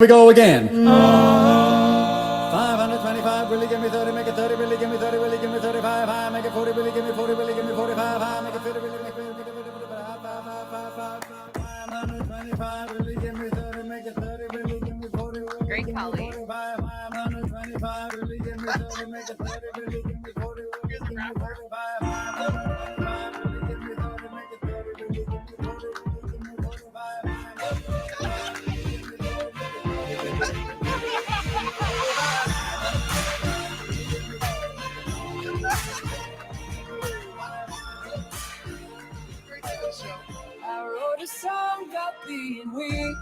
We go again. 525, really give me 30, make it 30, really give me 30, really give me 35, high, make it 40, really give me 40, really give me 45, high, make it 50, really make it 525, really give me 30, make it 30, really give me 40, Great, Collie. 525, really give me 30, make it 30, really give me 40, really give me 45, 525, really give me 30, make it 30, really give me 40, really give me 45. I wrote a song about being weak.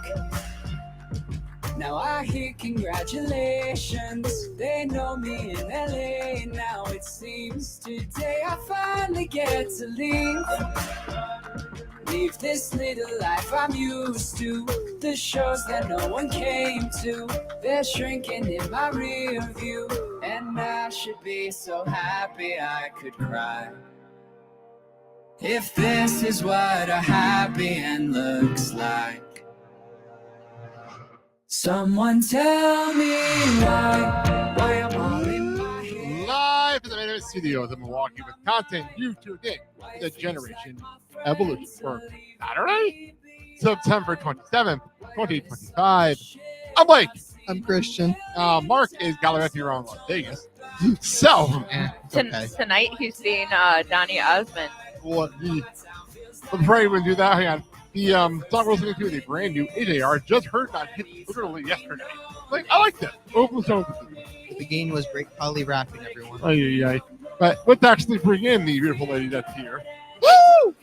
Now I hear congratulations. They know me in LA. Now it seems today I finally get to leave. Leave this little life I'm used to. The shows that no one came to. They're shrinking in my rear view. And I should be so happy I could cry. If this is what a happy end looks like, someone tell me why I'm all in my head. Live in the Mandy studios in Milwaukee with content you tuned in to the Generation Evolution for Saturday, September 27th, 2025. I'm Blake. I'm Cristian. Mark is galavanting around Las Vegas. So, Okay. Tonight he's seeing Donny Osmond. before I even do that, hang on. The song we're listening to, the brand new AJR, just heard that hit literally yesterday. Like, I like that. Open song. The beginning was great poly rapping, everyone. Ay. But let's actually bring in the beautiful lady that's here. Woo!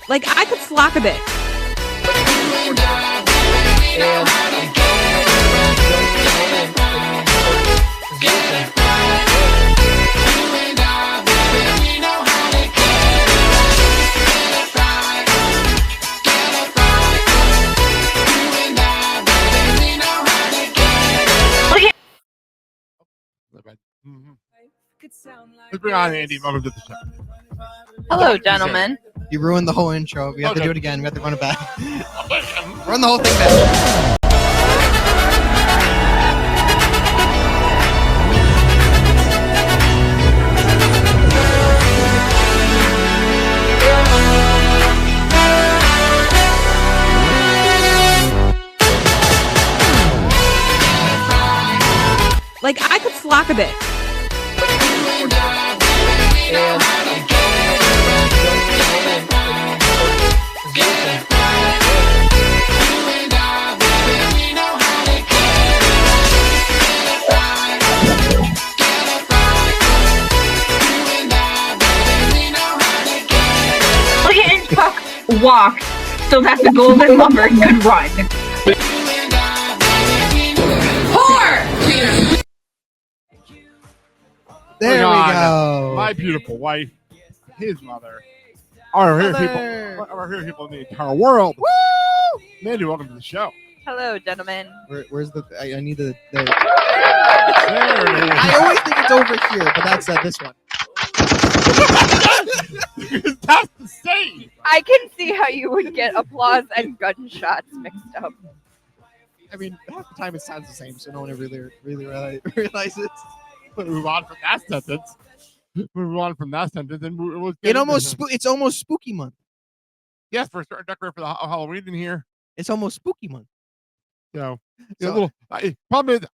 Like, I could slack a bit. Let's bring on Andy. Welcome to the show. Hello, gentlemen. You ruined the whole intro. We have to do it again. We have to run it back. Run the whole thing back. Like, I could slack a bit. Walk so that the golden lover could run. Whore! There we go. My beautiful wife, his mother, our favorite people in the entire world. Woo! Mandy, welcome to the show. Hello, gentlemen. Where's the? I need the. There. There it is. I always think it's over here, but that's this one. That's the same. I can see how you would get applause and gunshots mixed up. I mean, half the time it sounds the same, so no one ever really realizes. Move on from that sentence. And we'll It's almost spooky month. yes, we're starting to decorate for the Halloween in here. It's almost spooky month. So, So- problem is,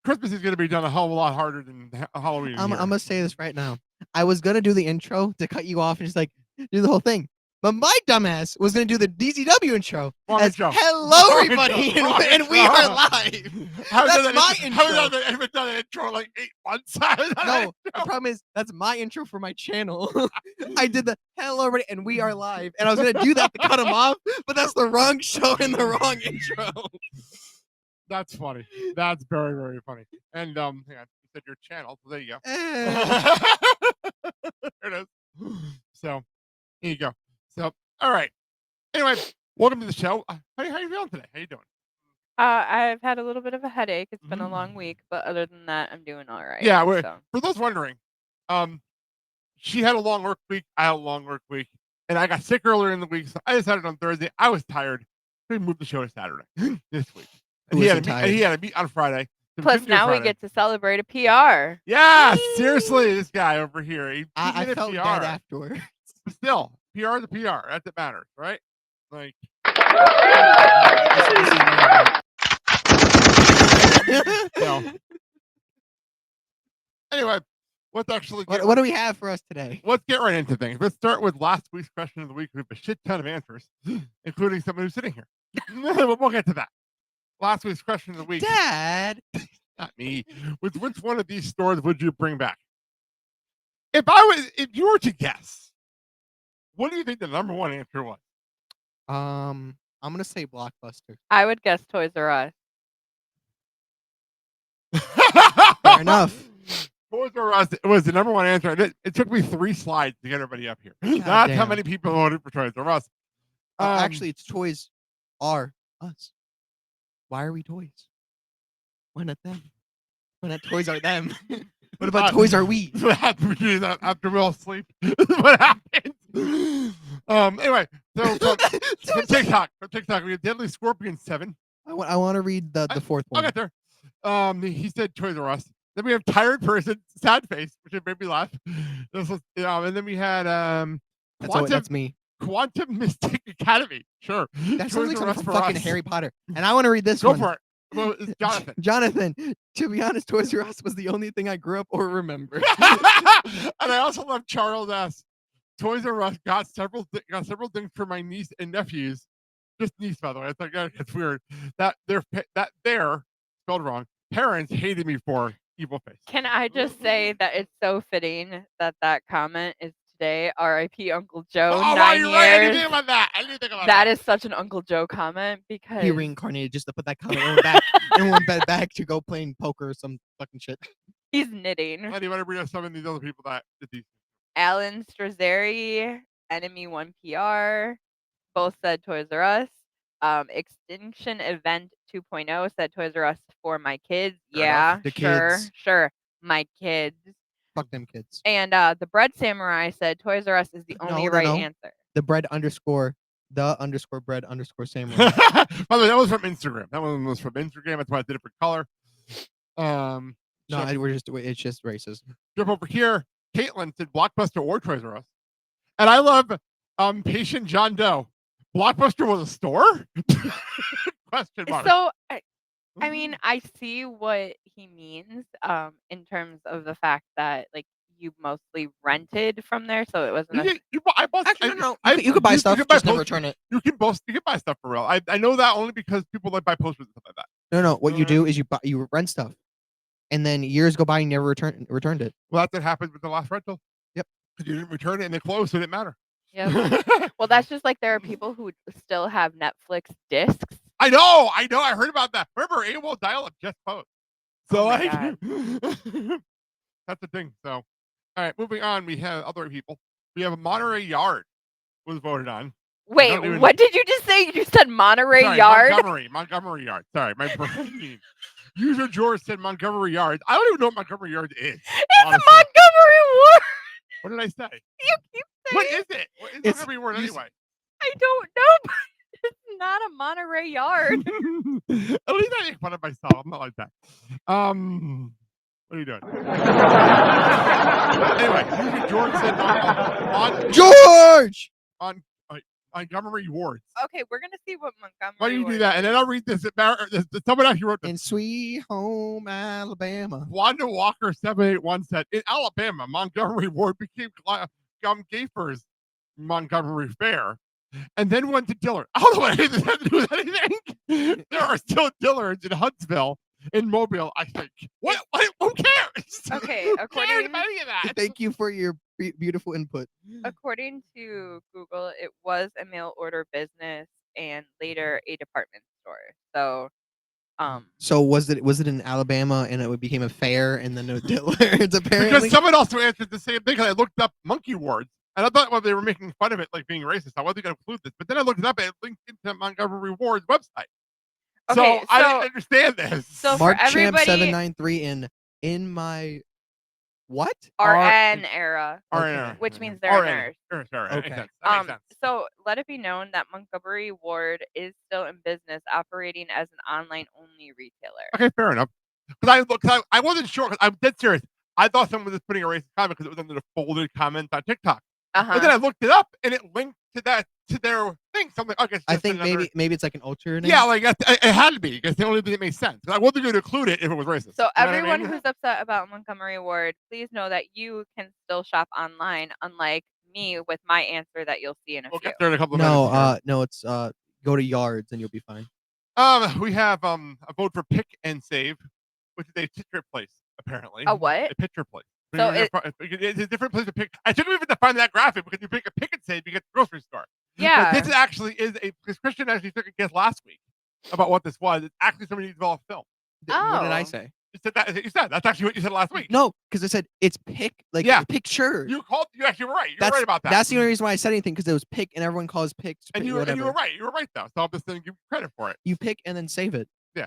Christmas is going to be done a hell of a lot harder than Halloween. I'm gonna say this right now. I was gonna do the intro to cut you off and just like do the whole thing, but my dumbass was gonna do the DZW intro. Hello, everybody, and we are live. That's my intro. I haven't done an intro in like 8 months. No, the problem is that's my intro for my channel. I did the hello, everybody, and we are live, and I was gonna do that to cut him off, but that's the wrong show and the wrong intro. That's funny. That's very, very funny. And hang on, you said your channel. So there you go. There it is. So here you go. So all right. Anyway, welcome to the show. How you feeling today? How you doing? I've had a little bit of a headache. It's been a long week, but other than that, I'm doing all right. Yeah, so. for those wondering, she had a long work week. I had a long work week, and I got sick earlier in the week, so I decided on Thursday. I was tired. We moved the show to Saturday this week. And he had a meet on Friday. So Plus, now we get to celebrate a PR. Yeah, seriously, this guy over here. I felt PR. dead afterwards. But still, PR is a PR. That's what matters, right? Like. So, anyway, what do we have for us today? Let's get right into things. Let's start with last week's question of the week. We have a shit ton of answers, including someone who's sitting here. We'll get to that. Last week's question of the week. Dad, not me. Which one of these stores would you bring back? If you were to guess, what do you think the number one answer was? I'm gonna say Blockbuster. I would guess Toys R Us. Fair enough. Toys R Us was the number one answer. It took me 3 slides to get everybody up here. That's how many people voted for Toys R Us. Actually, it's Toys R Us. Why are we toys? Why not them? Why not toys are them? What about toys are we? After we all sleep, what happens? Anyway, so from TikTok, we have Deadly Scorpion 7. I want to read the fourth one. I'll get there. He said Toys R Us. Then we have Tired Person, Sad Face, which made me laugh. And then we had that's me. Quantum Mystic Academy. Sure. That sounds like something from fucking Harry Potter. And I want to read this one. Go for it. Well, it's Jonathan. Jonathan, to be honest, Toys R Us was the only thing I grew up or remember. And I also love Charles S. Toys R Us got several things for my niece and nephews. Just niece, by the way. It's weird that their spelled wrong. Parents hated me for Evil Face. Can I just say that it's so fitting that comment is today, R.I.P. Uncle Joe. 9 years. Right. I didn't think about that. That is such an Uncle Joe comment because he reincarnated just to put that comment and went back to go playing poker or some fucking shit. He's knitting. How do you want to bring up some of these other people that did these? Alan Strazzeri, Enemy 1 PR, both said Toys R Us. Extinction Event 2.0 said Toys R Us for my kids. Yeah, sure. My kids. Fuck them kids. And the Bread Samurai said Toys R Us is the only right answer. The bread underscore bread underscore samurai. By the way, that was from Instagram. That one was from Instagram. That's why I did a different color. It's just racist. Jump over here. Caitlin said Blockbuster or Toys R Us. And I love Patient John Doe. Blockbuster was a store? Question mark. So I mean, I see what he means in terms of the fact that like you mostly rented from there, so it wasn't. You could buy stuff, just never return it. You can buy stuff for real. I know that only because people like buy posters and stuff like that. No. What you do is you rent stuff, and then years go by and you never returned it. Well, that's what happened with the last rental. Yep. You didn't return it and they closed, so it didn't matter. Yeah. Well, that's just like there are people who still have Netflix discs. I know. I heard about that. Remember, AOL dial-up just post. So that's the thing. So, all right, moving on. We have other people. We have Monterey Yard was voted on. Wait, what did you just say? You said Monterey Yard? Montgomery Yard. Sorry, my brain. User George said Montgomery Yard. I don't even know what Montgomery Yard is. It's honestly. Montgomery Ward. What did I say? You keep saying. What is it? What is Montgomery Ward anyway? I don't know, but it's not a Monterey Yard. At least I make fun of myself. I'm not like that. What are you doing? Anyway, User George said George on Montgomery Ward. Okay, we're gonna see what Montgomery. Why do you do that? And then I'll read this. Someone else wrote this. In Sweet Home Alabama. Wanda Walker 781 said in Alabama, Montgomery Ward became Gaffer's Montgomery Fair, and then went to Dillard. I don't know what this has to do with anything. There are still Dillards in Huntsville, in Mobile, I think. What? Who cares? Okay, according to any of that. Thank you for your beautiful input. According to Google, it was a mail order business and later a department store. So was it in Alabama and it became a fair and then no Dillards apparently? Because someone also answered the same thing. I looked up monkey wards And I thought, well, they were making fun of it, like being racist. I wasn't going to include this, but then I looked it up and it linked into Montgomery Ward's website. Okay, so I didn't understand this. So for Mark Champ everybody, 793 in my what? RN era, RN. which means they're a nurse. Sure, that Okay. makes sense. That makes sense. So let it be known that Montgomery Ward is still in business, operating as an online-only retailer. Okay, fair enough. Because I wasn't sure. Cause I'm dead serious. I thought someone was putting a racist comment because it was under the folded comment on TikTok. But then I looked it up and it linked to their thing. So I'm like, okay. I think maybe it's like an alternate. Yeah, like it had to be because the only thing that made sense. I wasn't going to include it if it was racist. So You know what I everyone mean? who's upset about Montgomery Ward, please know that you can still shop online, unlike me with my answer that you'll see in a We'll few. get there in a couple of minutes. No, it's go to Yards and you'll be fine. We have a vote for Pick and Save, which is a picture place apparently. A what? A picture place. So it's a different place to pick. I took even to find that graphic because you pick a Pick and Save, you get the grocery store. Yeah. But this actually is because Cristian actually took a guess last week about what this was. It's actually somebody who developed film. What did I Oh. say? You said that. You said that's actually what you said last week. No, because I said it's pick, like Yeah. pictures. You actually were right. You were right about that. That's the only reason why I said anything, because it was pick and everyone calls picks. and you whatever. were right. You were right though. So I'm just going to give you credit for it. You pick and then save it. Yeah.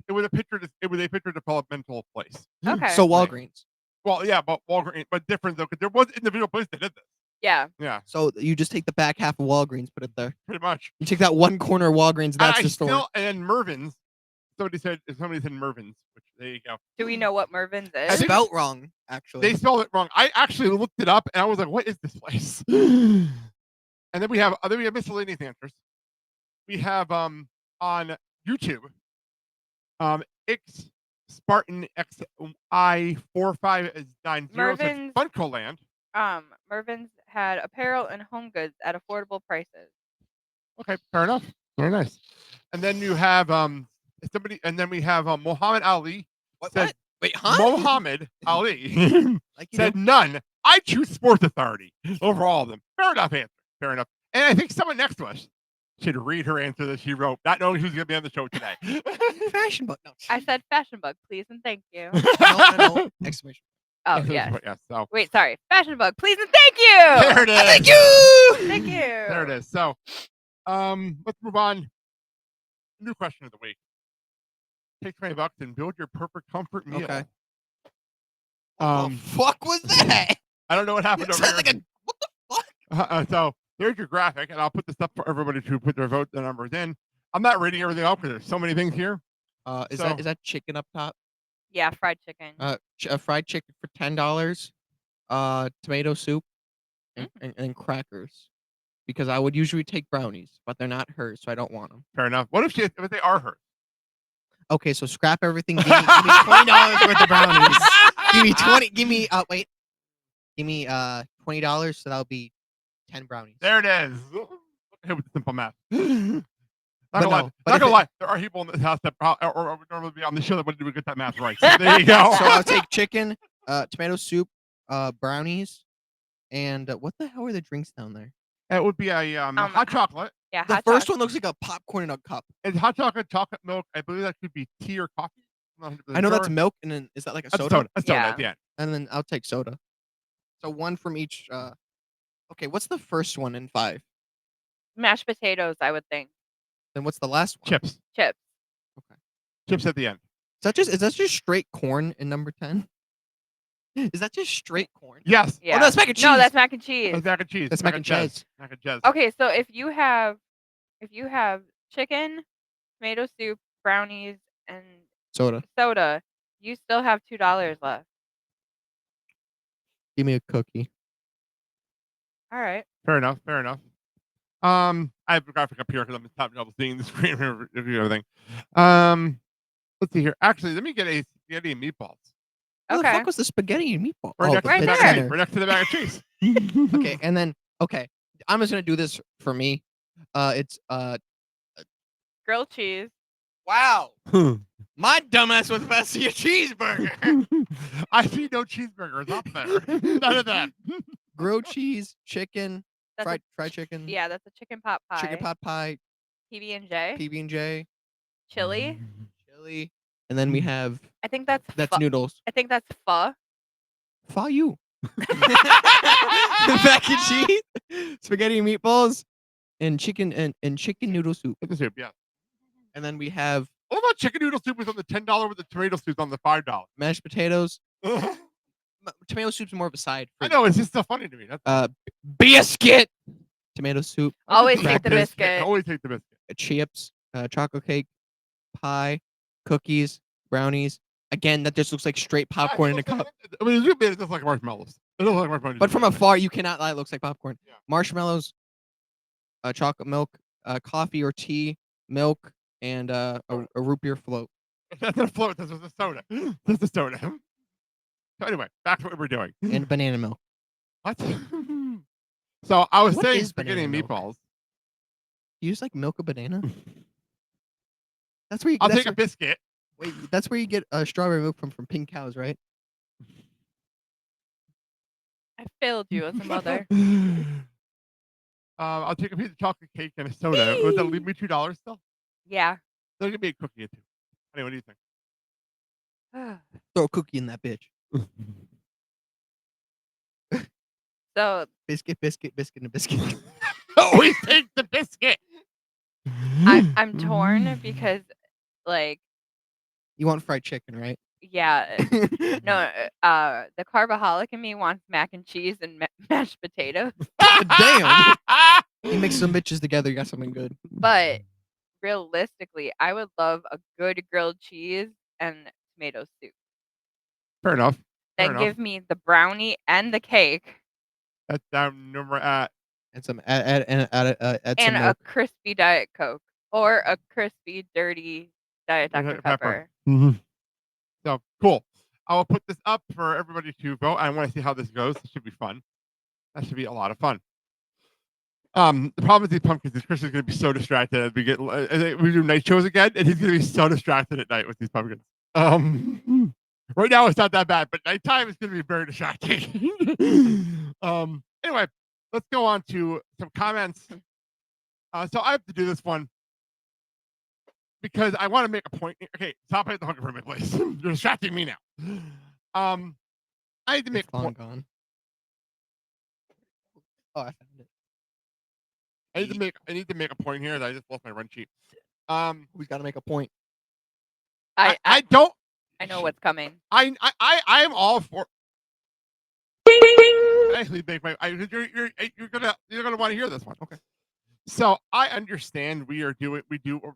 It was a picture developmental place. Okay. So Walgreens. Well, yeah, but Walgreens, but different though, because there was individual place that did this. Yeah. Yeah, So you just take the back half of Walgreens, put it there. pretty much. You take that one corner of Walgreens, that's And the store. and then Mervin's. Somebody said Mervin's, which there you go. Do we know what Mervin's I is? think- Spelt wrong, actually. They spelled it wrong. I actually looked it up and I was like, what is this place? And then we have miscellaneous answers. We have on YouTube X Spartan XI4590 Mervin's- Funko Land. Mervin's had apparel and home goods at affordable prices. Okay, fair enough. Very nice. And then you have somebody, and then we have Muhammad Ali. Said, What? Wait, huh? Muhammad Ali Like you said know, none. I choose Sports Authority over all of them. Fair enough answer. Fair enough. And I think someone next to us should read her answer that she wrote, not knowing who's going to be on the show today. fashion book. No. I said fashion bug, please and thank you. no. Exclamation. Oh Yes, yes. yes. So Wait, sorry. Fashion bug, please and thank you. there it is. Thank you. Thank you. There it is. So, let's move on. New question of the week. Take $20 and build your perfect comfort meal. Okay. Um, fuck was that? I don't know what happened It over sounds here. like a what the fuck? So there's your graphic, and I'll put this up for everybody to put their vote, the numbers in. I'm not reading everything up because there's so many things here. Is So- that chicken up top? Yeah, fried chicken. Fried chicken for $10. Tomato soup and crackers. Because I would usually take brownies, but they're not hers, so I don't want them. Fair enough. What if they are hers? Okay, so scrap everything. Give me $20 worth of brownies. Give me 20. Give me wait. Give me $20, so that'll be 10 brownies. There it is. Hit with the simple math. Not But gonna lie. no, but Not if gonna it- lie. There are people in this house that or would normally be on the show that wouldn't get that math right. So there you go. So I'll take chicken, tomato soup, brownies, and what the hell are the drinks down there? It would be a hot chocolate. Yeah, The hot first chocolate. one looks like a popcorn in a cup. It's hot chocolate, chocolate milk. I believe that could be tea or coffee. I'm not 100% I know that's sure. milk, and then is that like a That's soda? soda. That's soda Yeah. at the end. And then I'll take soda. So one from each. Okay, what's the first one in 5? Mashed potatoes, I would think. Then what's the last one? Chips. Chips. Chips at the end. Is that just straight corn in number 10? Is that just straight corn? Yes. Yeah. Oh, no, that's mac and cheese. No, that's mac and cheese. That's mac and cheese. That's mac and cheese. Mac and cheese. Okay, so if you have chicken, tomato soup, brownies, and Soda. soda, you still have $2 left. Give me a cookie. All right. Fair enough. Fair enough. I have a graphic up here because I'm top double seeing the screen and everything. Let's see here. Actually, let me get a spaghetti and meatballs. Where the Okay. fuck was the spaghetti and meatball? Right, next, right to the there. mac and cheese. Right next to the mac and cheese. Okay, and then I'm just gonna do this for me. It's Grilled cheese. wow. My dumbass was about to see a cheeseburger. I see no cheeseburgers up there. None of that. Grilled cheese, chicken, That's fried chicken, yeah, that's a chicken pot pie. chicken pot pie, PB&J. PB&J, Chili. chili, and then we have I think that's that's pho. noodles. I think that's pho. Pho you. Mac and cheese, spaghetti and meatballs, and chicken noodle soup. Chicken soup, yeah. And then we have What about chicken noodle soup was on the $10 with the tomato soup on the $5? mashed potatoes. Tomato soup's more of a side. I know, it's just so funny to me. That's Biscuit, tomato soup, Always take the crackers, biscuit. Always take the biscuit. chips, chocolate cake, pie, cookies, brownies. Again, that just looks like straight popcorn in a cup. I mean, it looks like marshmallows. It looks like marshmallows. But from afar, you cannot lie. It looks like popcorn. Yeah. Marshmallows, chocolate milk, coffee or tea, milk, and a root beer float. That's a float. This was a soda. This is a soda. So anyway, back to what we're doing. And banana milk. What? So I was What saying is spaghetti and banana milk? meatballs. You just like milk a banana? That's where you. I'll that's take a biscuit. wait, that's where you get strawberry milk from pink cows, right? I failed you as a mother. I'll take a piece of chocolate cake and a soda. Would that leave me $2 still? Yeah. They'll give me a cookie or two. Anyway, what do you think? Throw a cookie in that bitch. So Biscuit, and a biscuit. Always take the biscuit. I'm torn because, like, You want fried chicken, right? yeah, no, the carboholic in me wants mac and cheese and mashed potatoes. Damn. You mix some bitches together, you got something good. But realistically, I would love a good grilled cheese and tomato soup. Fair enough. Fair Then enough. give me the brownie and the cake That's down number at. And some add and some a milk. crispy Diet Coke or a crispy, dirty Diet Dr. Pepper. So cool. I will put this up for everybody to vote. I want to see how this goes. It should be fun. That should be a lot of fun. The problem with these pumpkins is Cristian's going to be so distracted as we do night shows again, and he's going to be so distracted at night with these pumpkins. Right now it's not that bad, but nighttime is going to be very distracting. Anyway, let's go on to some comments. So I have to do this one because I want to make a point. Okay, stop at the hunger for me, please. You're distracting me now. I need to make It's a long point. gone. Oh, I found it. I need to make a point here that I just lost my run sheet. We got to make a point. I don't. I know what's coming. I am all for. Actually, make my. You're gonna want to hear this one. Okay. So I understand we do what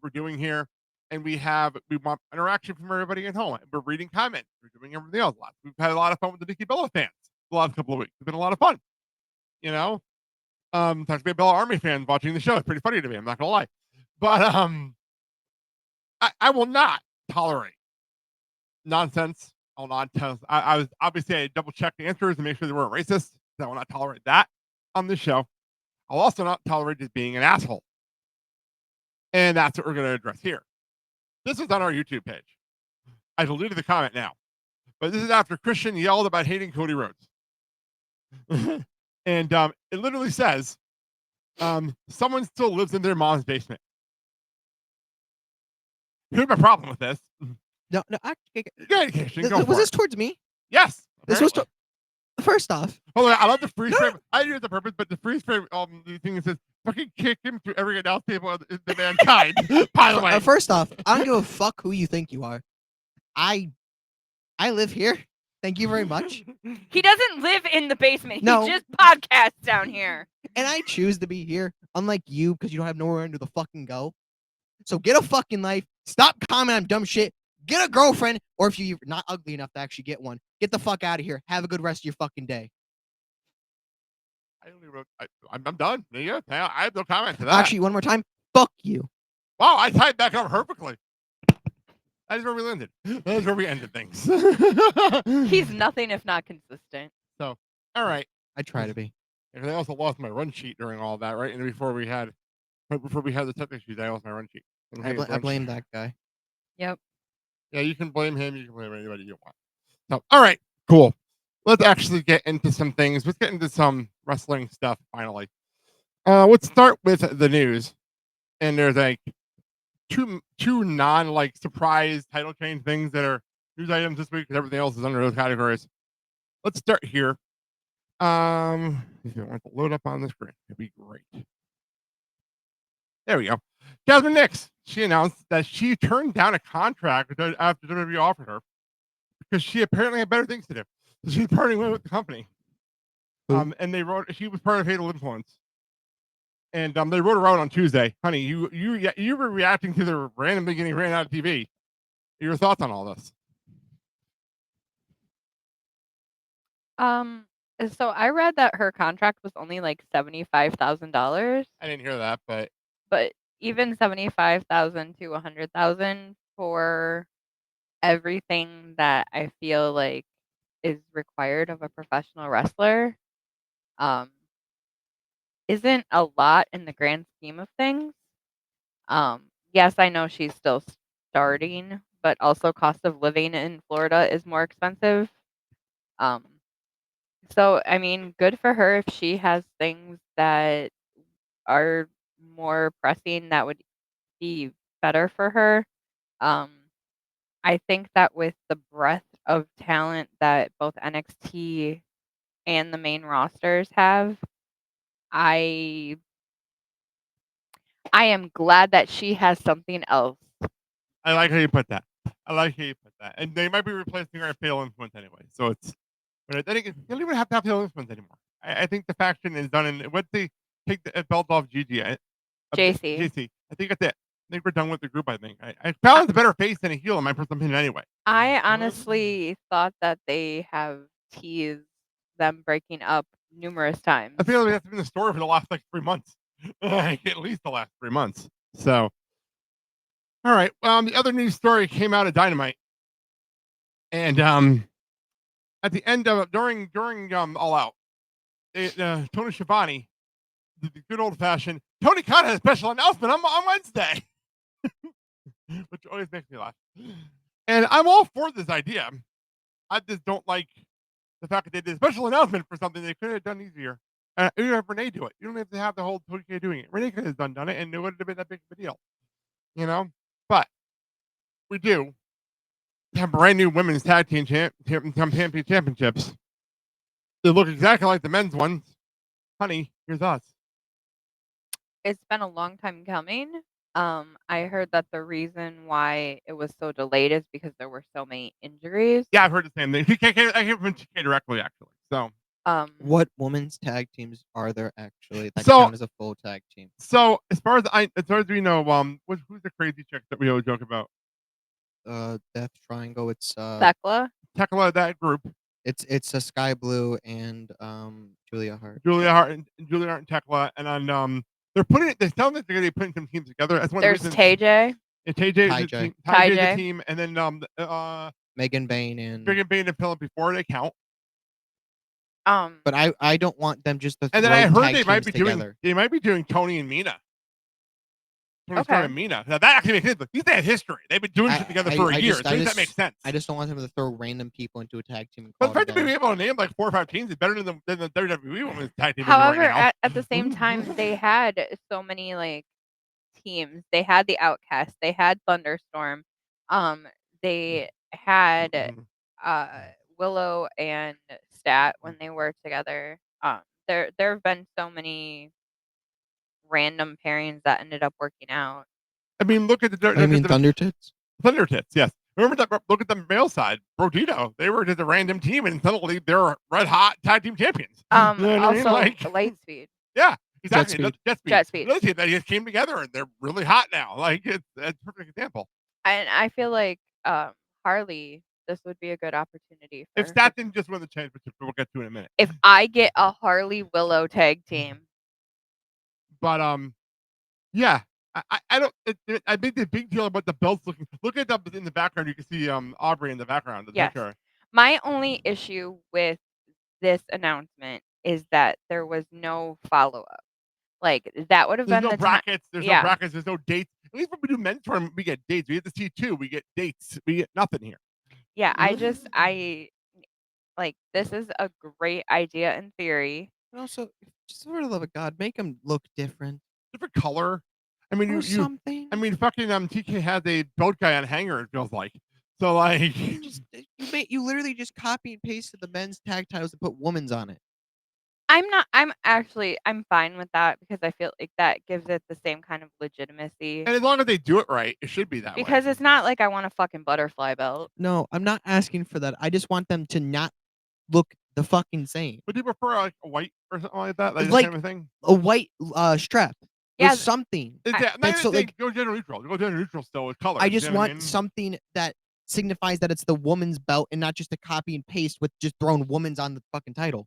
we're doing here, and we want interaction from everybody at home. We're reading comments. We're doing everything else. We've had a lot of fun with the Nikki Bella fans the last couple of weeks. It's been a lot of fun. You know, talking to Bella Army fans watching the show. It's pretty funny to me. I'm not gonna lie, but I will not tolerate nonsense. I'll not tell. I was obviously I double checked the answers to make sure they weren't racist. I will not tolerate that on this show. I'll also not tolerate just being an asshole. And that's what we're going to address here. This is on our YouTube page. I deleted the comment now. But this is after Cristian yelled about hating Cody Rhodes. And it literally says, someone still lives in their mom's basement. Here's my problem with this. No, Go ahead, Cristian, go was for this it. towards me? Yes. This was apparently. first off. Hold on, I love the freeze frame. I did it the purpose, but the freeze frame, the thing that says, fucking kick him through every announce table of the mankind. By the way, First off, I don't give a fuck who you think you are. I live here. Thank you very much. He doesn't live in the basement. No. He just podcasts down here. And I choose to be here, unlike you, because you don't have nowhere under the fucking go. So get a fucking life. Stop commenting on dumb shit. Get a girlfriend, or if you're not ugly enough to actually get one, get the fuck out of here. Have a good rest of your fucking day. I only wrote, I'm done. There you go. I have no comment to that. Actually, one more time. Fuck you. Wow, I tied back up perfectly. That is where we landed. That is where we ended things. He's nothing if not consistent. All right. I try to be. And I also lost my run sheet during all that, right? And before we had the tech issues, I lost my run sheet. I blame that guy. Yep. Yeah, you can blame him. You can blame anybody you want. So, all right, cool. Let's actually get into some things. Let's get into some wrestling stuff finally. Let's start with the news. And there's like two non surprise title change things that are news items this week because everything else is under those categories. Let's start here. If you want to load up on the screen, it'd be great. There we go. Jasmine Nix. She announced that she turned down a contract after WWE offered her because she apparently had better things to do. So she's parting with the company. And they wrote she was part of Fatal Influence. And they wrote her out on Tuesday. Honey, you were reacting to the randomly getting ran out of TV. Your thoughts on all this? So I read that her contract was only like $75,000. I didn't hear that, but even 75,000 to 100,000 for everything that I feel like is required of a professional wrestler, isn't a lot in the grand scheme of things. Yes, I know she's still starting, but also cost of living in Florida is more expensive. So I mean, good for her if she has things that are more pressing that would be better for her. I think that with the breadth of talent that both NXT and the main rosters have, I am glad that she has something else. I like how you put that. And they might be replacing her at Fatal Influence anyway. So it's, but I think you don't even have to have Fatal Influence anymore. I think the faction is done. And once they take the belt off JC. I think that's it. I think we're done with the group. I think I found a better face than a heel in my personal opinion. Anyway, I honestly thought that they have teased them breaking up numerous times. I feel like that's been the story for the last like 3 months, at least the last 3 months. So, all right. The other news story came out of Dynamite, and at the end of during All Out, Tony Schiavone, the good old fashioned Tony Khan had a special announcement on Wednesday, which always makes me laugh. And I'm all for this idea. I just don't like the fact that they did a special announcement for something they could have done easier. You have Renee do it. You don't have to have the whole Tony Khan doing it. Renee could have done it, and it wouldn't have been that big of a deal, you know. But we do have brand new women's tag team championships. They look exactly like the men's ones. Honey, here's us. It's been a long time coming. I heard that the reason why it was so delayed is because there were so many injuries. Yeah, I've heard the same thing. I hear from TK directly, actually. So, what women's tag teams are there actually that So- count as a full tag team? so as far as we know, who's the crazy chick that we always joke about? Death Triangle. It's Thekla. Tekla, that group. it's a Sky Blue and Julia Hart. Julia Hart and Tekla, and on they're putting it. They sound like they're going to be putting some teams together. That's one There's of the reasons. TJ. And TJ is the team. TJ is the team, and then Megan Bain and Megan Bain and Philip before they count. But I don't want them just to And then I throw heard tag they might be teams together. doing Tony and Mina. Tony Okay. and Mina. Now that actually makes sense. These they have history. They've been doing shit together for years. I think that makes sense. I just don't want them to throw random people into a tag team. And But call the it fact a that being day. able to name like 4 or 5 teams is better than the WWE women's tag team. However, right now. at the same time, they had so many like teams. They had the Outcast. They had Thunderstorm. They had Willow and Stat when they were together. There have been so many random pairings that ended up working out. I mean, look at the. I mean, Thunder Tits. Thunder Tits, yes. Remember that? Look at the male side. Brodito. They were just a random team, and suddenly they're red hot tag team champions. You know what I mean? Also, Like, Lightspeed. yeah, exactly. Jet Jet Speed. Another team that just came together, and they're really hot now. Like that's a perfect example. And I feel like Harley, this would be a good opportunity for If Stat didn't just win the championship, we'll get to it in a minute. if I get a Harley Willow tag team. But yeah. I don't. I think the big deal about the belts looking. Look at the in the background. You can see Aubrey in the background. Yes. Picture. My only issue with this announcement is that there was no follow up. Like that would have There's been no the time. brackets. There's Yeah. no brackets. There's no dates. At least when we do men's tournament, we get dates. We get the C2. We get dates. We get nothing here. Yeah, I like this is a great idea in theory. And also, just for the love of God, make them look different. Different color. I mean, Or something. I mean, fucking TK had a boat guy on hanger. It feels like. So like, You literally just copy and pasted the men's tag titles and put women's on it. I'm fine with that because I feel like that gives it the same kind of legitimacy. And as long as they do it right, it should be that way. Because it's not like I want a fucking butterfly belt. No, I'm not asking for that. I just want them to not look the fucking same. Would you prefer like a white or something like that? Like, Like- the same thing? A white strap. Yeah, Or something. That's so, like- go gender neutral. Go gender neutral still with color. I just want something that signifies that it's the woman's belt and not just a copy and paste with just throwing woman's on the fucking title.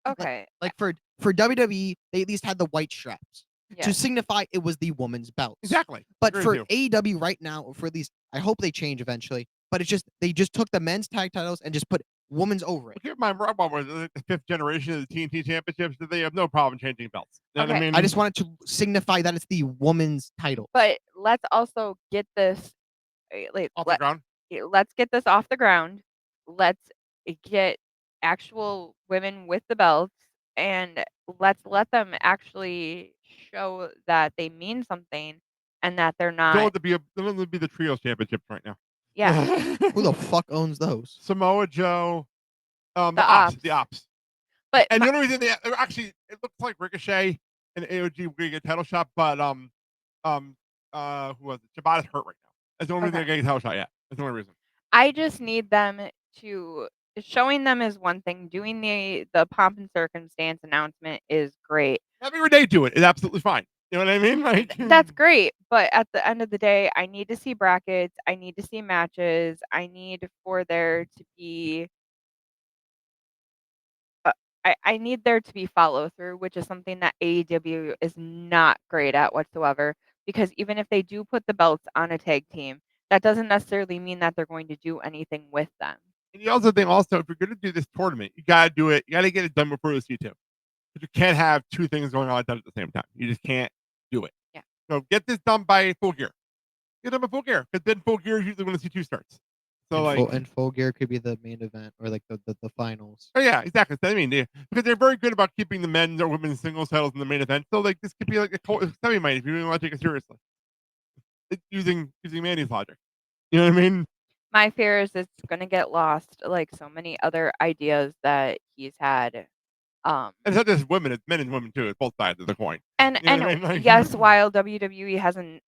Okay. Like for WWE, they at least had the white straps Yeah. to signify it was the woman's belt. Exactly. But Agree for with you. AEW right now, or for at least I hope they change eventually. But it's just they just took the men's tag titles and just put women's over it. Keep in mind, Raw was the 5th generation of the TNT championships. That they have no problem changing belts. You know what I Okay. mean? I just wanted to signify that it's the woman's title. But let's also get this off the ground. let's get this off the ground. Let's get actual women with the belts and let's let them actually show that they mean something and that they're Don't not let it be the trios championships right now. yeah. Who the fuck owns those? Samoa Joe, the Ops. ops. But And the only reason they actually it looks like Ricochet and AOG will get a title shot, but who was it? Shibata's hurt right now. That's the only reason they're getting a title shot yet. That's the only reason. I just need them to showing them is one thing. Doing the pomp and circumstance announcement is great. Having Renee do it is absolutely fine. You know what I mean? Like That's great, but at the end of the day, I need to see brackets. I need to see matches. I need for there to be. I need there to be follow through, which is something that AEW is not great at whatsoever. Because even if they do put the belts on a tag team, that doesn't necessarily mean that they're going to do anything with them. And you also think if you're going to do this tournament, you got to do it. You got to get it done before the C2. But you can't have two things going on at the same time. You just can't do it. Yeah. So get this done by Full Gear. Get them a Full Gear because then Full Gear is usually when the C2 starts. So and full gear could be the main event or like the finals. Oh yeah, exactly. I mean, because they're very good about keeping the men's or women's singles titles in the main event. So like this could be like a semi-main if you really want to take it seriously. It's using Mandy's logic. You know what I mean? My fear is it's going to get lost like so many other ideas that he's had. And it's not just women; it's men and women too. It's both sides of the coin. And You know what I mean? Like- yes, while WWE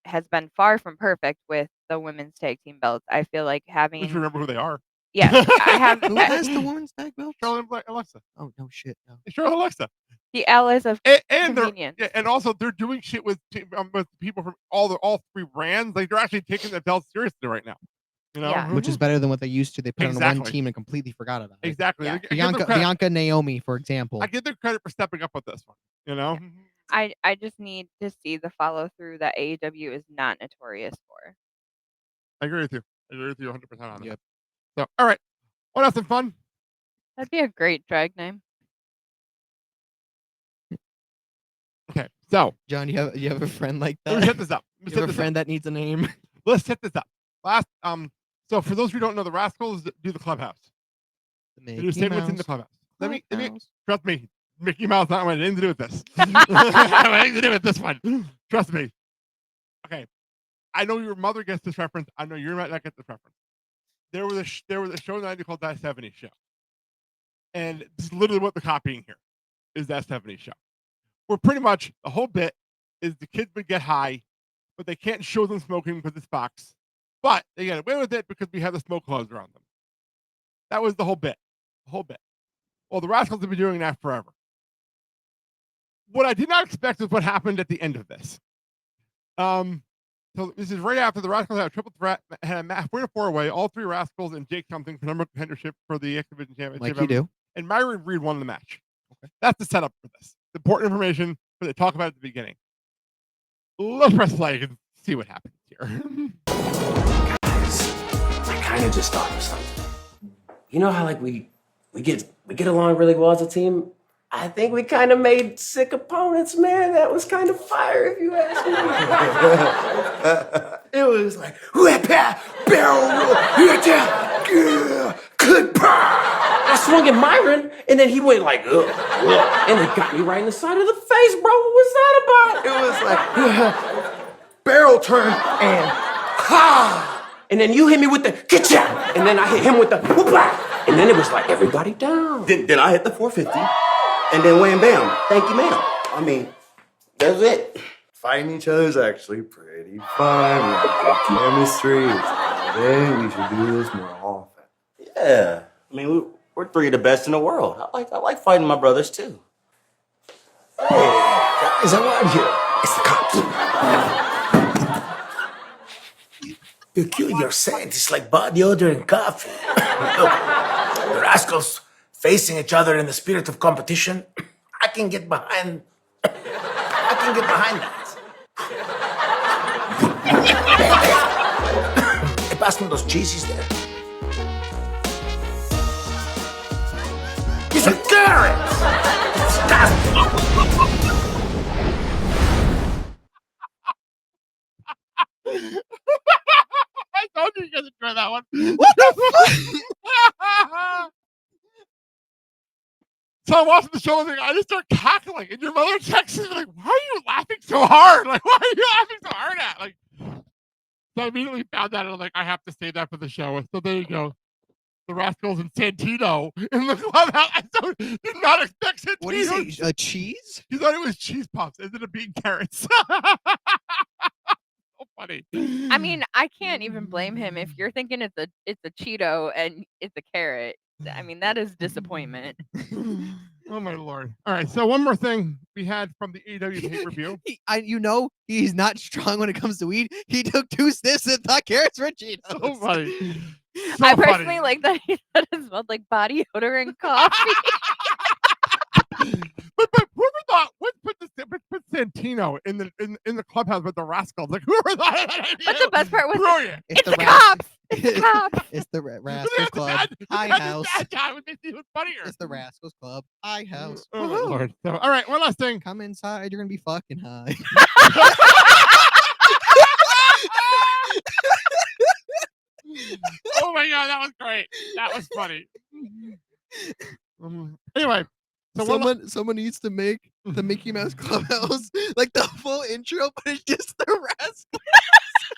has been far from perfect with the women's tag team belts, I feel like At having least remember who they are. yes, I have Who has the women's tag belt? Charlotte and Alexa. Oh no shit, no. Charlotte and Alexa. the allies of And they're convenience. and also they're doing shit with people from all three brands. Like they're actually taking the belts seriously right now. You know, Yeah. Which is better than what they used to. They put on one Exactly. team and completely forgot about it. exactly. Yeah. I give them credit. Bianca Naomi, for example. I give them credit for stepping up with this one. You know. I just need to see the follow through that AEW is not notorious for. I agree with you. I agree with you 100% on that. Yep. So, all right. What else is fun? That'd be a great drag name. Okay. So, John, you have a friend like let me that? set this up. Let me You set have a this up. friend that needs a name? Let's set this up. So for those who don't know, the Rascals do the clubhouse. They do segments in the clubhouse. Let me trust me. Mickey Mouse not have anything to do with this. Anything to do with this one. Trust me. Okay. I know your mother gets this reference. I know you might not get this reference. There was a show in the 90s called That 70s Show. And this is literally what they're copying here is That 70s Show. Where pretty much the whole bit is the kids would get high, but they can't show them smoking because it's Fox. But they get away with it because we have the smoke clouds around them. That was the whole bit. The whole bit. Well, the Rascals have been doing that forever. What I did not expect is what happened at the end of this. So this is right after the Rascals had a triple threat, had a match, 4-way, all three Rascals and Jake something for number contendership for the X Division Championship. Like you do. And Myron Reed won the match. Okay. That's the setup for this. It's important information that they talk about at the beginning. Let's press play and see what happens here. Guys, I kind of just thought of something. You know how like we get along really well as a team? I think we kind of made sick opponents, man. That was kind of fire, if you ask me. It was like, barrel roll, good I swung at Myron, and then he went like, ugh, and it got me right in the side of the face, bro. What was that about? It was like, barrel turn, and ha! And then you hit me with the kitcha, and then I hit him with the whoopah, and then it was like everybody down. Then I hit the 450. and then wham bam, thank you, ma'am. I mean, that's it. Fighting each other is actually pretty fun. We have good chemistry. Then we should do this more often. Yeah, I mean, we're three of the best in the world. I like fighting my brothers too. Hey, guys, I'm out here. It's the cops. Peculiar scent. It's like body odor and coffee. Look, the rascals facing each other in the spirit of competition. I can get behind that. Hey, pass me those cheesies there. These are carrots! Disgusting! I told you guys to try that one. What the fuck? So I'm watching the show and I just start cackling, and your mother texts me like, "Why are you laughing so hard? Like, why are you laughing so hard at?" Like, so I immediately found that, and I'm like, I have to say that for the show. So there you go. The Rascals and Santino in the clubhouse. I did not expect Santino. What is it? A cheese? You thought it was cheese puffs. Instead of being carrots. So funny. I mean, I can't even blame him if you're thinking it's a Cheeto and it's a carrot. I mean, that is disappointment. Oh my lord! All right, so one more thing we had from the AEW pay-per-view. He's not strong when it comes to weed. He took 2 sniffs and thought carrots were Cheetos. So funny. So I personally funny. like that he said it smelled like body odor and coffee. But whoever thought let's put Santino in the clubhouse with the Rascals? Like whoever thought of that idea? But the best part was Brilliant. it's the cops. It's the cops. It's the Rascals Club. High House. Bad guy would make it even funnier. It's the Rascals Club. High House. Oh my lord! So, all right, one last thing. Come inside. You're gonna be fucking high. Oh my god, that was great. That was funny. Anyway, so someone needs to make the Mickey Mouse Clubhouse like the full intro, but it's just the Rascals.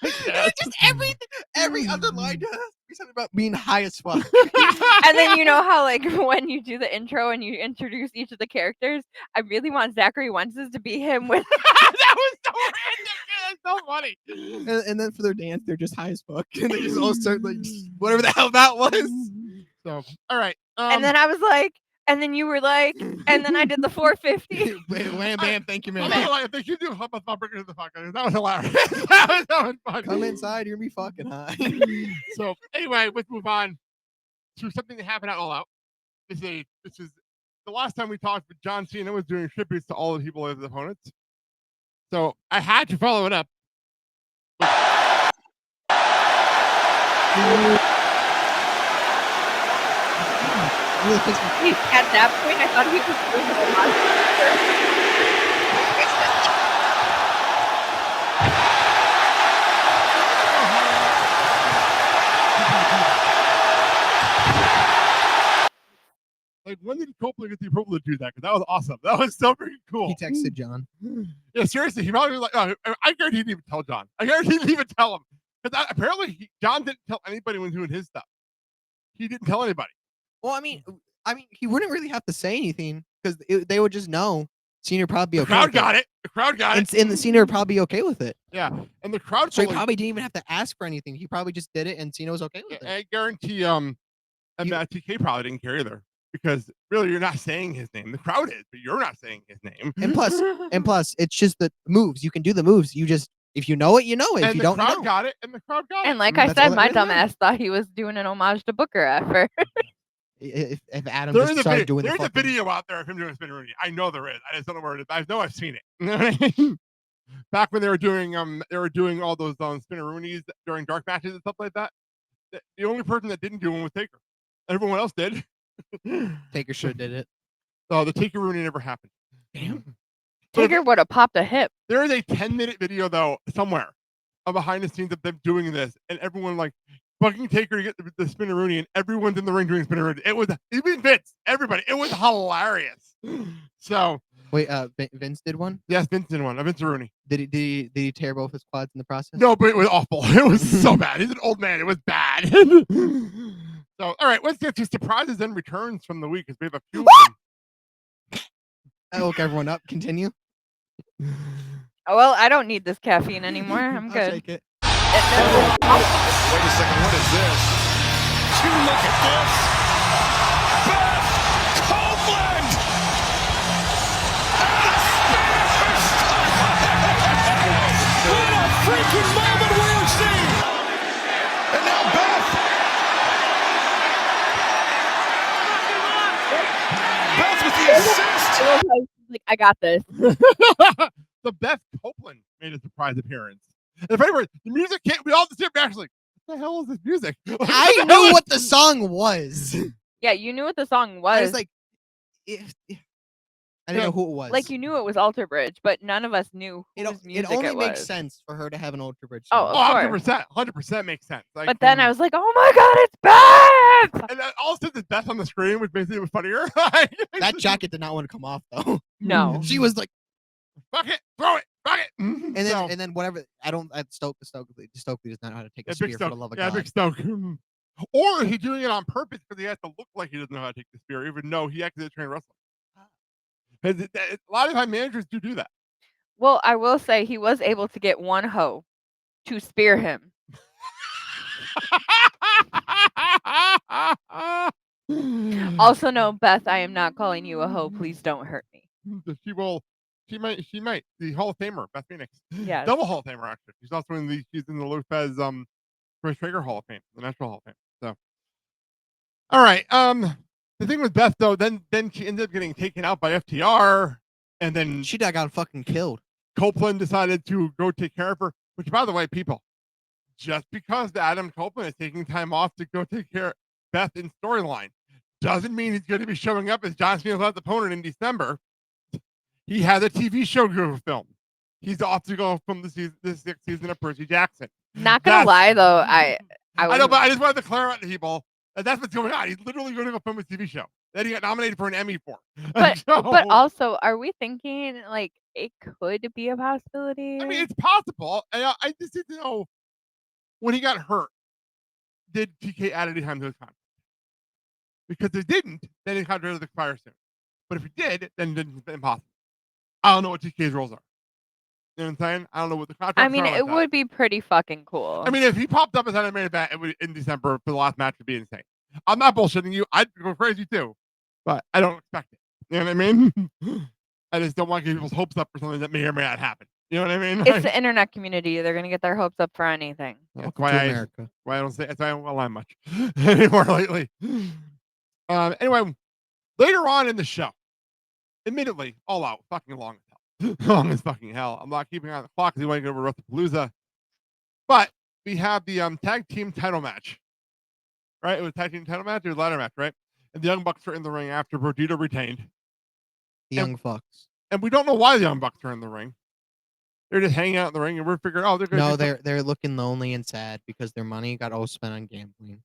It's just every other line has to be something about being high as fuck. And then you know how like when you do the intro and you introduce each of the characters, I really want Zachary Wentz's to be him with that was so random. That's so funny. And then for their dance, they're just high as fuck, and they just all start like whatever the hell that was. So all right, and then I was like, and then you were like, and then I did the 450. Wham bam, thank you, man. I think you do help us not bring it to the fucker. That was hilarious. that was fun. Come inside, you're gonna be fucking high. So anyway, let's move on to something that happened at All Out. This is the last time we talked. But John Cena was doing tributes to all the people as opponents. So I had to follow it up. At that point, I thought he was doing the Like, when did Copeland get the approval to do that? Because that was awesome. That was so freaking cool. He texted John. Yeah, seriously, he probably was like, oh, I guarantee he didn't even tell John. I guarantee he didn't even tell him. Because apparently John didn't tell anybody when doing his stuff. He didn't tell anybody. Well, I mean, he wouldn't really have to say anything because they would just know. Cena would probably be okay. The crowd with got it. The crowd got it. And the Cena would probably be okay with it. Yeah, and the crowd. So he probably didn't even have to ask for anything. He probably just did it, and Cena was okay with it. I guarantee, TK probably didn't care either because really, you're not saying his name. The crowd is, but you're not saying his name. And plus, it's just the moves. You can do the moves. You just if you know it, you know it. If you don't, the crowd know. got it, and the crowd got it. And like I said, my dumbass thought he was doing an homage to Booker at first. If Adam There's just started doing there's the a video out there of him doing Spin Rooney. I know there is. I just don't know where it is. I know I've seen it. You know what I mean? Back when they were doing all those Spin Roonies during dark matches and stuff like that. The only person that didn't do one was Taker. Everyone else did. Taker should have did it. So the Taker Rooney never happened. Damn. Taker would have popped a hip. There is a 10-minute video though somewhere of behind the scenes of them doing this, and everyone like fucking Taker to get the Spinneroonie, and everyone's in the ring doing Spinneroonie. It was even Vince, everybody. It was hilarious. So wait, Vince did one. Yes, Vince did one. Vince Rooney. Did he tear both his quads in the process? No, but it was awful. It was so bad. He's an old man. It was bad. So all right, let's get to surprises and returns from the week because we have a few. I woke everyone up. Continue. Oh, well, I don't need this caffeine anymore. I'm I'll good. take it. Wait a second, what is this? Look at this. Beth Copeland! What a freaking moment we have seen! And now Beth! Beth with the assist! Like, I got this. The Beth Copeland made a surprise appearance. And if anyway, the music came, we all just sit back like, what the hell is this music? I knew what the song was. Yeah, you knew what the song was. I was like, I didn't know who it was. Like, you knew it was Alter Bridge, but none of us knew whose music it only was. makes sense for her to have an Alter Bridge Oh, song. of course. 100% makes sense. Like, But then I was like, oh my god, it's Beth! and then all of a sudden, the Beth on the screen, which basically was funnier. That jacket did not want to come off though. No. She was like, fuck it, throw it, fuck it. and then whatever. I don't. Stokely does not know how to take a spear for the love of God. Big Stoke. Or he's doing it on purpose because he has to look like he doesn't know how to take the spear, even though he actually trained wrestling. A lot of time managers do that. Well, I will say he was able to get one hoe to spear him. Also, no, Beth, I am not calling you a hoe. Please don't hurt me. She will. She might. The Hall of Famer, Beth Phoenix. Yes. Double Hall of Famer, actually. She's also she's in the Lopez Chris Traeger Hall of Fame, the National Hall of Fame. So, all right. The thing with Beth though, then she ended up getting taken out by FTR, and then she got fucking killed. Copeland decided to go take care of her. Which, by the way, people, just because Adam Copeland is taking time off to go take care of Beth in storyline, doesn't mean he's going to be showing up as John Cena's last opponent in December. He has a TV show to film. He's off to go from the sixth season of Percy Jackson. Not gonna lie though, I know, but I just wanted to clear out to people that that's what's going on. He's literally going to go film a TV show that he got nominated for an Emmy for. But but also, are we thinking like it could be a possibility? I mean, it's possible. I just need to know when he got hurt, did TK add any time to his contract? Because if it didn't, then his contract will expire soon. But if he did, then it's impossible. I don't know what TK's roles are. You know what I'm saying? I don't know what the contract. I mean, it would be pretty fucking cool. I mean, if he popped up as an main event in December for the last match, would be insane. I'm not bullshitting you. I'd go crazy too, but I don't expect it. You know what I mean? I just don't want to get people's hopes up for something that may or may not happen. You know what I mean? It's the internet community. They're gonna get their hopes up for anything. That's why I don't say. That's why I don't lie much anymore lately. Anyway, later on in the show, admittedly, all out, fucking long as hell. Long as fucking hell. I'm not keeping on the clock because he went over WrestlePalooza. But we have the tag team title match. Right? It was tag team title match or ladder match, right? And the Young Bucks are in the ring after Brodito retained. The Young Bucks. And we don't know why the Young Bucks are in the ring. They're just hanging out in the ring, and we're figuring, oh, they're going to. No, they're looking lonely and sad because their money got all spent on gambling.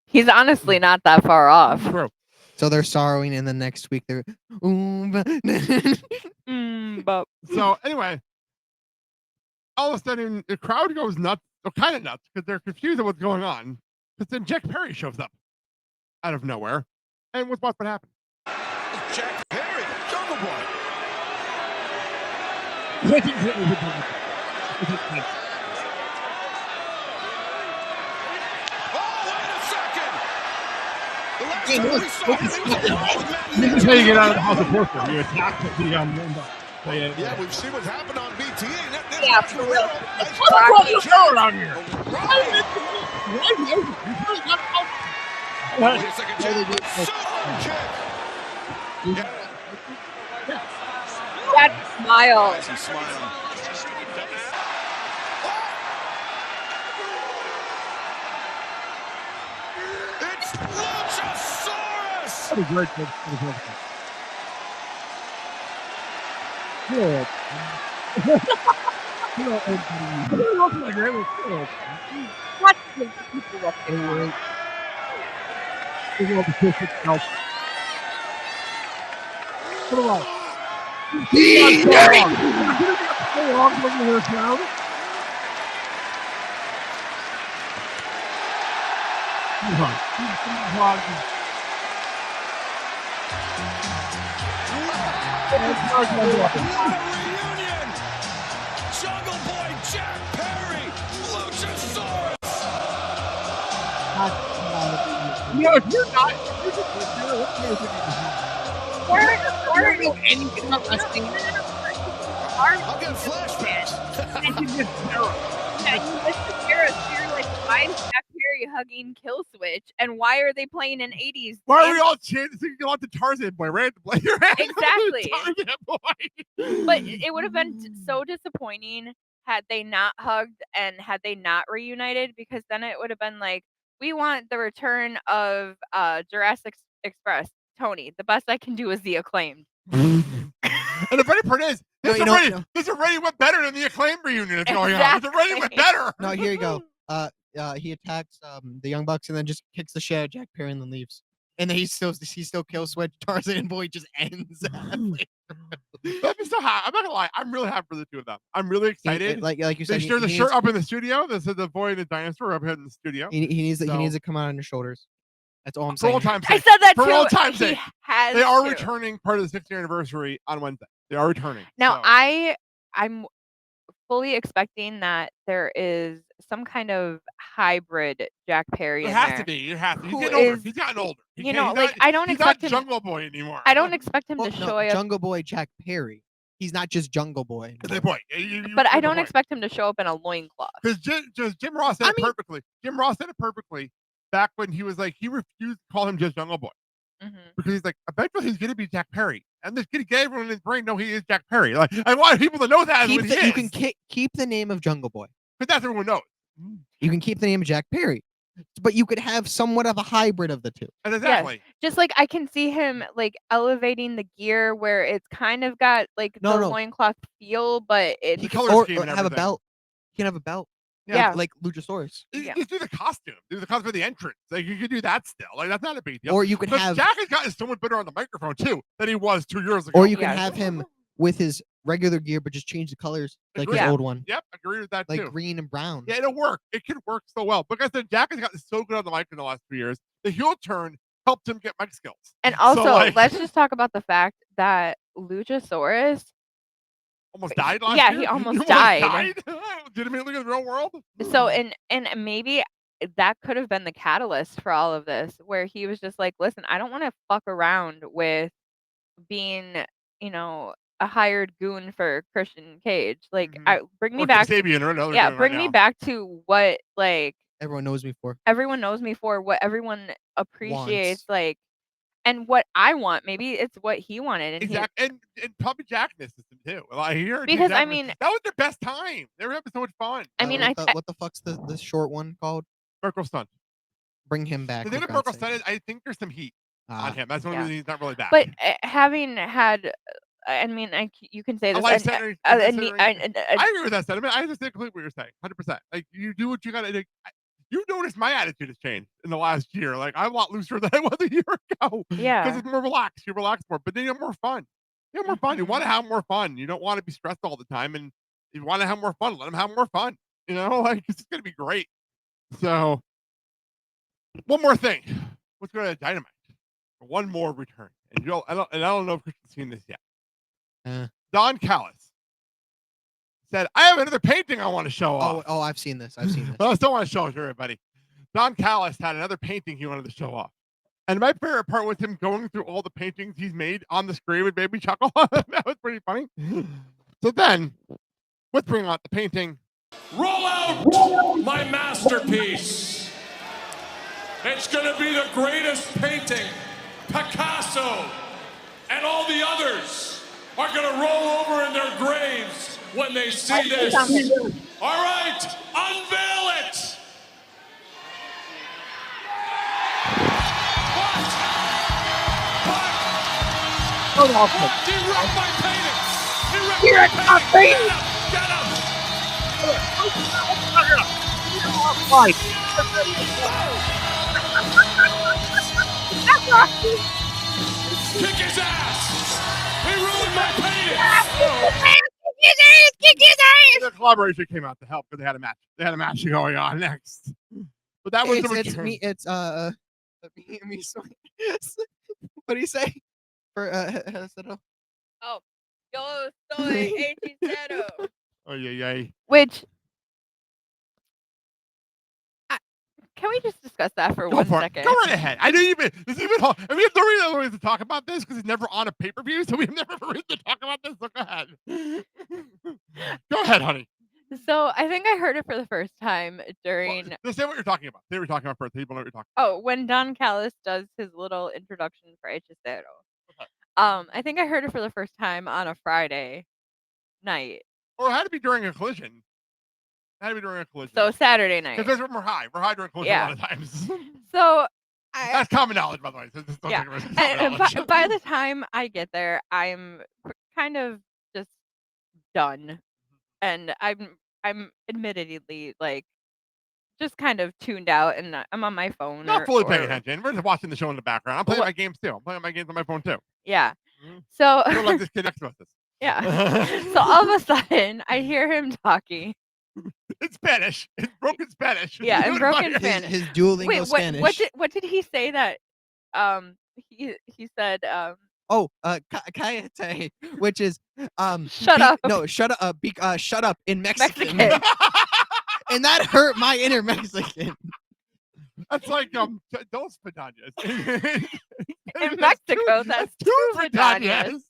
He's honestly not that far off. True. So they're sorrowing, and the next week they're. So anyway, all of a sudden the crowd goes nuts, kind of nuts, because they're confused at what's going on. But then Jack Perry shows up out of nowhere, and what's what happened? Jack Perry, Jungle Boy. This is how you get out of the house of Porker. You attack the window. Yeah, we've seen what's happened on BT. Yeah, for real. What's the show around here? Wait a second, That smile. He's smiling. It's Luchasaurus! What a great good. Good. What the people up there? Put it on. Jungle Boy Jack Perry, Luchasaurus. No, if you're not, you're just Or know anything about wrestling. I'll get flashbacks. Yeah, you missed the era. So you're like, why is Jack Perry hugging Kill Switch? And why are they playing an 80s? Why are we all chanting singing along to Tarzan Boy? Right? Exactly. Tarzan Boy. But it would have been so disappointing had they not hugged and had they not reunited, because then it would have been like, we want the return of Jurassic Express. Tony, the best I can do is the Acclaimed. And the funny part is, this already went better than the Acclaim reunion that's going on. This already went better. No, here you go. He attacks the Young Bucks and then just kicks the shit out of Jack Perry and then leaves. And then he still kill switch. Tarzan Boy just ends. I'm so happy. I'm not gonna lie. I'm really happy for the two of them. I'm really excited. Like you said, they share the shirt up in the studio. This is the boy and the dinosaur up here in the studio. He needs to come out on your shoulders. That's all I'm For saying. all time's I sake. said that For too. all time's He sake. has They are to. returning part of the 6th anniversary on Wednesday. They are returning. Now, so. I'm fully expecting that there is some kind of hybrid Jack Perry There in has there. to be. He's getting older. He's gotten older. I don't he's expect not him. Jungle Boy anymore. I don't expect him to show up. Jungle Boy Jack Perry. He's not just Jungle Boy. But I don't expect him to show up in a loincloth. Because Jim Ross said it perfectly. Jim Ross said it perfectly back when he was like, he refused to call him just Jungle Boy. Because he's like, eventually he's going to be Jack Perry. And this kid gave everyone in his brain, no, he is Jack Perry. Like, I want people to know that. You can keep the name of Jungle Boy. But that's what everyone knows. You can keep the name of Jack Perry. But you could have somewhat of a hybrid of the two. And exactly. Yes. Just like I can see him like elevating the gear where it's kind of got like the loincloth feel, but it or have a belt. He can have a belt. Yeah. Like Luchasaurus. Just do the costume. Do the costume for the entrance. Like, you could do that still. Like, that's not a big deal. Or you could have Jack has gotten so much better on the microphone too than he was 2 years ago. Or you can have him with his regular gear, but just change the colors like his old one. Yep, agree with that too. Like green and brown. Yeah, it'll work. It can work so well. Because then Jack has gotten so good on the mic in the last 2 years. The heel turn helped him get mic skills. And also, let's just talk about the fact that Luchasaurus almost died last year? Yeah, he almost died. Legitimately in the real world? So, and maybe that could have been the catalyst for all of this, where he was just like, listen, I don't want to fuck around with being, a hired goon for Christian Cage. Like, bring me back. Bring me back to what, like, everyone knows me for. Everyone knows me for, what everyone appreciates, like, and what I want. Maybe it's what he wanted. And exactly. And probably Jack missed it too. Because that was their best time. They were having so much fun. What the fuck's the short one called? Miracle Stunt. Bring him back. The thing with Miracle Stunt is, I think there's some heat on him. That's one reason he's not really back. But having had, you can say this. I agree with that sentiment. I understand completely what you're saying. 100%. Like, you do what you gotta do. You noticed my attitude has changed in the last year. Like, I'm a lot looser than I was a year ago. Yeah. Because it's more relaxed. You relax more. But then you have more fun. You have more fun. You want to have more fun. You don't want to be stressed all the time. And you want to have more fun. Let them have more fun. Like, it's going to be great. So, one more thing. Let's go to Dynamite. One more return. And I don't know if Cristian's seen this yet. Don Callis said, I have another painting I want to show off. Oh, I've seen this. But I still want to show it to everybody. Don Callis had another painting he wanted to show off. And my favorite part was him going through all the paintings he's made on the screen with Baby Chuckle. That was pretty funny. So then, let's bring out the painting. Roll out my masterpiece. It's going to be the greatest painting. Picasso and all the others are going to roll over in their graves when they see this. All right, unveil it. What? He wrecked my painting. He wrecked my painting. Get up. Kick his ass. He ruined my painting. Kick his ass. The collaboration came out to help because they had a match. They had a match going on next. But that was it's what do you say? For Oh, yo soy hechicero. Oh yeah. Which can we just discuss that for Go 1 for second? it. Go right ahead. I didn't even. This is even. And we have no reason to talk about this because it's never on a pay per view, so we've never reason to talk about this. So go ahead. Go ahead, honey. So I think I heard it for the first time during. Well, say what you're talking about. Say what you're talking about first. People know what you're talking Oh, when Don Callis does his little introduction for hechicero. I think I heard it for the first time on a Friday night. Or it had to be during a collision. It had to be during a collision. So Saturday night. Because that's when we're high. We're high during collision a lot of times. So that's common knowledge, by the way. So just don't take it as common and knowledge. by the time I get there, I'm kind of just done, and I'm admittedly like just kind of tuned out, and I'm on my phone. Not fully paying attention. We're just watching the show in the background. I'm playing my games too. I'm playing my games on my phone too. Yeah. So I don't like this kid next to us. yeah. So all of a sudden, I hear him talking. In Spanish. It's broken Spanish. Yeah, in broken Spanish. His Duolingo Wait, Spanish. what did he say that? He said Oh, cállate, which is shut up. No, shut up. Shut up in Mexican. And that hurt my inner Mexican. That's like dos pedañas. In Mexico, that's two pedañas.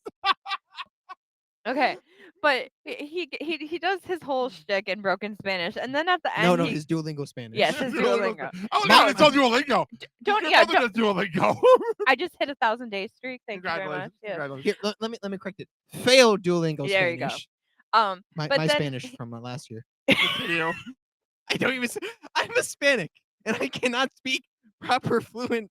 Okay, but he does his whole shtick in broken Spanish, and then at the end, No, his Duolingo Spanish. Yes, his Duolingo. Oh no, it's all Duolingo. Don't Your mother does Duolingo. I just hit 1,000-day streak. Thank you very much. Yeah. Here, let me correct it. Failed Duolingo There Spanish. you go. My but then, Spanish from last year. Video. I don't even. I'm Hispanic, and I cannot speak proper fluent.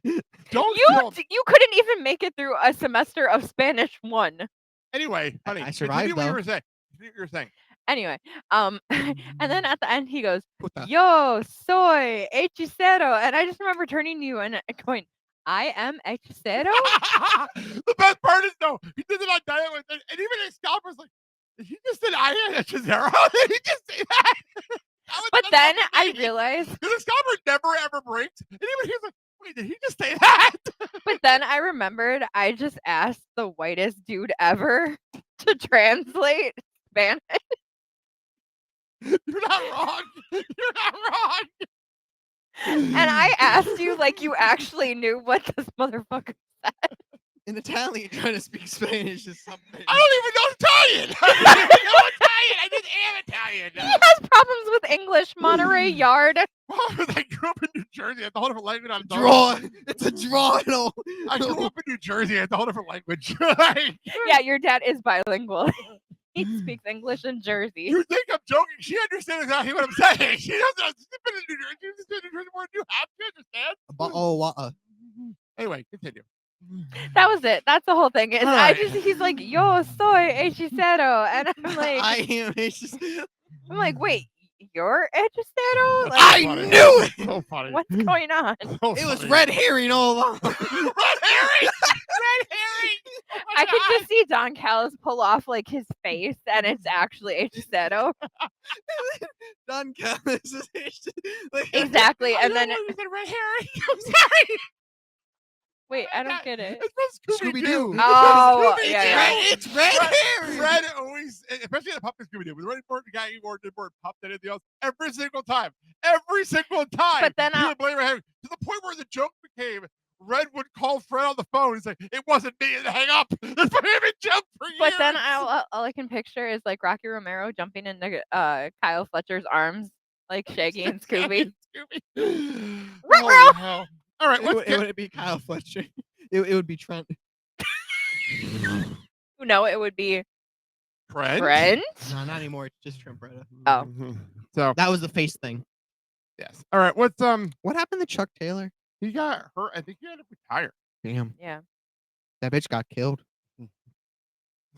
You couldn't even make it through a semester of Spanish 1. Anyway, honey, I survived what though. you were saying. What you were saying. Anyway, and then at the end he goes, "Yo soy hechicero," and I just remember turning to you and going, "I am hechicero." The best part is though, he did it on Dynamite, and even his scalper's like, he just said, "I am hechicero." Did he just say that? But then I realized the scalper never ever breaks, and even he's like, "Wait, did he just say that?" But then I remembered I just asked the whitest dude ever to translate Spanish. You're not wrong. You're not wrong. And I asked you like you actually knew what this motherfucker said. In Italian, trying to speek Spanish is something. I don't even know Italian. I don't even know Italian. I just am Italian. He has problems with English, Monterey Yard. I grew up in New Jersey. It's a whole different language. It's a draw. No. I grew up in New Jersey. It's a whole different language. Yeah, your dad is bilingual. He speaks English in Jersey. You think I'm joking? She understands exactly what I'm saying. She doesn't. She's been in New Jersey. She's been in New Jersey more than you have to understand. Anyway, continue. That was it. That's the whole thing. And Right. he's like, "Yo soy hechicero," and I'm like, I am hechicero. I'm like, wait, you're hechicero? Like, I knew it. So funny. what's going on? So It was funny. red herring all along. Red herring. Red herring. Oh my I can God. just see Don Callis pull off like his face, and it's actually hechicero. Don Callis is like, Exactly. I And don't then know why you said red herring. I'm sorry. wait, I don't get it. It's from Scooby-Doo. Scooby-Doo. Oh, Scooby-Doo. yeah. It's red herring. Fred always, especially the pup in Scooby-Doo, was ready for the guy who did more pup than anything else every single time. Every single time. But then he would blame Red, to the point where the joke became Red would call Fred on the phone and say, "It wasn't me," and hang up. That's been a joke for years. But then all I can picture is like Rocky Romero jumping into Kyle Fletcher's arms, like Shaggy and Scooby. Oh, hell. All right, It wouldn't be Kyle Fletcher. It would be Trent. No, it would be Trent. No, not anymore. It's just Trent Beretta. Oh. So That was the face thing. yes. All right. What's What happened to Chuck Taylor? he got hurt? I think he had to retire. Damn. Yeah. That bitch got killed.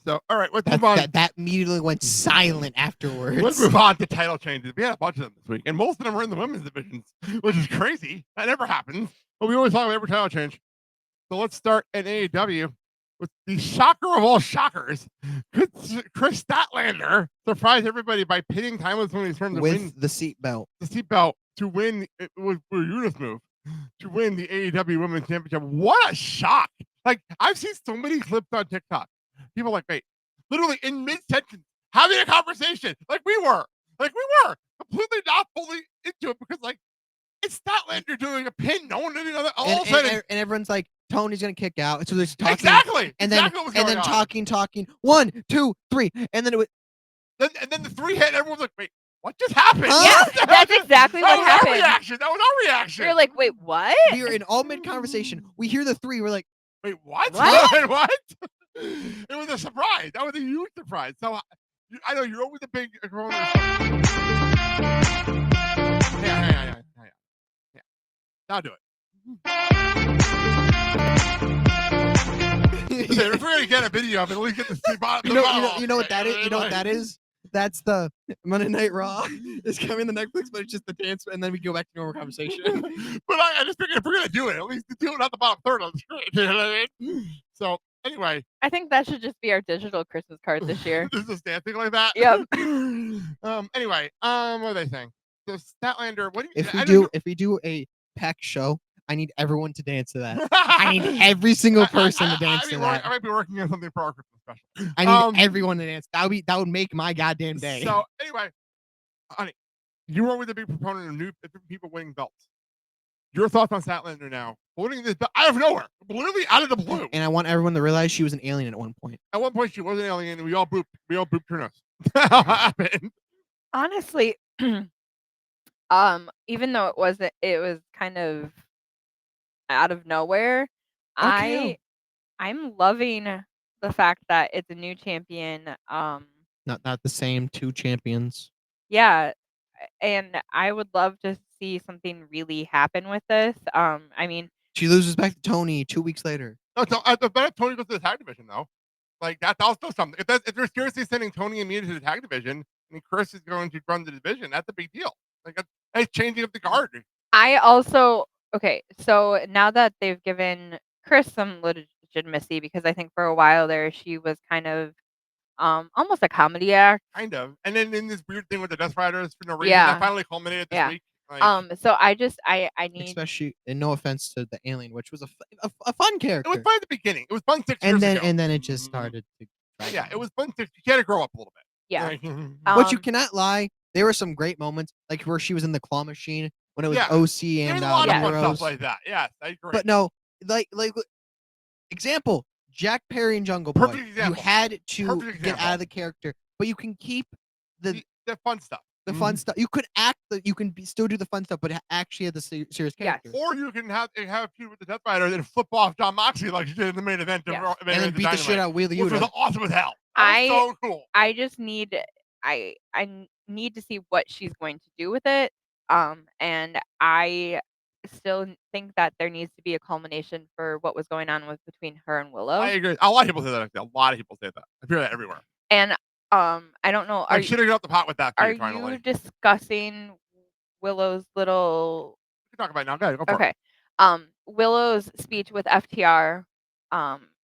So all right, let's move on. That immediately went silent afterwards. Let's move on to title changes. We had a bunch of them this week, and most of them were in the women's divisions, which is crazy. That never happens. But we always talk about every title change. So let's start at AEW with the shocker of all shockers. Kris Statlander surprised everybody by pinning Timeless Women's Term to win with the seatbelt. the seatbelt to win. It was Ryuta's move to win the AEW Women's Championship. What a shock! Like I've seen so many clips on TikTok. people are like, wait, literally in mid-sentence, having a conversation like we were completely not fully into it because like it's Statlander doing a pin. No one didn't know that. All of a sudden, and everyone's like, Tony's gonna kick out. So there's talking. Exactly. And exactly then what was going on. talking. 1, 2, 3, and then it was. And then the 3 hit. Everyone's like, wait, what just happened? Yeah, that's exactly what happened. That was our reaction. You're like, wait, what? We were in all mid conversation. We hear the 3. We're like, wait, what? What? What? It was a surprise. That was a huge surprise. So I know you're always a big. Yeah. Now do it. If we're gonna get a video of it, at least get the you know what that is? You know what that is? That's the Monday Night Raw is coming to Netflix, but it's just the dance, and then we go back to normal conversation. But I just figured if we're gonna do it, at least do it at the bottom third on the screen. You know what I mean? So anyway, I think that should just be our digital Christmas card this year. This is dancing like that. Yep. Anyway, what are they saying? So Statlander, what do you? If we do a pack show, I need everyone to dance to that. I need every single person to dance to that. I might be working on something for our Christmas special. I need everyone to dance. That would make my goddamn day. So anyway, honey, you were always a big proponent of new people winning belts. Your thoughts on Statlander now? Holding this belt out of nowhere, literally out of the blue. And I want everyone to realize she was an alien at one point. At one point, she was an alien, and we all booped her nose. What happened? Honestly, even though it was kind of out of nowhere. Okay. I'm loving the fact that it's a new champion. Not the same 2 champions. Yeah, and I would love to see something really happen with this. I mean, she loses back to Tony 2 weeks later. No, I bet Tony goes to the tag division though. Like that's also something. If they're seriously sending Tony and Mia to the tag division, and Kris is going to run the division, that's a big deal. Like that's changing up the guard. I also okay. So now that they've given Kris some legitimacy, because I think for a while there she was kind of almost a comedy act. Kind of. And then in this weird thing with the Death Riders for no reason, Yeah. that finally culminated this week. Like, So I need, especially, and no offense to the alien, which was a fun character. it was fun at the beginning. It was fun 6 years ago. And then it just started to. Yeah, it was fun. You had to grow up a little bit. Yeah. Like, But you cannot lie. There were some great moments, like where she was in the claw machine when it was OC and There's a lot of fun Heroes. stuff like that. Yes, I agree. But no, like example, Jack Perry and Jungle Boy. Perfect example. You had to Perfect get out example. of the character, but you can keep the fun stuff. The fun stuff. You could still do the fun stuff, but actually have the serious character. Or you can have a feud with the Death Rider and flip off John Moxley like she did in the main event. And then beat the shit out of Wheeler Which Yuta. was awesome as hell. That was so cool. I just need I need to see what she's going to do with it. And I still think that there needs to be a culmination for what was going on between her and Willow. I agree. A lot of people say that. A lot of people say that. I hear that everywhere. And I don't know. I should have got off the pot with that. Are Finally. you discussing Willow's little? We can talk about it now. Go for Okay. it. Willow's speech with FTR.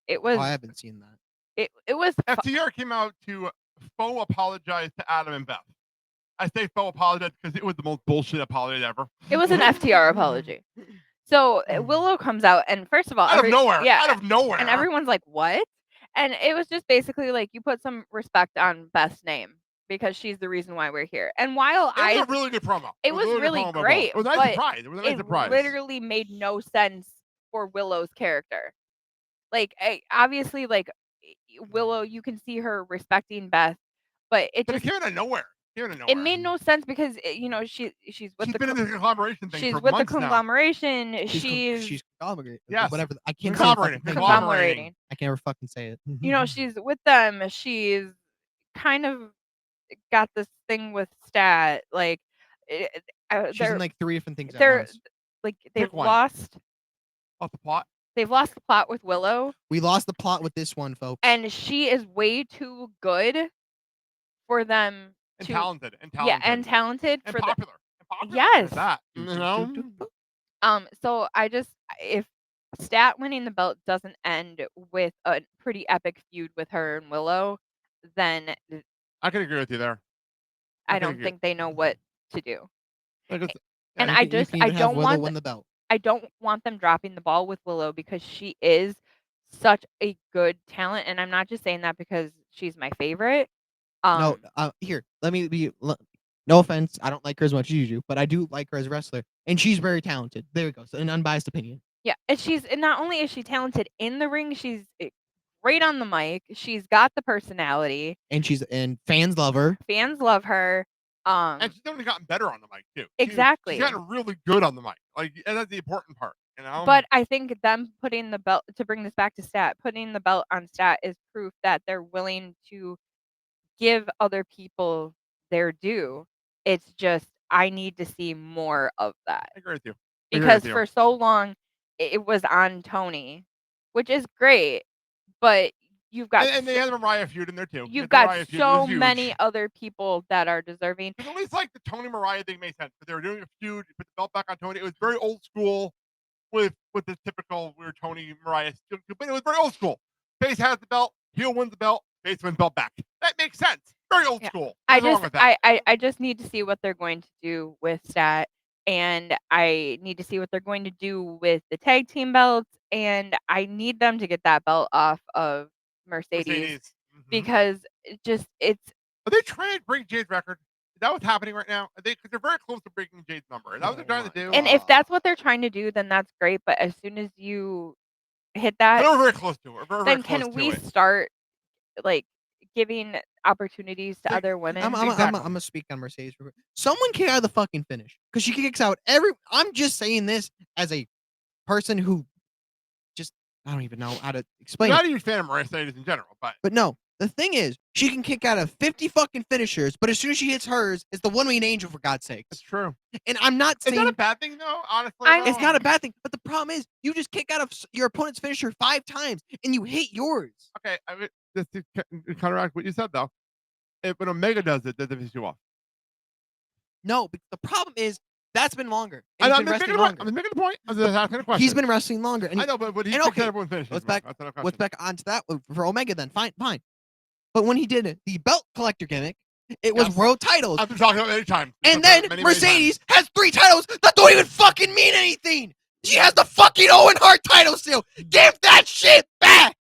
It was. Oh, I haven't seen that. It was. FTR came out to faux apologize to Adam and Beth. I say faux apologize because it was the most bullshit apology ever. It was an FTR apology. So Willow comes out, and first of all, out of nowhere, and everyone's like, "What?" And it was just basically like you put some respect on Beth's name because she's the reason why we're here. And while it was a really good promo. It was really great. It was a nice surprise. It was a nice surprise. Literally made no sense for Willow's character. Like, obviously, like Willow, you can see her respecting Beth, but it came out of nowhere. It made no sense because she's with been in this conglomeration thing. She's for with the months now. conglomeration. She's conglomerating. Yes. Whatever. I can't conglomerating. I can never fucking say it. You know, she's with them. She's kind of got this thing with Stat. Like, she's in like 3 different things. They're like they've lost. Off the plot. They've lost the plot with Willow. We lost the plot with this one, folks. And she is way too good for them. And talented. Yeah, and talented and for popular. Yes. That, you know? So if Stat winning the belt doesn't end with a pretty epic feud with her and Willow, then I can agree with you there. I don't think they know what to do. Like and I don't want them dropping the ball with Willow because she is such a good talent, and I'm not just saying that because she's my favorite. No, here, let me be. No offense, I don't like her as much as you do, but I do like her as a wrestler, and she's very talented. There we go. So an unbiased opinion. Yeah, and not only is she talented in the ring, she's great on the mic. She's got the personality. And fans love her. Fans love her. And she's only gotten better on the mic too. Exactly. She's gotten really good on the mic. Like, and that's the important part, you know. But I think them putting the belt, to bring this back to Stat, putting the belt on Stat is proof that they're willing to give other people their due. It's just I need to see more of that. I agree with you. Because for so long it was on Tony, which is great, but you've got and they had the Mariah feud in there too. You've got so many other people that are deserving. At least like the Tony Mariah thing made sense, but they were doing a feud, put the belt back on Tony. It was very old school with the typical weird Tony Mariah, but it was very old school. Face has the belt, heel wins the belt, face wins belt back. That makes sense. Very old school. I just need to see what they're going to do with Stat, and I need to see what they're going to do with the tag team belts, and I need them to get that belt off of Mercedes. Because it's. Are they trying to break Jade's record? Is that what's happening right now? Because they're very close to breaking Jade's number. Is that what they're trying to do? And if that's what they're trying to do, then that's great. But as soon as you hit that, we're very close to it. Then can we start like giving opportunities to other women? I'm gonna speak on Mercedes. Someone kick out of the fucking finish because she kicks out every. I'm just saying this as a person who just I don't even know how to explain. Not even a fan of Mercedes in general, but no. The thing is, she can kick out of 50 fucking finishers, but as soon as she hits hers, it's the one-winged angel, for God's sakes. That's true. And I'm not saying... Is that a bad thing, though? Honestly, it's not a bad thing, but the problem is, you just kick out of your opponent's finisher 5 times, and you hit yours. Okay, just to counteract what you said, though, when Omega does it, does it piss you off? No, but the problem is, that's been longer. I'm making the point. I was asking a question. He's been wrestling longer. And I know, but he's kicked out everyone finishes. Let's back onto that for Omega then. Fine. But when he did the belt collector gimmick, it was world titles. I've been talking about it many times. And then Mercedes has 3 titles that don't even fucking mean anything. She has the fucking Owen Hart title still. Give that shit back.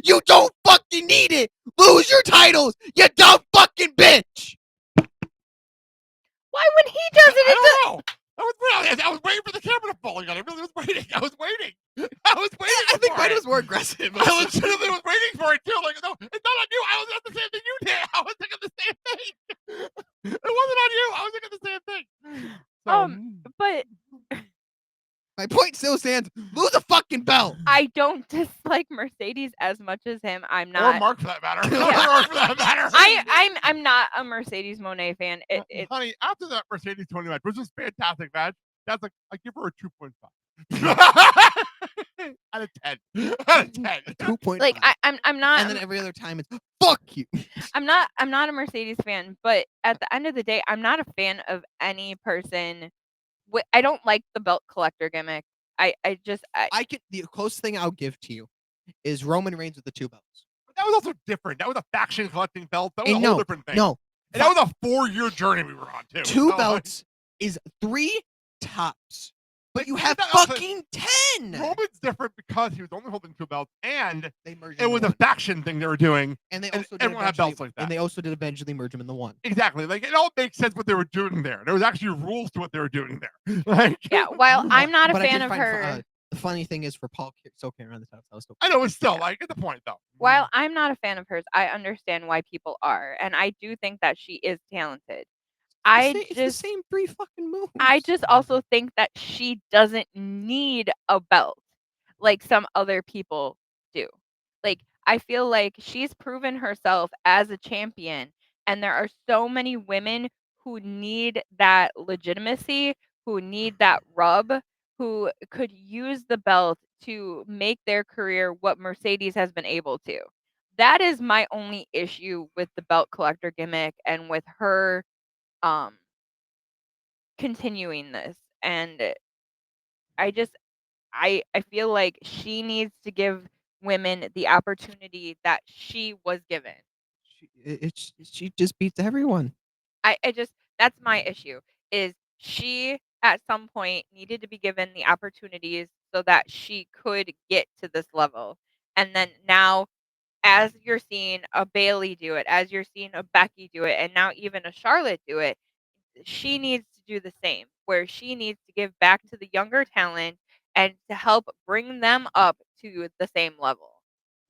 You don't fucking need it. Lose your titles, you dumb fucking bitch. Why when he does it, I don't know. I was waiting for the camera to fall on. I really was waiting. I was waiting. I think mine was more aggressive. I legitimately was waiting for it too. Like, no, it's not on you. I was at the same thing you did. I was thinking the same thing. It wasn't on you. I was thinking the same thing. But my point still stands. Lose a fucking belt. I don't dislike Mercedes as much as him. I'm not. Or Mark for that matter. I'm not a Mercedes Moné fan. Honey, after that Mercedes Tony match, which was a fantastic match, that's like I give her a 2.5. out of 10. Out of 10. 2.5. Like I'm not. And then every other time it's fuck you. I'm not a Mercedes fan, but at the end of the day, I'm not a fan of any person. I don't like the belt collector gimmick. I can the closest thing I'll give to you is Roman Reigns with the 2 belts. But that was also different. That was a faction collecting belt. That was a whole different thing. No. And that was a 4-year journey we were on too. 2 belts is 3 tops. But you have fucking 10. Roman's different because he was only holding 2 belts, and it was a faction thing they were doing. And they also everyone had belts like that. And they also did eventually merge them in the 1. Exactly. Like it all makes sense what they were doing there. There was actually rules to what they were doing there. Like, yeah. While I'm not a fan of her. The funny thing is for Paul so can't run the top. I know it's still like at the point though. While I'm not a fan of hers, I understand why people are, and I do think that she is talented. It's the same 3 fucking moves. I just also think that she doesn't need a belt like some other people do. Like, I feel like she's proven herself as a champion, and there are so many women who need that legitimacy, who need that rub, who could use the belt to make their career what Mercedes has been able to. That is my only issue with the belt collector gimmick and with her continuing this. And I feel like she needs to give women the opportunity that she was given. She just beats everyone. That's my issue, is she at some point needed to be given the opportunities so that she could get to this level. And then now, as you're seeing a Bailey do it, as you're seeing a Becky do it, and now even a Charlotte do it, she needs to do the same, where she needs to give back to the younger talent and to help bring them up to the same level.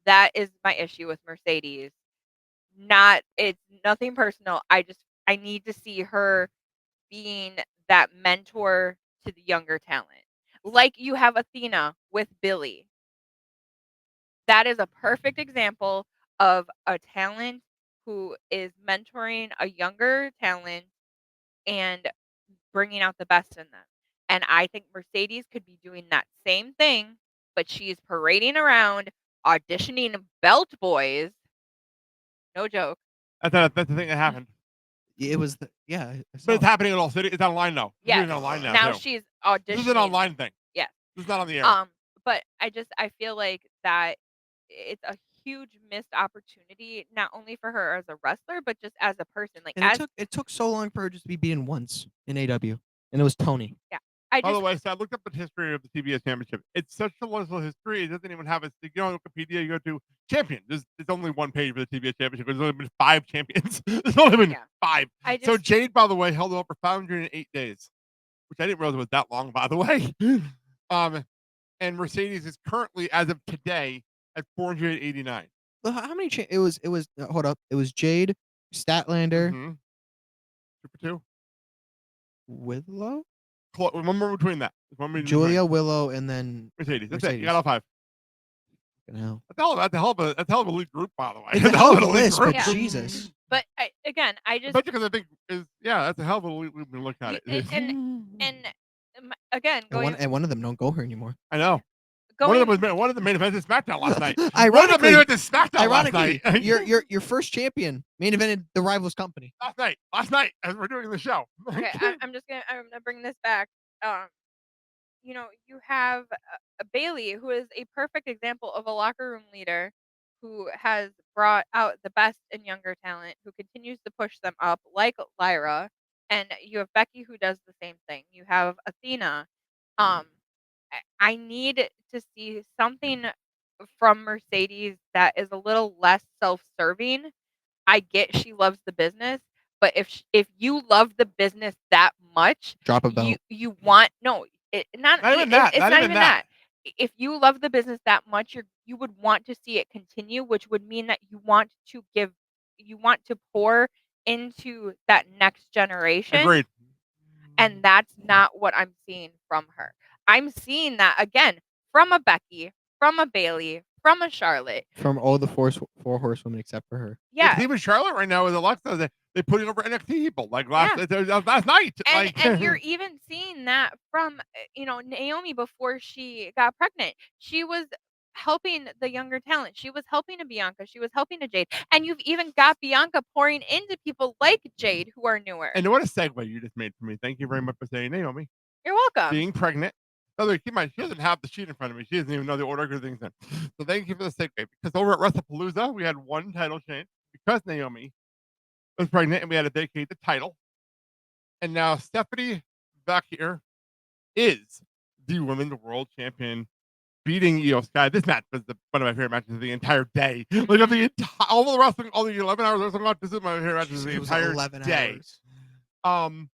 That is my issue with Mercedes. It's nothing personal. I need to see her being that mentor to the younger talent. Like you have Athena with Billy. That is a perfect example of a talent who is mentoring a younger talent and bringing out the best in them. And I think Mercedes could be doing that same thing, but she's parading around auditioning belt boys. No joke. That's the thing that happened. It was But it's happening in all cities. It's online now. Yeah. It's online now. Now too. she's auditioning. This is an online thing. Yeah. This is not on the air. But I feel like that it's a huge missed opportunity, not only for her as a wrestler, but just as a person. Like And it took so long for her just to be beaten once in AW, and it was Tony. Yeah. By the way, so I looked up the history of the TBS Championship. It's such a little history. It doesn't even have you go on Wikipedia, you go to champion. There's only one page for the TBS Championship. There's only been 5 champions. There's only been 5. So Jade, by the way, held it up for 508 days, which I didn't realize was that long, by the way. And Mercedes is currently, as of today, at 489. Well, how many? It was. Hold up. It was Jade, Statlander, Super 2, Willow. One more between that. Julia, Willow, and then Mercedes. That's it. You got all 5. Hell. That's a hell of a elite group, by the way. It's a hell of a list, but Jesus. But again, I just because I think that's a hell of a elite group when you look at it. And again, and one of them don't go here anymore. I know. One of the main events of SmackDown last night. Ironically, one of the main events of SmackDown last night. your first champion main evented the Rivals company last night as we're doing the show. Okay, I'm gonna bring this back. You have a Bailey, who is a perfect example of a locker room leader who has brought out the best in younger talent, who continues to push them up, like Lyra. And you have Becky, who does the same thing. You have Athena. I need to see something from Mercedes that is a little less self-serving. I get she loves the business, but if you love the business that much, drop a belt. You want not even that. If you love the business that much, you would want to see it continue, which would mean that you want to pour into that next generation. Agreed. And that's not what I'm seeing from her. I'm seeing that again from a Becky, from a Bailey, from a Charlotte, from all the four horsewomen except for her. Yeah, even Charlotte right now with Alexa, they put it over NXT people like last night. And you're even seeing that from Naomi before she got pregnant. She was helping the younger talent. She was helping a Bianca. She was helping a Jade. And you've even got Bianca pouring into people like Jade who are newer. And what a segue you just made for me. Thank you very much for saying Naomi. You're welcome. Being pregnant. By the way, keep in mind, she doesn't have the sheet in front of me. She doesn't even know the order of things in. So thank you for the segue. Because over at WrestlePalooza, we had one title change because Naomi was pregnant and we had to vacate the title. And now Stephanie Vaquer is the Women's World Champion, beating Io Sky. This match was one of my favorite matches of the entire day. Like of the all the wrestling, all the 11 hours of wrestling, this is my favorite match of the entire 11 day. Hours.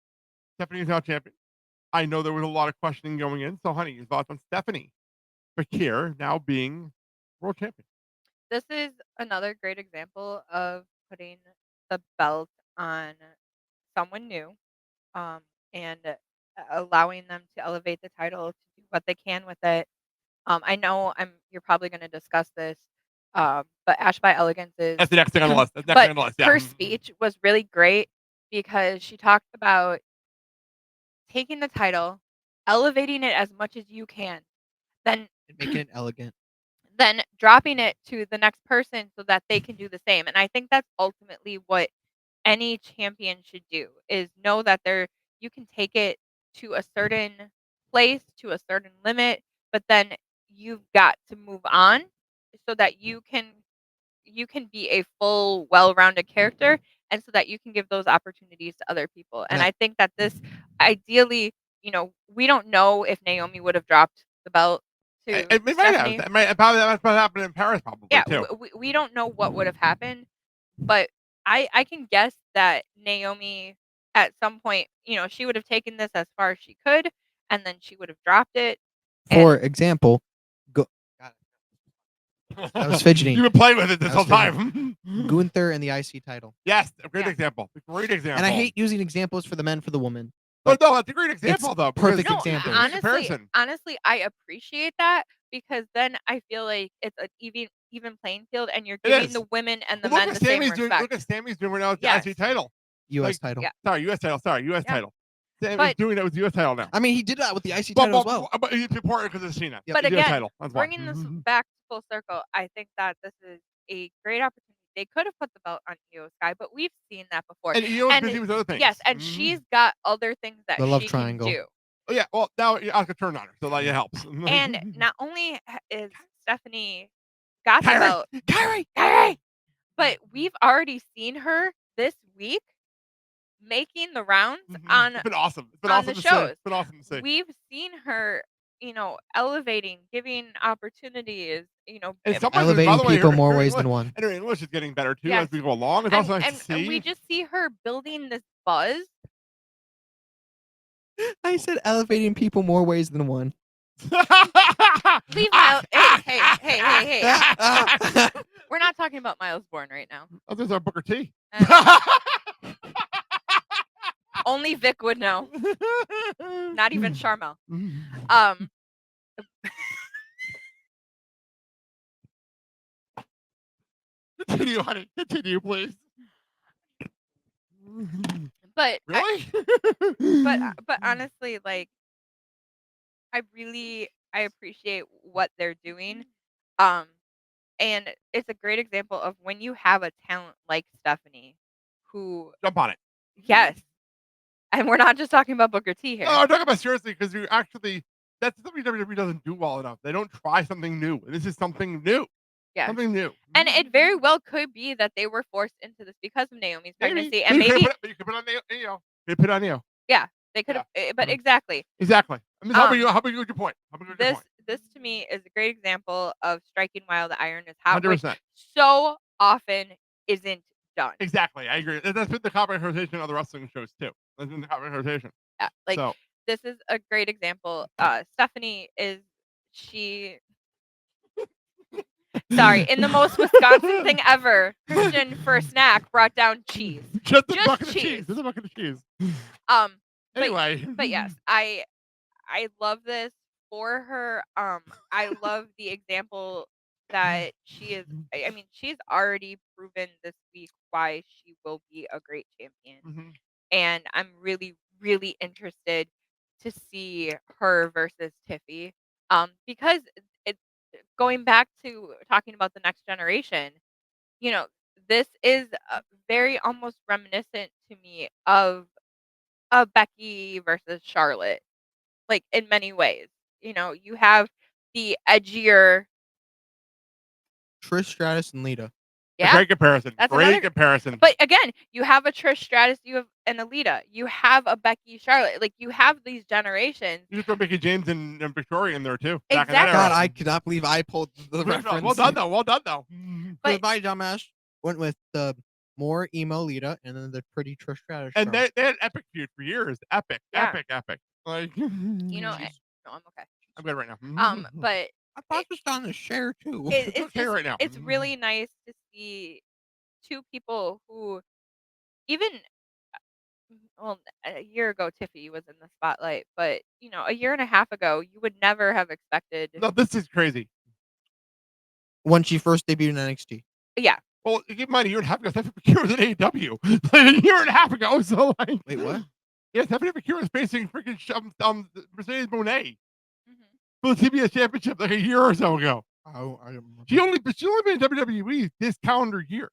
Stephanie is now champion. I know there was a lot of questioning going in. So, honey, your thoughts on Stephanie Vaquer now being world champion? This is another great example of putting the belt on someone new, and allowing them to elevate the title to do what they can with it. I know you're probably going to discuss this, but Ash by Elegance is. That's the next thing on the list. That's the next thing on the list. Yeah. Her speech was really great because she talked about taking the title, elevating it as much as you can, then making it elegant, then dropping it to the next person so that they can do the same. And I think that's ultimately what any champion should do, is know that you can take it to a certain place, to a certain limit, but then you've got to move on so that you can be a full, well-rounded character, and so that you can give those opportunities to other people. And I think that this, ideally, we don't know if Naomi would have dropped the belt to It might have. Stephanie. It might probably that's what happened in Paris, probably Yeah, too. we don't know what would have happened, but I can guess that Naomi at some point, she would have taken this as far as she could, and then she would have dropped it. For example, I was fidgeting. You've been playing with it this whole time. Gunther and the IC title. Yes, a great example. Great example. And I hate using examples for the men for the woman. But no, that's a great example, it's though. Perfect because- example. Honestly, I appreciate that because then I feel like it's an even playing field, and you're It giving is. the women and the Well, men look the what same Sammy's doing. respect. Look at Sammy's doing right now with the Yes. IC title. U.S. title. Yeah. Sorry, U.S. title. Sorry, U.S. Yeah. title. Sammy's But- doing that with the U.S. title now. I mean, he did that with the IC title as well. But it's important because of Cena. But The US again, title. That's why. bringing this back full circle, I think that this is a great opportunity. They could have put the belt on Io Sky, but we've seen that before. And Io's busy with other things. Yes, and she's got other things that The love she triangle. can do. Oh, yeah, well, now Asuka turned on her, so that helps. And not only is Stephanie got the Kyrie! belt, Kyrie, but we've already seen her this week making the rounds on It's been awesome. It's been on awesome the to shows. see. It's been awesome to see. We've seen her, elevating, giving opportunities, And someone who's, Elevating by the way, people her- more her ways English- than one. And her English is getting better, too, Yes. as we go along. It's also nice to and see. we just see her building this buzz. I said elevating people more ways than one. Leave Miles. Hey. We're not talking about Miles Bourne right now. Oh, there's our Booker T. Only Vic would know. Not even Charmel. Continue, honey. Continue, please. But Really? but honestly, like, I appreciate what they're doing. And it's a great example of when you have a talent like Stephanie, who Jump on it. yes, and we're not just talking about Booker T here. No, I'm talking about seriously because you actually, that's something WWE doesn't do well enough. They don't try something new. And this is something new. Yeah. Something new. And it very well could be that they were forced into this because of Naomi's pregnancy, and You could maybe put- you could put on Neo. You could put on Neo. yeah, they could have. But exactly, Exactly. I mean, how about you? How about you with your point? How about you with your this point? this to me is a great example of striking while the iron is hot, which 100%. so often isn't done. Exactly. I agree. That's been the common rotation of the wrestling shows too. That's been the common rotation. Yeah, like So- this is a great example. Stephanie is she. Sorry, in the most Wisconsin thing ever, Cristian for a snack brought down cheese. Just a Just bucket of cheese. cheese. Just a bucket of cheese. But- Anyway. but yes, I love this for her. I love the example that she is. I mean, she's already proven this week why she will be a great champion, Mhm. and I'm really, really interested to see her versus Tiffy. Because it's going back to talking about the next generation. This is very almost reminiscent to me of Becky versus Charlotte, like in many ways. You have the edgier. Trish Stratus and Lita. Yeah, Great comparison. That's Great another- comparison. But again, you have a Trish Stratus, you have an Alita, you have a Becky Charlotte. Like you have these generations. You throw Mickey James and Victoria in there too. Back in that Exactly. era. God, I cannot believe I pulled the reference. Well done though. Well done though. But my dumbass went with the more emo Lita and then the pretty Trish Stratus. And Charlotte. they had epic feud for years. Epic. Yeah. Epic. Like No, I'm okay. I'm good right now. But I thought this on the share too. it's okay just, right now. it's really nice to see two people who even a year ago Tiffy was in the spotlight, but a year and a half ago you would never have expected. No, this is crazy. When she first debuted in NXT. Yeah. Well, keep in mind, a year and a half ago, Stephanie Vaquer was in AEW. Like, a year and a half ago, so like. Wait, what? Yeah, Stephanie Vaquer was facing freaking Mercedes Moné Mhm. for the TBS Championship like a year or so ago. Oh, I remember. She only been in WWE this calendar year.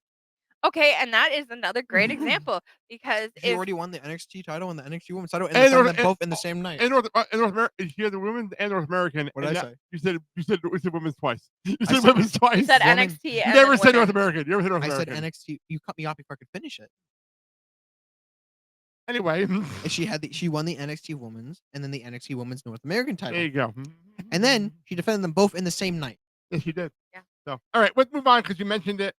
Okay, and that is another great example because She if already won the NXT title and the NXT Women's title, and, And they North- them both in the same night. In North America, she had the women's and North American. What did and I that- say? You said women's twice. You I said said- women's twice. you said women- NXT, You and never then said North women. American. You never said North I said American. NXT. You cut me off before I could finish it. Anyway, And she won the NXT Women's and then the NXT Women's North American title. there you go. And then she defended them both in the same night. Yes, she did. Yeah. So, all right, let's move on because you mentioned it.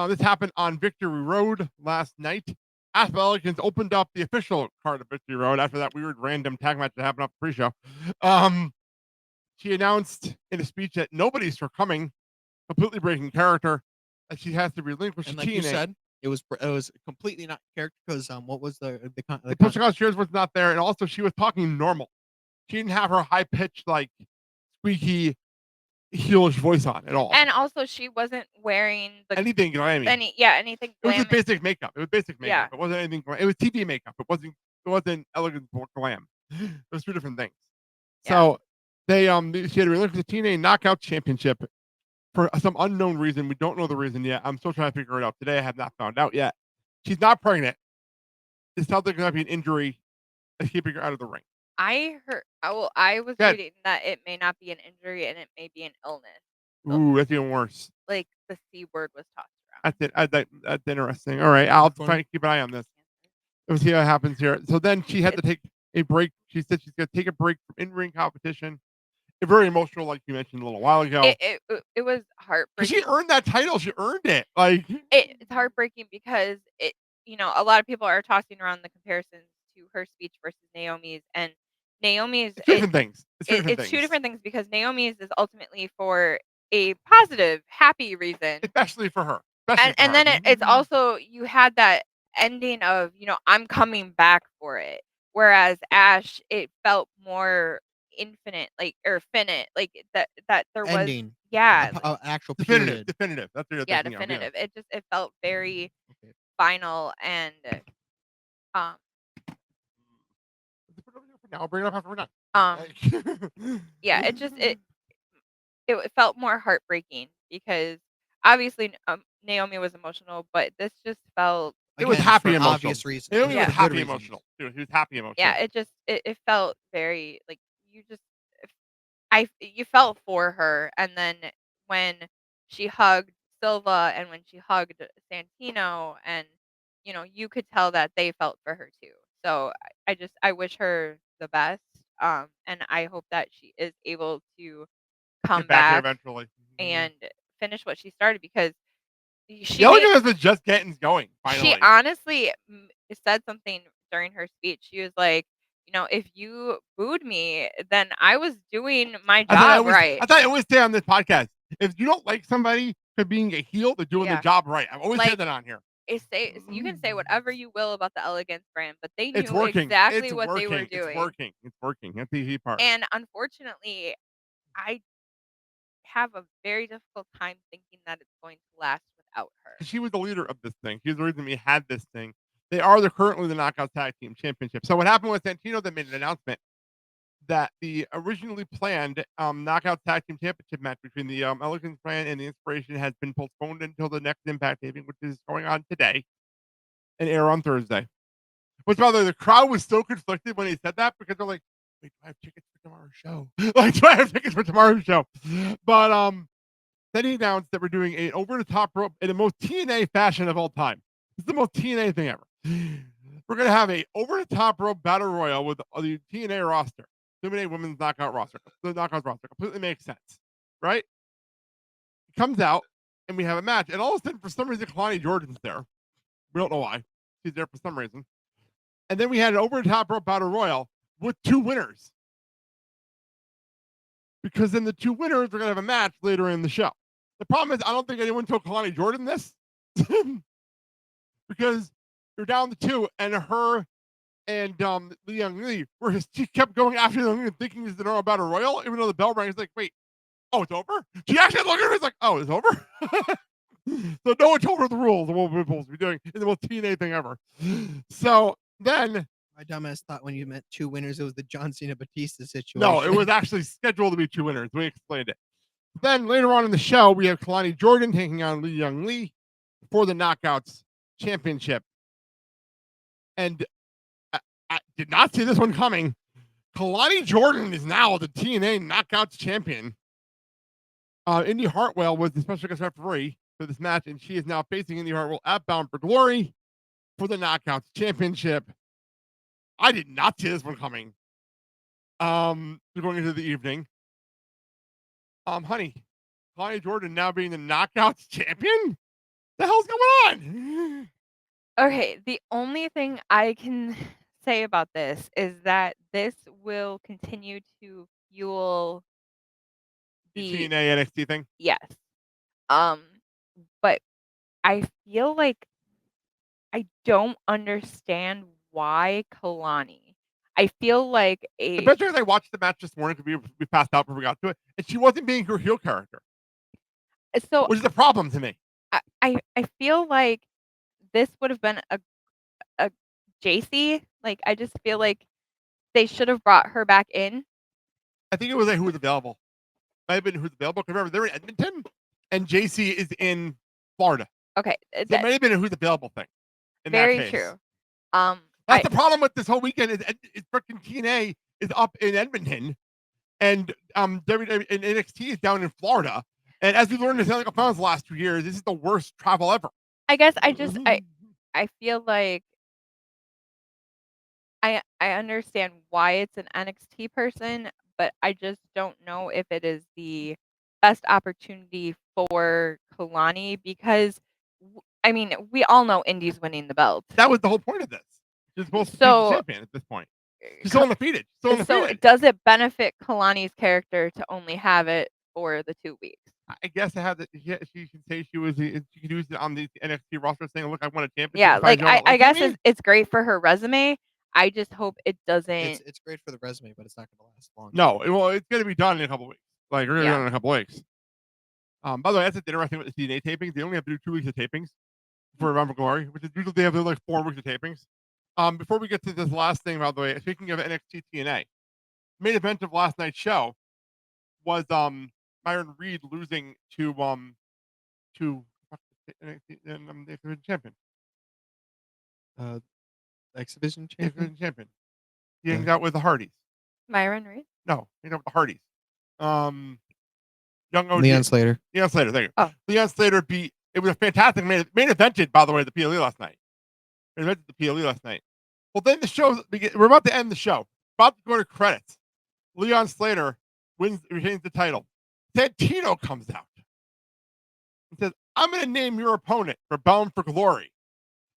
This happened on Victory Road last night. After Elegance opened up the official card of Victory Road after that weird random tag match that happened off the pre-show. She announced in a speech that nobody's for coming, completely breaking character, that she has to relinquish And the like TNA. you said, it was completely not character because what was the push concierge was not there, and also she was talking normal. She didn't have her high pitched like squeaky heelish voice on at all. And also, she wasn't wearing anything glammy. Anything It was glam. just basic makeup. It was basic makeup. Yeah. It wasn't anything. It was TV makeup. It wasn't elegant glam. It was two different things. So she had to relinquish the TNA Knockouts Championship for some unknown reason. We don't know the reason yet. I'm still trying to figure it out today. I have not found out yet. She's not pregnant. It sounds like there might be an injury that's keeping her out of the ring. I was reading that it may not be an injury and it may be an illness. Ooh, that's even worse. Like the C word was tossed around. That's interesting. All right, I'll try to keep an eye on this. We'll see what happens here. So then she had to take a break. She said she's going to take a break from in-ring competition. Very emotional, like you mentioned a little while ago. It was heartbreaking. She earned that title. She earned it. Like it's heartbreaking because a lot of people are tossing around the comparisons to her speech versus Naomi's, and Naomi's two different things. It's two different things because Naomi's is ultimately for a positive, happy reason, especially for her. And then it's also you had that ending of I'm coming back for it, whereas Ash it felt more infinite, finite, that there ending. was actual definitive. period. Definitive. That's what you're thinking definitive. Of, It felt very final and I'll bring it up after we're done. it felt more heartbreaking because obviously Naomi was emotional, but this just felt it was happy for emotional. Obvious reasons. Naomi was happy emotional. He was happy emotional. Yeah, it felt very like you felt for her, and then when she hugged Silva and when she hugged Santino, and you could tell that they felt for her too. So I wish her the best, and I hope that she is able to come back eventually and finish what she started because the Elegance was just getting going. Finally, she honestly said something during her speech. She was like, if you booed me, then I was doing my job right. I thought I always say on this podcast, if you don't like somebody for being a heel, they're doing the job right. I've always said that on here. You can say whatever you will about the Elegance brand, but they knew exactly what they were doing. It's working. That's the easy part. And unfortunately, I have a very difficult time thinking that it's going to last without her. She was the leader of this thing. She's the reason we had this thing. They are currently the Knockouts Tag Team Championship. So what happened with Santino? They made an announcement that the originally planned Knockouts Tag Team Championship match between the Elegance brand and the Inspiration has been postponed until the next Impact taping, which is going on today and air on Thursday. Which, by the way, the crowd was so conflicted when he said that because they're like, wait, do I have tickets for tomorrow's show? Do I have tickets for tomorrow's show? But then he announced that we're doing an over-the-top rope in the most TNA fashion of all time. It's the most TNA thing ever. We're going to have a over-the-top rope battle royal with the TNA roster. TNA women's knockout roster. The knockouts roster. Completely makes sense. Right? It comes out, and we have a match. And all of a sudden, for some reason, Kalani Jordan's there. We don't know why. She's there for some reason. And then we had an over-the-top rope battle royal with two winners. Because then the two winners are going to have a match later in the show. The problem is, I don't think anyone told Kalani Jordan this. Because you're down to two, and her and Li Young Lee, she kept going after them thinking it's the battle royal, even though the bell rang. It's like, wait, oh, it's over? She actually looked at her, it's like, oh, it's over? So no one told her the rules of what we're supposed to be doing. It's the most TNA thing ever. So then my dumbass thought when you meant two winners, it was the John Cena Batista situation. No, it was actually scheduled to be two winners. We explained it. Then later on in the show, we have Kalani Jordan taking on Li Young Lee for the Knockouts Championship. And I did not see this one coming. Kalani Jordan is now the TNA Knockouts champion. Indy Hartwell was the special guest referee for this match, and she is now facing Indy Hartwell at Bound for Glory for the Knockouts Championship. I did not see this one coming. Going into the evening. Honey, Connie Jordan now being the Knockouts champion? The hell's going on? Okay, the only thing I can say about this is that this will continue to fuel The the TNA NXT thing? yes. But I feel like I don't understand why Kalani. I feel like I a bet you as I watched the match this morning, because we passed out before we got to it, and she wasn't being her heel character, so which is a problem to me. I feel like this would have been a JC. Like I just feel like they should have brought her back in. I think it was like who was available. Might have been who's available. Because remember, they're in Edmonton, and JC is in Florida. Okay, So it might have been a who's available thing. In very that case. true. That's the problem with this whole weekend. Is freaking TNA is up in Edmonton, and WWE and NXT is down in Florida. And as we learned in the last 2 years, this is the worst travel ever. I guess I feel like I understand why it's an NXT person, but I just don't know if it is the best opportunity for Kalani because I mean, we all know Indy's winning the belt. That was the whole point of this. She's supposed to be the champion at this point. She's still undefeated. So does it benefit Kalani's character to only have it for the 2 weeks? I guess I have that. She can say she could use it on the NXT roster, saying, "Look, I won a championship." Yeah, like I guess it's great for her resume. I just hope it doesn't. It's great for the resume, but it's not going to last long. No, well, it's going to be done in a couple weeks. Like we're going to be done in a couple weeks. By the way, that's interesting with the TNA tapings. They only have to do 2 weeks of tapings for Remember Glory, which is usually they have like 4 weeks of tapings. Before we get to this last thing, by the way, speaking of NXT TNA, main event of last night's show was Myron Reed losing to the champion. Exhibition champion. He hangs out with the Hardys. Myron Reed? No, he hangs out with the Hardys. Young OG. Leon Slater. Leon Slater, there you go. Oh. Leon Slater beat. It was a fantastic main evented, by the way, the PLE last night. Main evented the PLE last night. Well, then the show. We're about to end the show. About to go to credits. Leon Slater retains the title. Santino comes out and says, "I'm going to name your opponent for Bound for Glory."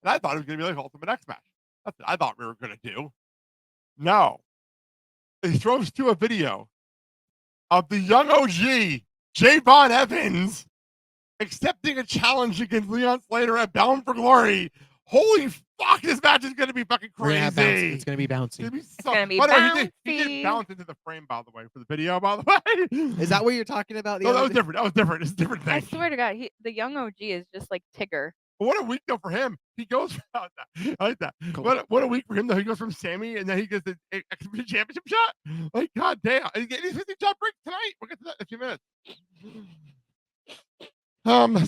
And I thought it was going to be like Ultimate X Match. That's what I thought we were going to do. No. He throws to a video of the young OG, Javon Evans, accepting a challenge against Leon Slater at Bound for Glory. Holy fuck, this match is going to be fucking crazy. It's going to be bouncy. It's going to be By the way, bouncy. he did bounce into the frame, by the way, for the video, by the way. Is that what you're talking about? No, that was different. That was different. It's a different thing. I swear to God, the young OG is just like Tigger. But what a week though for him. He goes I like that. Cool. What a week for him though. He goes from Sammy and then he gets the Exhibition Championship shot. Like god damn. And he's hitting job break tonight. We'll get to that in a few minutes.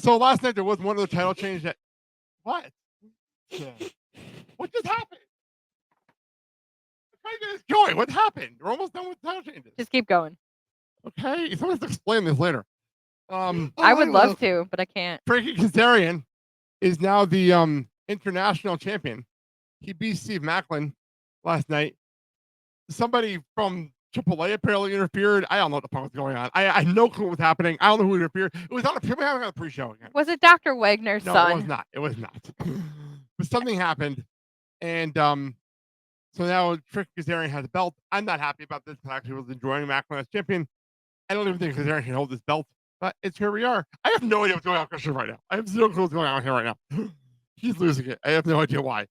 So last night there was one other title change that what? Yeah. What just happened? I'm trying to get this going. What happened? We're almost done with title changes. Just keep going. Okay. Someone has to explain this later. I would love to, but I can't. Frankie Kazarian is now the international champion. He beat Steve Macklin last night. Somebody from AAA apparently interfered. I don't know what the fuck was going on. I had no clue what was happening. I don't know who interfered. It was on a pre-show again. Was it Dr. Wagner's No, son? it was not. It was not. But something happened, and so now Trick Kazarian has a belt. I'm not happy about this. I actually was enjoying Macklin as champion. I don't even think Kazarian can hold this belt. But it's here we are. I have no idea what's going on with Cristian right now. I have zero clue what's going on here right now. He's losing it. I have no idea why.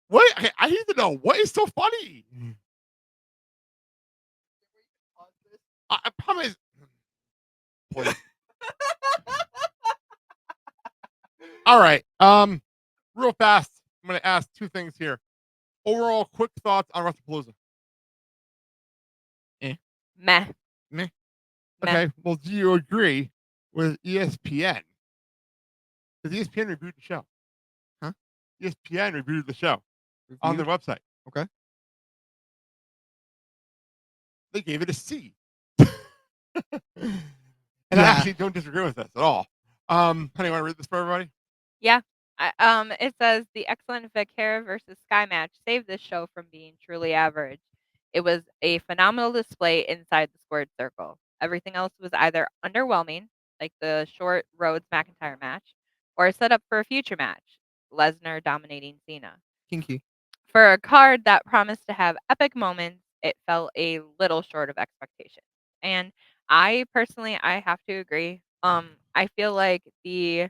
What? Okay, I need to know what is so funny. I promise. Please. All right. Real fast. I'm going to ask 2 things here. Overall, quick thoughts on WrestlePalooza. Meh. Okay, well, do you agree with ESPN? Because ESPN reviewed the show. Huh? ESPN reviewed the show on their website. Okay. They gave it a C. And I actually don't disagree with this at all. Honey, want to read this for everybody? Yeah. It says the excellent Vaquer versus Sky match saved this show from being truly average. It was a phenomenal display inside the squared circle. Everything else was either underwhelming, like the short Rhodes McIntyre match, or set up for a future match, Lesnar dominating Cena. Kinky. For a card that promised to have epic moments, it fell a little short of expectations. And I personally, I have to agree. I feel like the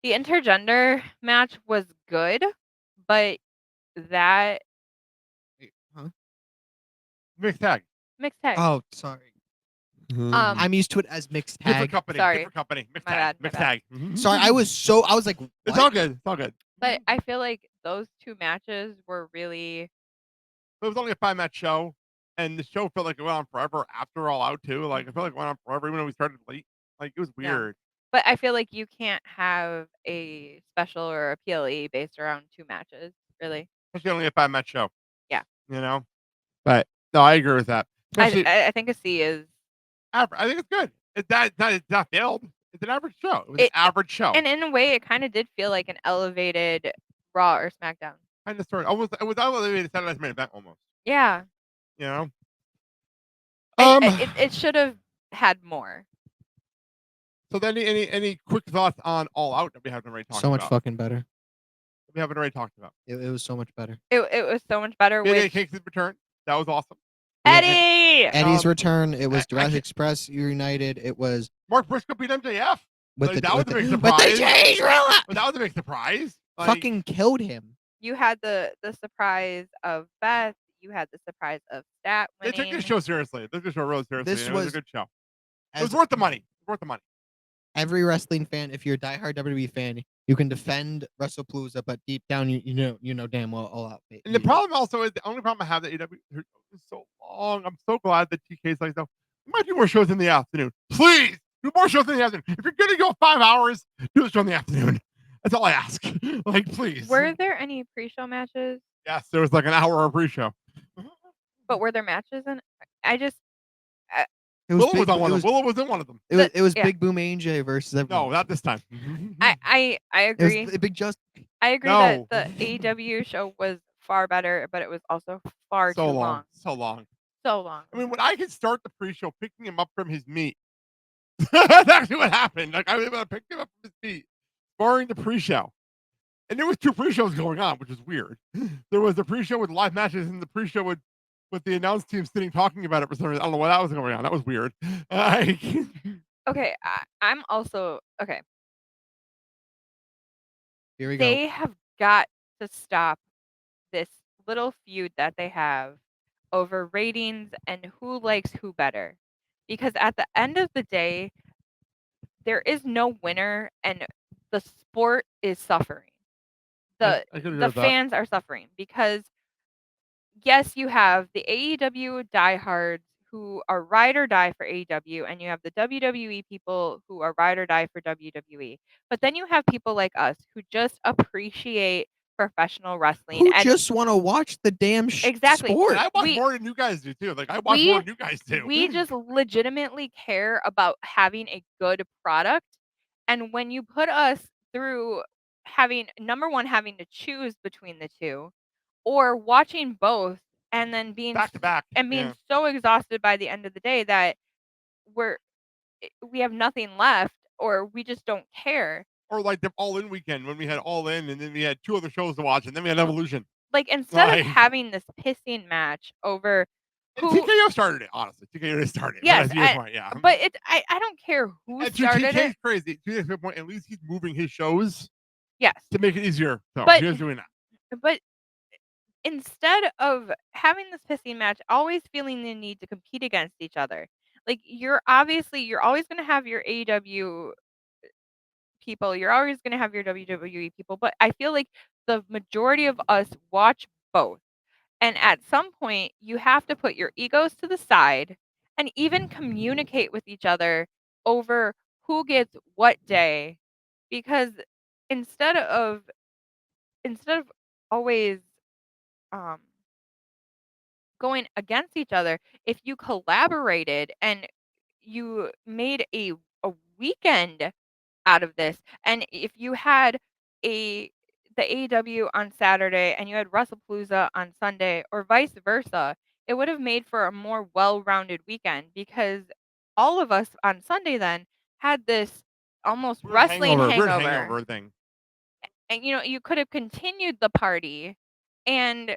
intergender match was good, but that Huh? Mixed tag. mixed tag. Oh, sorry. I'm used to it as mixed tag. Different company. Sorry. Different company. Mixed My tag. bad, my Mixed bad. tag. Sorry, I was like, It's what? all good. It's all good. But I feel like those two matches were really. It was only a 5-match show, and the show felt like it went on forever after All Out too. Like it felt like it went on forever, even though we started late. Like it was Yeah. weird. But I feel like you can't have a special or a PLE based around two matches, really. Especially only a 5-match show. Yeah. You know. But no, I agree with that. Especially, I think a C is. I think it's good. It's not failed. It's an average show. It was an average show. And in a way, it kind of did feel like an elevated Raw or SmackDown. Kind of sort of. Almost. It was elevated Saturday's main event almost. Yeah. You know. It should have had more. So then, any quick thoughts on All Out that we haven't already talked So about? much fucking better. We haven't already talked about. It was so much better. It was so much better Big with A Cakes' return. That was awesome. Eddie. Eddie's return. It was Jurassic Express reunited. It was Mark Briscoe beat MJF. with That was a big with surprise. the change room. But that was a big surprise. Like, Fucking killed him. You had the surprise of Beth. You had the surprise of Stat they winning. took this show seriously. They took this show really seriously. This and it was a was- good show. It As was worth the money. Worth the money. every wrestling fan, if you're a diehard WWE fan, you can defend WrestlePalooza, but deep down, you know damn well All Out. And the problem also is the only problem I have that AEW is so long. I'm so glad that TK's like, though, we might do more shows in the afternoon. Please do more shows in the afternoon. If you're gonna go 5 hours, do the show in the afternoon. That's all I ask. Like, please. Were there any pre-show matches? Yes, there was like an hour of pre-show. But were there matches in? I just. It Willow big- was on one it of was- them. Willow was in one of them. It was Yeah. Big Boom AJ versus everyone. No, not this time. I It agree. was Big Just. I agree No. that the AEW show was far better, but it was also far So too long. So long. So long. I mean, when I could start the pre-show picking him up from his meat, that's actually what happened. Like I was able to pick him up from his meat, barring the pre-show. And there was 2 pre-shows going on, which is weird. There was the pre-show with live matches and the pre-show with the announce team sitting talking about it for some reason. I don't know why that was going on. That was weird. Okay, I'm also okay. Here we go. They have got to stop this little feud that they have over ratings and who likes who better. Because at the end of the day, there is no winner and the sport is suffering. I could agree The with that. fans are suffering because yes, you have the AEW diehards who are ride or die for AEW, and you have the WWE people who are ride or die for WWE. But then you have people like us who just appreciate professional wrestling Who and just want to watch the damn Exactly. sport? And I watch We- more than you guys do too. Like I watch we- more than you guys do. we just legitimately care about having a good product. And when you put us through having number one, having to choose between the two, or watching both and then being back to back and being yeah. so exhausted by the end of the day that we have nothing left or we just don't care. Or like the All In weekend when we had All In and then we had 2 other shows to watch and then we had Evolution. Like instead Right. of having this pissing match over And who TKO started it, honestly. TKO started it. Yes, But that's your point, yeah. but I don't care who And to started TK's it. crazy. To TK's point, at least he's moving his shows Yes. to make it easier. So But- he is doing that. But instead of having this pissing match, always feeling the need to compete against each other, like you're always going to have your AEW people, you're always going to have your WWE people, but I feel like the majority of us watch both. And at some point, you have to put your egos to the side and even communicate with each other over who gets what day, because instead of always going against each other, if you collaborated and you made a weekend out of this, and if you had the AEW on Saturday and you had WrestlePalooza on Sunday, or vice versa, it would have made for a more well-rounded weekend because all of us on Sunday then had this almost wrestling Weird hangover. hangover thing. And you could have continued the party. And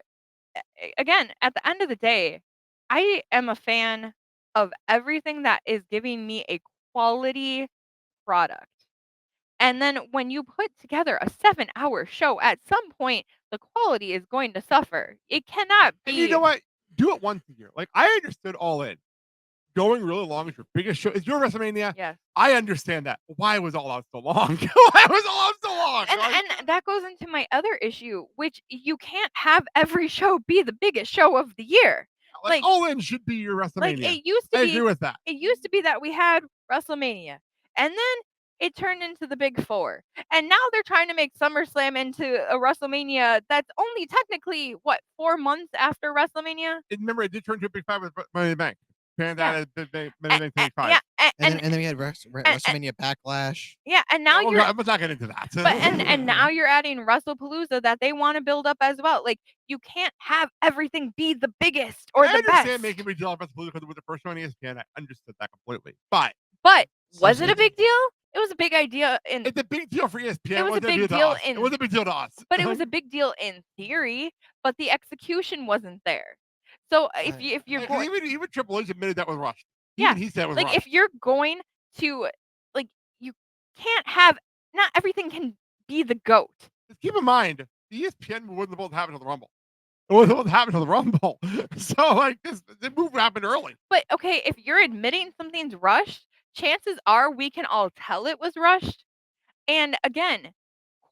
again, at the end of the day, I am a fan of everything that is giving me a quality product. And then when you put together a 7-hour show, at some point the quality is going to suffer. It cannot be. And you know what? Do it once a year. Like, I understood All In. Going really long is your biggest show. Is your WrestleMania? Yes. I understand that. Why was All Out so long? Why was All Out so long? And that goes into my other issue, which you can't have every show be the biggest show of the year. Like All In should be your WrestleMania. Like it used to I be. agree with that. It used to be that we had WrestleMania, and then it turned into the Big Four, and now they're trying to make SummerSlam into a WrestleMania that's only technically 4 months after WrestleMania. Remember, it did turn to a Big Five with Money in the Bank. Yeah, and then we had WrestleMania Backlash. Yeah, and now I'm not getting into that. But and now you're adding WrestlePalooza that they want to build up as well. Like, you can't have everything be the biggest or the best. I understand making a big deal of WrestlePalooza because with the first one on ESPN, I understood that completely. But was it a big deal? It was a big idea in. It's a big deal for ESPN. It was a big deal in. It was a big deal to us. But it was a big deal in theory, but the execution wasn't there. So if you're going, even Triple H admitted that was rushed. Yeah, even he said it was like rushed. if you're going to, like, you can't have, not everything can be the GOAT. Just keep in mind, the ESPN wasn't supposed to happen until the Rumble. It wasn't supposed to happen until the Rumble. So like the move happened early. But okay, if you're admitting something's rushed, chances are we can all tell it was rushed. And again,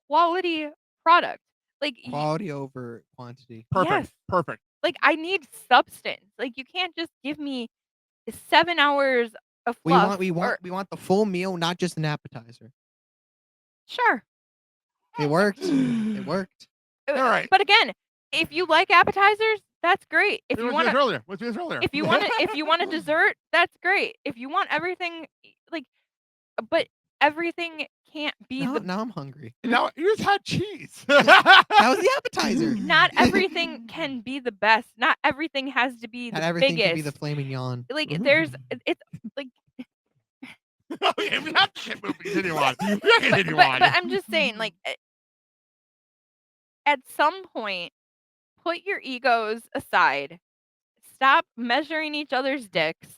quality product. Like Quality over quantity. Perfect. Yes. Perfect. Like, I need substance. Like, you can't just give me 7 hours of We fluff. want the full meal, not just an appetizer. Sure. It worked. It worked. All right. But again, if you like appetizers, that's great. If you want earlier. if you want a dessert, that's great. If you want everything, like, but everything can't be Now I'm hungry. Now you just had cheese. That was the appetizer. Not everything can be the best. Not everything has to be Not the everything biggest. can be the flaming yawn. Like, it's like. Okay, we have to continue on. But I'm just saying, like, at some point, put your egos aside. Stop measuring each other's dicks.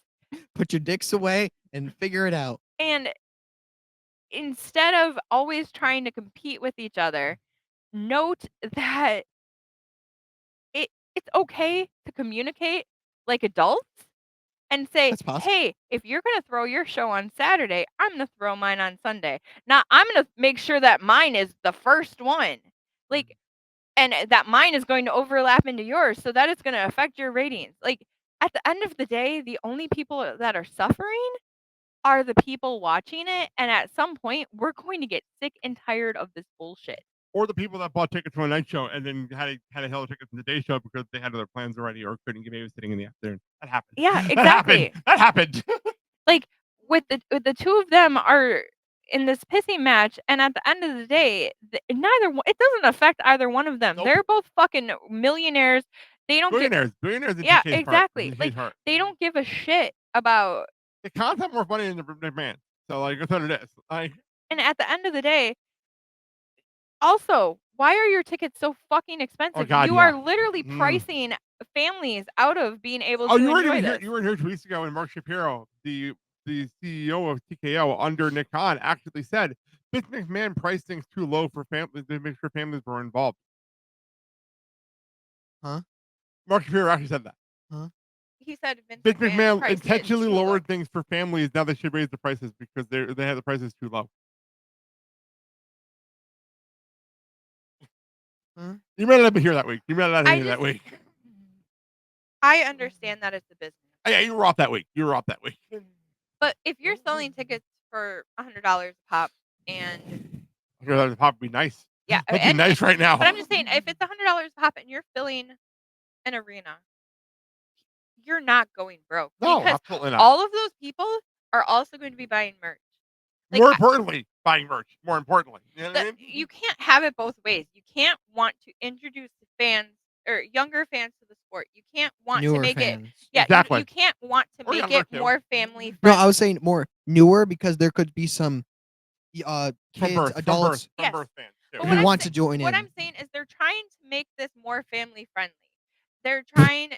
Put your dicks away and figure it out. And instead of always trying to compete with each other, note that it's okay to communicate like adults and say, hey, if you're going to throw your show on Saturday, I'm going to throw mine on Sunday. Now, I'm going to make sure that mine is the first one. Like, and that mine is going to overlap into yours, so that it's going to affect your ratings. Like, at the end of the day, the only people that are suffering are the people watching it, and at some point, we're going to get sick and tired of this bullshit. Or the people that bought tickets for a night show and then had a hell of tickets in the day show because they had other plans already or couldn't get babysitting in the afternoon. That happened. Yeah, exactly. That happened. Like, with the two of them are in this pissing match, and at the end of the day, it doesn't affect either one of them. Nope. They're both fucking millionaires. They don't billionaires. Yeah, exactly. Like, they don't give a shit about. The content more funny than the McMahon. So like, that's what it is. Like, and at the end of the day, also, why are your tickets so fucking expensive? Oh God, you are literally pricing families out of being able to enjoy this. You were here 2 weeks ago when Mark Shapiro, the CEO of TKO under Nick Khan, actually said Vince McMahon priced things too low for families to make sure families were involved. Huh? Mark Shapiro actually said that. Huh? He said Vince McMahon intentionally lowered things for families. Now they should raise the prices because they have the prices too low. Huh? You might not be here that week. You might not be here that week. I understand that it's a business. Oh, yeah, you were off that week. But if you're selling tickets for $100 a pop, and $100 a pop would be nice. Yeah, that'd be nice right now. But I'm just saying, if it's $100 a pop and you're filling an arena, you're not going broke. No, because absolutely not. all of those people are also going to be buying merch. Like, more importantly, buying merch. More importantly, you know what I mean? You can't have it both ways. You can't want to introduce fans or younger fans to the sport. You can't want to Newer make fans. it. Yeah, Exactly. you can't want to Or make younger, it too. more family No, friendly. I was saying more newer because there could be some From kids, birth, adults Yes. from birth fans too. But who want to join what in. I'm saying is they're trying to make this more family friendly. They're trying,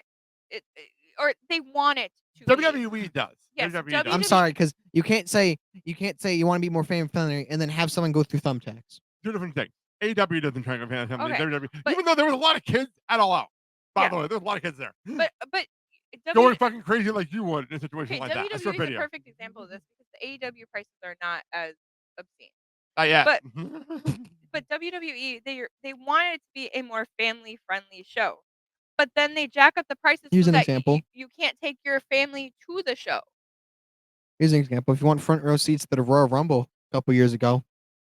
or they want it to be. WWE does. Yes, WWE does. I'm sorry, because you can't say you want to be more family friendly and then have someone go through thumbtacks. Two different things. AEW doesn't try to go fan family. Okay, WWE, but- even though there was a lot of kids at All Out. By Yeah. the way, there's a lot of kids there. But Going fucking crazy like you would in a situation okay, like that. I saw WWE a is a video. perfect example of this because the AEW prices are not as obscene. Not yet. But but WWE they want it to be a more family friendly show, but then they jack up the prices Here's so an that example. you can't take your family to the show. Here's an example. If you want front row seats to the Royal Rumble a couple years ago,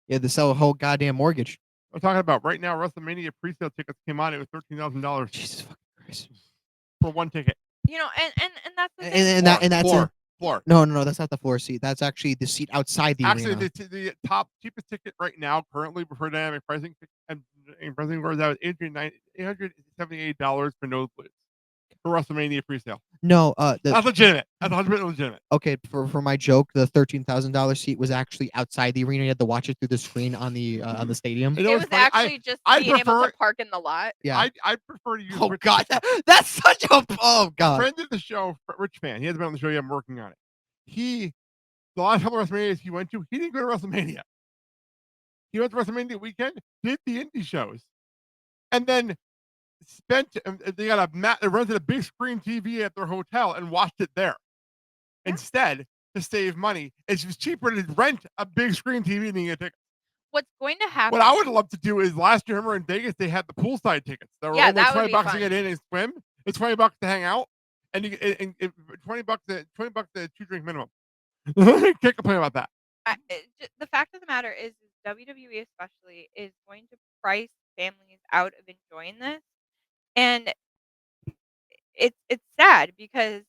you had to sell a whole goddamn mortgage. I'm talking about right now. WrestleMania pre-sale tickets came out. It was $13,000 Jesus fucking Christ. for one ticket. You know, and that's the thing. That's floor. No, that's not the floor seat. That's actually the seat outside the Actually, arena. the top cheapest ticket right now, currently before dynamic pricing and pricing goes out $878 for nosebleeds for WrestleMania pre-sale. No, That's legitimate. That's 100% legitimate. Okay, for my joke, the $13,000 seat was actually outside the arena. You had to watch it through the screen on the stadium. You know It what's was funny? actually just I'd being able prefer- to park in the lot. Yeah. I prefer to use. Oh God, that's such a Friend of the show, Rich Fan. He hasn't been on the show yet. I'm working on it. The last couple of WrestleManias he went to, he didn't go to WrestleMania. He went to WrestleMania weekend, did the indie shows, and then they rented a big screen TV at their hotel and watched it there. Yeah. Instead, to save money, it's just cheaper to rent a big screen TV than you get tickets. What's going to happen? What I would love to do is last year, remember in Vegas, they had the poolside tickets. That were only $20 to get in and swim. It's $20 to hang out, and you and $20 $20 a 2-drink minimum. Can't complain about that. The fact of the matter is WWE especially is going to price families out of enjoying this, and it's sad because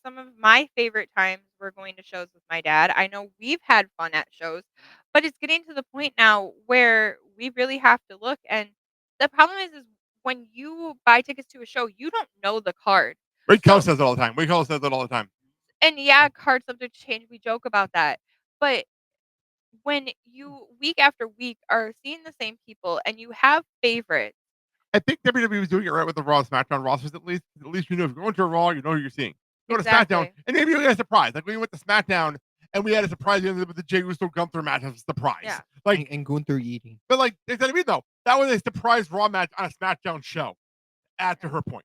some of my favorite times were going to shows with my dad. I know we've had fun at shows, but it's getting to the point now where we really have to look. And the problem is when you buy tickets to a show, you don't know the card. Wade Kelly says it all the time. Wade Kelly says it all the time. And yeah, cards subject to change. We joke about that, but when you week after week are seeing the same people and you have favorites. I think WWE was doing it right with the Raw and SmackDown rosters at least. At least you know if you're going to a Raw, you know who you're seeing. Go to SmackDown, and maybe you get a surprise. Like when we went to SmackDown and we had a surprise with the Jey Uso Gunther match as a surprise. Yeah. Like and Gunther eating. But like they said to me though, that was a surprise Raw match on a SmackDown show. Add to her point.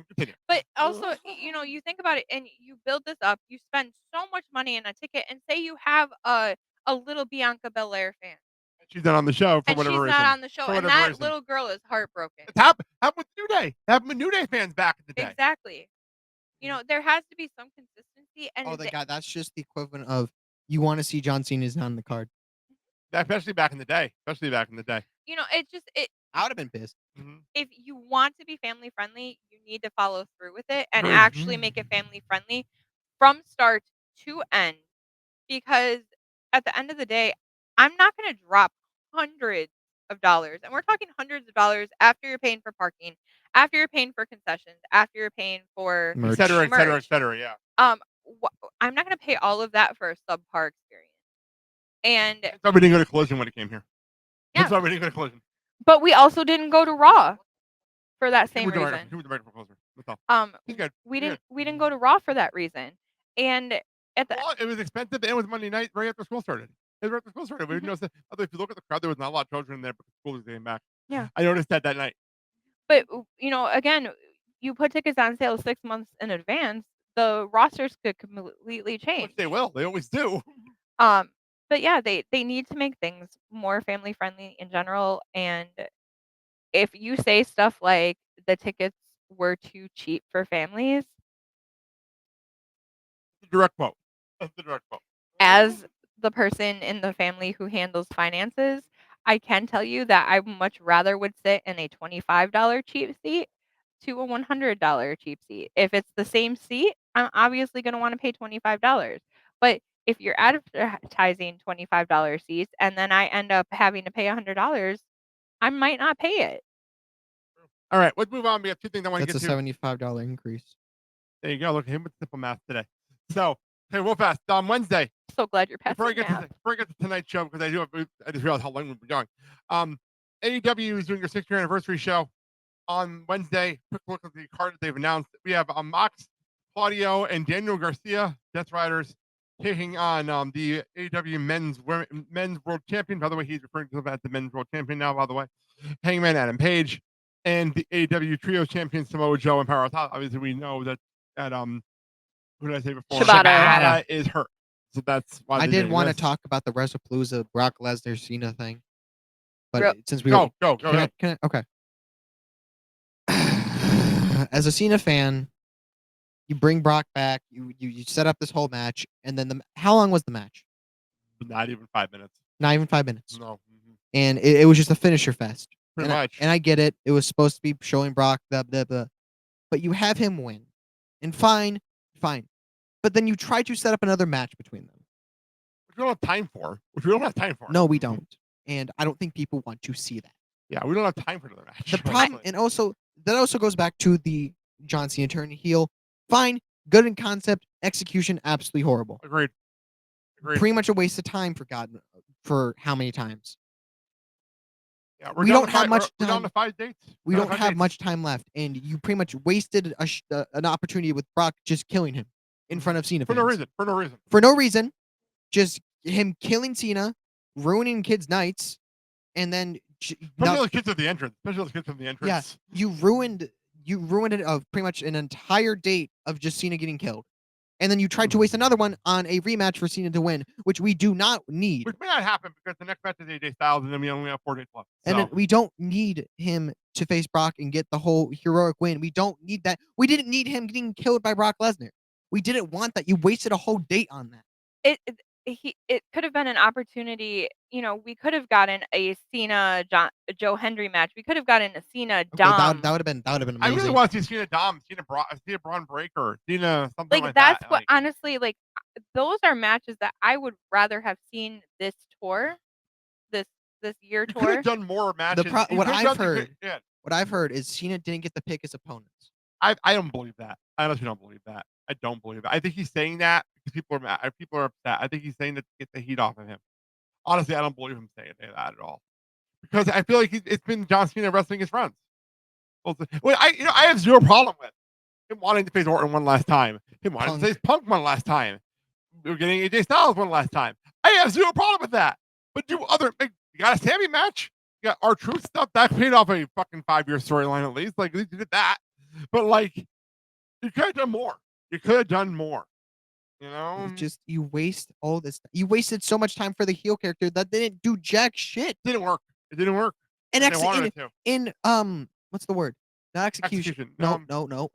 Continue. But also, you think about it and you build this up, you spend so much money in a ticket, and say you have a little Bianca Belair fan. She's not on the show for whatever reason. She's not on the show, and that little girl is heartbroken. It's happened with New Day. It happened with New Day fans back in the day. Exactly. There has to be some consistency. And God, that's just the equivalent of you want to see John Cena's on the card. Especially back in the day. It's just I would have been pissed. If you want to be family friendly, you need to follow through with it and actually make it family friendly from start to end. Because at the end of the day, I'm not going to drop hundreds of dollars, and we're talking hundreds of dollars after you're paying for parking, after you're paying for concessions, after you're paying for et cetera, et cetera, et cetera. Yeah. I'm not going to pay all of that for a subpar experience. And that's why we didn't go to Collision when it came here. Yeah. That's why we didn't go to Collision. But we also didn't go to Raw for that same reason. We didn't go to Raw for that reason. And it was expensive and it was Monday night right after school started. We didn't notice that. Although if you look at the crowd, there was not a lot of children in there because school was getting back. Yeah. I noticed that night. But again, you put tickets on sale 6 months in advance, the rosters could completely change. Which they will. They always do. But yeah, they need to make things more family friendly in general. And if you say stuff like the tickets were too cheap for families, direct quote. That's the direct quote. As the person in the family who handles finances, I can tell you that I much rather would sit in a $25 cheap seat to a $100 cheap seat. If it's the same seat, I'm obviously going to want to pay $25. But if you're advertising $25 seats and then I end up having to pay $100, I might not pay it. All right, let's move on. We have two things I want to That's get a to. $75 increase. There you go. Look at him with simple math today. So, okay, real fast. On Wednesday. So glad you're Before I passing get to tonight's show, because I just realized how long we've been going. AEW is doing their 6-year anniversary show on Wednesday. Quick look at the card that they've announced. We have Mox, Claudio, and Daniel Garcia, Death Riders, taking on the AEW men's world champion. By the way, he's referring to him as the men's world champion now, by the way. Hangman Adam Page, and the AEW trio champion Samoa Joe and Power Top. Obviously, we know that who did I say before? Shibata is hurt. So that's why I did want to talk about the WrestlePalooza Brock Lesnar Cena thing. But since we go. Can I, okay. As a Cena fan, you bring Brock back, you set up this whole match, and then how long was the match? Not even 5 minutes. Not even 5 minutes. No. And it was just a finisher fest. Pretty much. And I get it. It was supposed to be showing Brock the but you have him win. And fine. But then you try to set up another match between them. Which we don't have time for. No, we don't. And I don't think people want to see that. Yeah, we don't have time for another match. The problem, and also that also goes back to the John Cena turn heel. Fine, good in concept, execution absolutely horrible. Agreed. Pretty much a waste of time for how many times? Yeah, we don't have much time. We're down to 5 dates. We don't have much time left, and you pretty much wasted an opportunity with Brock just killing him in front of Cena for fans. For no reason. Just him killing Cena, ruining kids' nights, and then especially the kids at the entrance. Yeah, you ruined it of pretty much an entire date of just Cena getting killed. And then you tried to waste another one on a rematch for Cena to win, which we do not need. Which may not happen because the next match is AJ Styles, and then we only have 4 dates left. And then we don't need him to face Brock and get the whole heroic win. We don't need that. We didn't need him getting killed by Brock Lesnar. We didn't want that. You wasted a whole date on that. It could have been an opportunity. We could have gotten a Cena Joe Hendry match. We could have gotten a Cena Dom. That would have been amazing. I really want to see Cena Dom, Cena Braun Breaker, Cena something like that's that. what honestly, those are matches that I would rather have seen this tour, this year tour. Could have done more matches. What I've heard is Cena didn't get to pick his opponents. I don't believe that. I honestly don't believe that. I don't believe it. I think he's saying that because people are mad. People are upset. I think he's saying that to get the heat off of him. Honestly, I don't believe him saying that at all. Because I feel like it's been John Cena wrestling his friends. I have zero problem with him wanting to face Orton one last time. Him wanting to face Punk one last time. We're getting AJ Styles one last time. I have zero problem with that. But you got a Sammy match. You got R-Truth stuff that paid off a fucking 5-year storyline at least. At least you did that. But you could have done more. You could have done more. You waste all this. You wasted so much time for the heel character that they didn't do jack shit. It didn't work. And in what's the word? Not execution. No.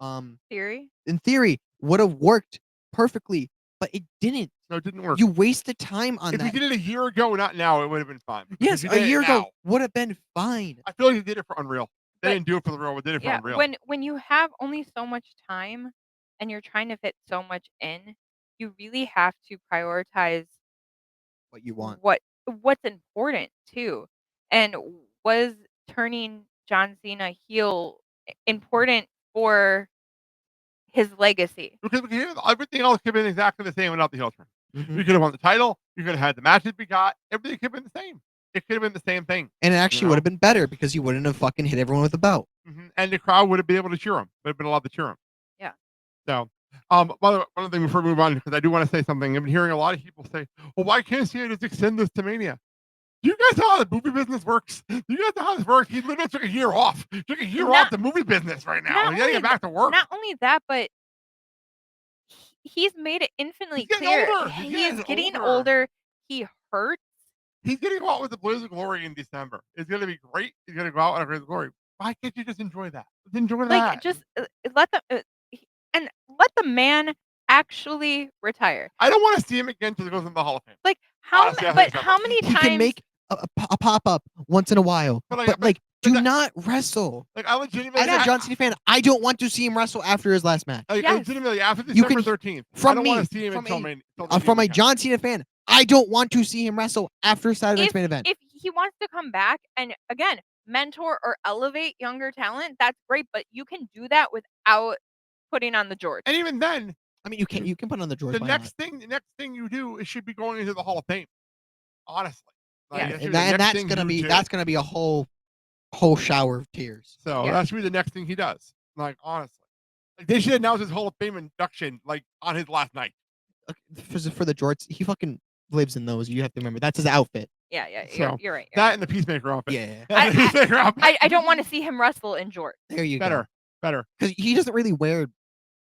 Theory. In theory, would have worked perfectly, but it didn't. No, it didn't work. You wasted time on that. If we did it a year ago, not now, it would have been fine. Yes, a year ago would have been fine. I feel like they did it for Unreal. They didn't do it for the real. They did it for Unreal. When you have only so much time and you're trying to fit so much in, you really have to prioritize what you want. What's important too. And was turning John Cena heel important for his legacy? Because everything else could have been exactly the same without the heel turn. Mm-hmm. You could have won the title. You could have had the matches we got. Everything could have been the same. It could have been the same thing. And it actually would have been better because you wouldn't have fucking hit everyone with a belt. Mm-hmm. And the crowd would have been able to cheer him. Would have been allowed to cheer him. Yeah. So, one other thing before we move on, because I do want to say something. I've been hearing a lot of people say, well, why can't Cena just extend this to Mania? Do you guys know how the movie business works? Do you guys know how this works? He literally took a year off. Took a year off the movie business right now. He got to get back to work. Not only that, but he's made it infinitely clear. He's getting older. He hurts. He's going to go out with the Blaze of Glory in December. It's going to be great. He's going to go out with a Blaze of Glory. Why can't you just enjoy that? Enjoy that. Just let the man actually retire. I don't want to see him again until he goes in the Hall of Fame. How many times he can make a pop up once in a while, but Do not wrestle. Like I legitimately, as a John Cena fan, I don't want to see him wrestle after his last match. like, Yes. legitimately after You December can- 13th. I from don't me, want to see him from until a- main. until the From main a event. John Cena fan, I don't want to see him wrestle after Saturday night's main event. If he wants to come back and again mentor or elevate younger talent, that's great. But you can do that without putting on the George. And even then, I mean, you can put on the George. the next thing you do is should be going into the Hall of Fame. Honestly, Yeah. that should be and, the that, and next that's thing gonna you be do. that's gonna be a whole shower of tears. So Yeah. that should be the next thing he does. Like honestly, like they should announce his Hall of Fame induction like on his last night. For the George, he fucking lives in those. You have to remember that's his outfit. Yeah, So, you're right. That and the Peacemaker outfit. Yeah. And the Peacemaker outfit. I don't want to see him wrestle in George. There you better, go. Because he doesn't really wear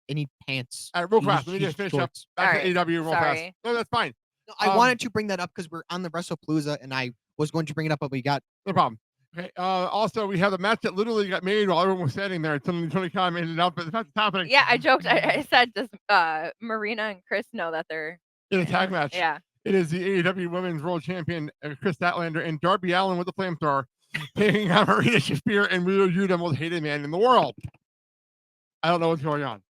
any pants. All right, real He fast. just- Let me he just finish shorts. up. Back All to right, AEW real fast. sorry. No, that's fine. No, I wanted to bring that up because we're on the WrestlePalooza, and I was going to bring it up, but we got No problem. Okay. Also, we have a match that literally got made while everyone was standing there. Suddenly, Tony Khan made it out, but the match is happening. Yeah, I joked. I said, does Marina and Kris know that they're In a tag match. Yeah. It is the AEW Women's World Champion Kris Statlander and Darby Allin with the flamethrower taking on Marina Shafir and Ryu, the most hated man in the world. I don't know what's going on.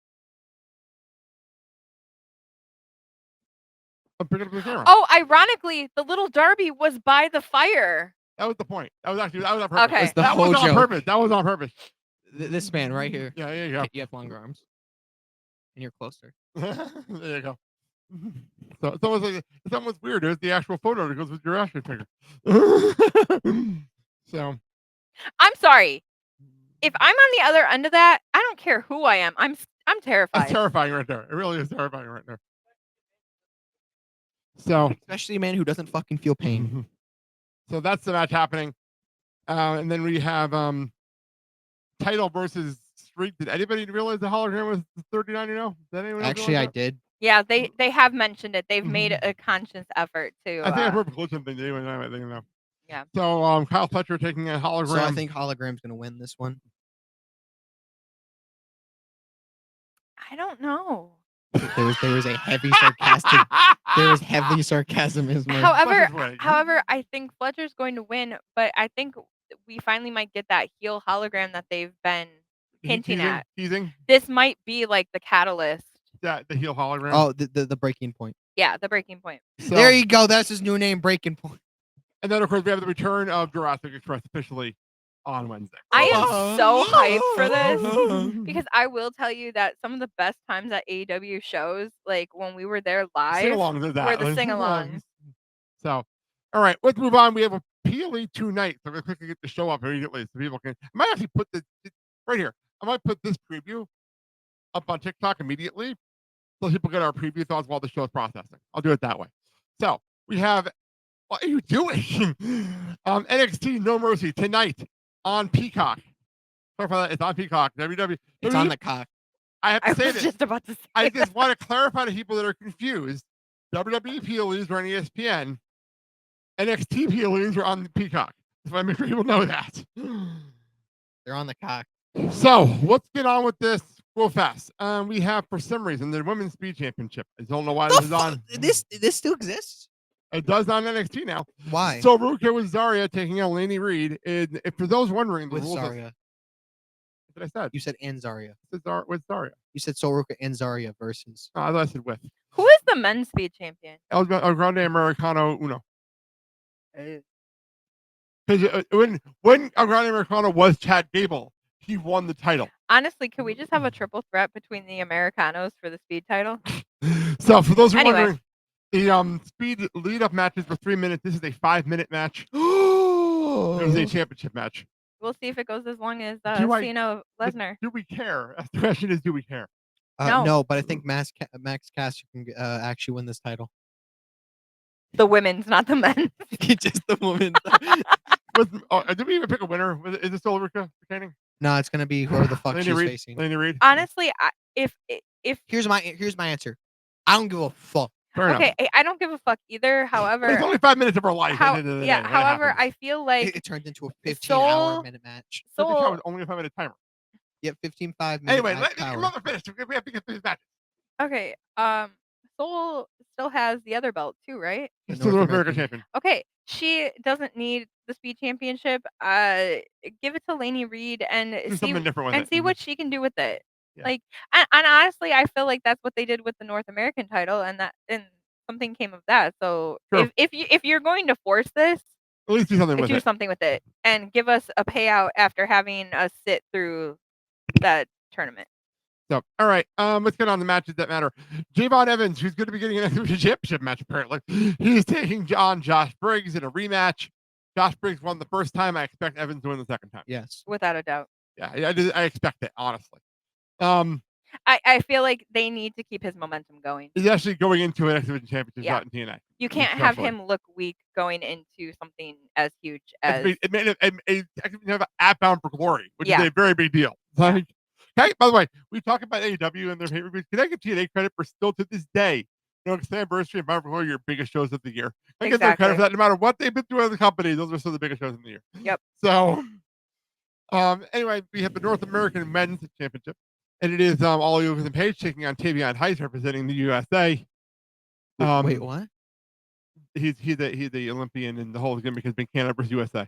I'm picking up the camera. Oh, ironically, the little Darby was by the fire. That was the point. That was on purpose. Okay. That's the That was whole on joke. purpose. That was on purpose. This man right here. Yeah, there you go. You have longer arms, and you're closer. There you go. So it's almost weird. There's the actual photo that goes with your action figure. So I'm sorry. If I'm on the other end of that, I don't care who I am. I'm terrified. that's terrifying right there. It really is terrifying right there. So Especially a man who doesn't fucking feel pain. So that's the match happening. And then we have title versus streak. Did anybody realize the hologram was 39? You know? Did anyone else Actually, I realize that? did. Yeah, they have mentioned it. They've made a conscious effort to. I think I heard collision thing. Anyway, I think no. Yeah. So Kyle Fletcher taking a hologram. So I think Hologram's gonna win this one. I don't know. There was a heavy sarcastic. There was heavy sarcasm in his mouth. However, I think Fletcher's going to win, but I think we finally might get that heel hologram that they've been hinting at. Teasing. This might be like the catalyst. Yeah, the heel hologram. Oh, the breaking point. Yeah, the breaking point. So, There you go. That's his new name, Breaking Point. And then of course we have the return of Jurassic Express officially on Wednesday. I am so hyped for this because I will tell you that some of the best times at AEW shows, like when we were there live, Sing-alongs are that. were the Like, sing-alongs. So, all right, let's move on. We have a PLE tonight. So I'm going to quickly get the show up immediately so people can. I might actually put this right here. I might put this preview up on TikTok immediately so people get our preview thoughts while the show is processing. I'll do it that way. So we have, what are you doing? NXT No Mercy tonight on Peacock. Sorry for that. It's on Peacock. WWE. It's on the cock. I have to I say was this. just about to say I that. just want to clarify to people that are confused. WWE PLEs were on ESPN. NXT PLEs were on Peacock. So I make sure people know that. They're on the cock. So let's get on with this real fast. We have, for some reason, the Women's Speed Championship. I don't know why this is on. This still exists? It does on NXT now. Why? So Ruka with Zarya taking on Laney Reed. And if for those wondering, the With rules Zarya. What I said. You said and Zarya. With Zarya. You said Sol Ruka and Zarya versus. Oh, I thought I said with. Who is the men's speed champion? El Grande Americano Uno. Because when El Grande Americano was Chad Gable, he won the title. Honestly, could we just have a triple threat between the Americanos for the speed title? So for those who are Anyway. wondering, the speed lead-up matches were 3 minutes. This is a 5-minute match. It was a championship match. We'll see if it goes as long as Cena Cena Lesnar. Do we care? The question is, do we care? No, but I think Max Caster can actually win this title. The women's, not the men. Just the woman. Did we even pick a winner? Is it still Ruka retaining? No, it's gonna be whoever the fuck Laney she's Reed? facing. Laney Reed? Honestly, if Here's my answer. I don't give a fuck. Fair enough. okay, I don't give a fuck either. However, It's only 5 minutes of our life. at the end of the day when it however, happens. I feel like It turned into a 15-hour Soul- minute match. I think that Soul, was only a 5-minute timer. Yep, 15-5 minute Anyway, max let power. mother finish. We have to get through this match. okay, Soul still has the other belt too, right? He's The still the North American American. champion. Okay, she doesn't need the Speed Championship, give it to Lainey Reed and Do see something different with it. see what she can do with it. Yeah. Like, and honestly, I feel like that's what they did with the North American title, and something came of that. So Sure. if you're going to force this, At least do something with do it. something with it, and give us a payout after having us sit through that tournament. So, all right, let's get on the matches that matter. Javon Evans, who's going to be getting an Anniversary Championship match, apparently. He's taking on Josh Briggs in a rematch. Josh Briggs won the first time. I expect Evans to win the second time. Yes. Without a doubt. Yeah, I expect it, honestly. I feel like they need to keep his momentum going. He's actually going into an Exhibition Championship shot in TNA. You can't have him look weak going into something as huge as... It made have Outbound for Glory, which is Yeah. a very big deal. Like, hey, by the way, we talk about AEW and their pay-per-views. Can I give TNA credit for still to this day? It's the Anniversary and Outbound for Glory, your biggest shows of the year. I give them credit for that. No matter what they've been through as a company, those are still the biggest shows in the year. Yep. So, anyway, we have the North American Men's Championship, and it is all over the page taking on Tavion Heights representing the USA. Wait, what? He's the Olympian, and the whole gimmick has been Canada versus USA.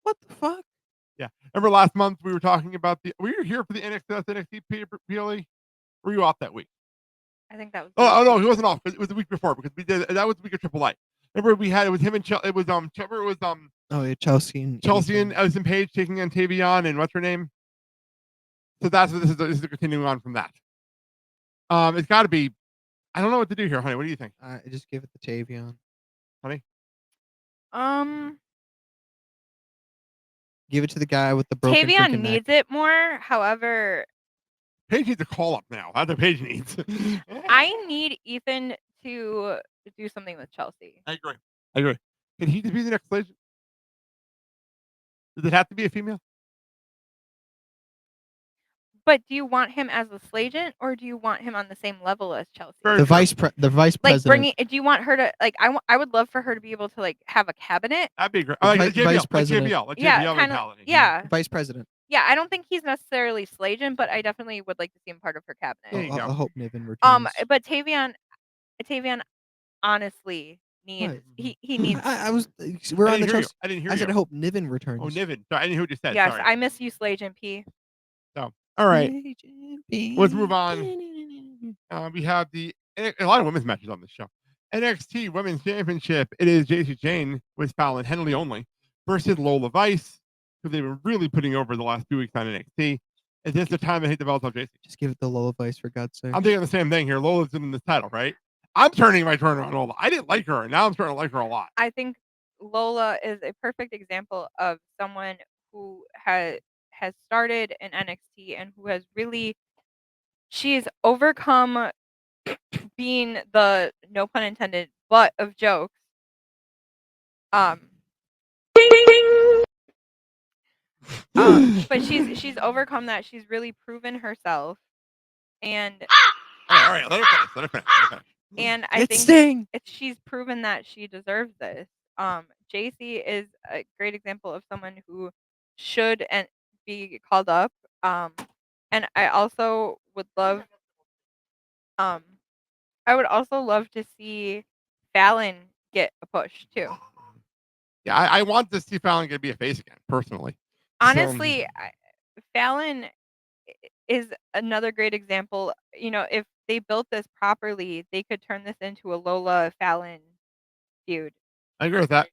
What the fuck? Yeah. Remember last month we were talking about were you here for the NXT PLE? Were you off that week? I think that was... Oh no, he wasn't off. It was the week before because we did that was the week of Triple A. Remember it was him and it was Oh yeah, Chelsea and Edison Page taking on Tavion and what's her name? So that's what this is continuing on from that. It's got to be. I don't know what to do here, honey. What do you think? I just give it to Tavion. Honey? Give it to the guy with the broken Tavion needs it more. However, Paige needs a call up now. That's what Paige needs. I need Ethan to do something with Chelsea. I agree. Can he be the next legend? Does it have to be a female? But do you want him as a Slagent, or do you want him on the same level as Chelsea? The vice president. Like do you want her to like? I would love for her to be able to like have a cabinet. That'd be great. Vice president. Yeah, kind of. Yeah, vice president. Yeah, I don't think he's necessarily Slagent, but I definitely would like to see him part of her cabinet. I hope Niven returns. But Tavion honestly needs he needs. We're on the Chelsea. I didn't hear you. I said I hope Niven returns. Oh, Niven. Sorry, I didn't hear what you said. Yes, Sorry. I miss you, Slagent P. So, all right. Let's move on. We have a lot of women's matches on this show. NXT Women's Championship. It is JC Jane with Fallon Henley only versus Lola Vice, who they've been really putting over the last few weeks on NXT. Is this the time to hit the belt on JC? Just give it to Lola Vice, for God's sake. I'm thinking the same thing here. Lola's in this title, right? I'm turning my turn on Lola. I didn't like her, and now I'm starting to like her a lot. I think Lola is a perfect example of someone who has started in NXT and who has really, she's overcome being the, no pun intended, butt of jokes. But she's overcome that. She's really proven herself, and all right, let her finish. And I think she's proven that she deserves this. JC is a great example of someone who should and be called up. And I also would love to see Fallon get a push too. Yeah, I want to see Fallon get to be a face again, personally. Honestly, Fallon is another great example. You know, if they built this properly, they could turn this into a Lola Fallon feud. I agree with that.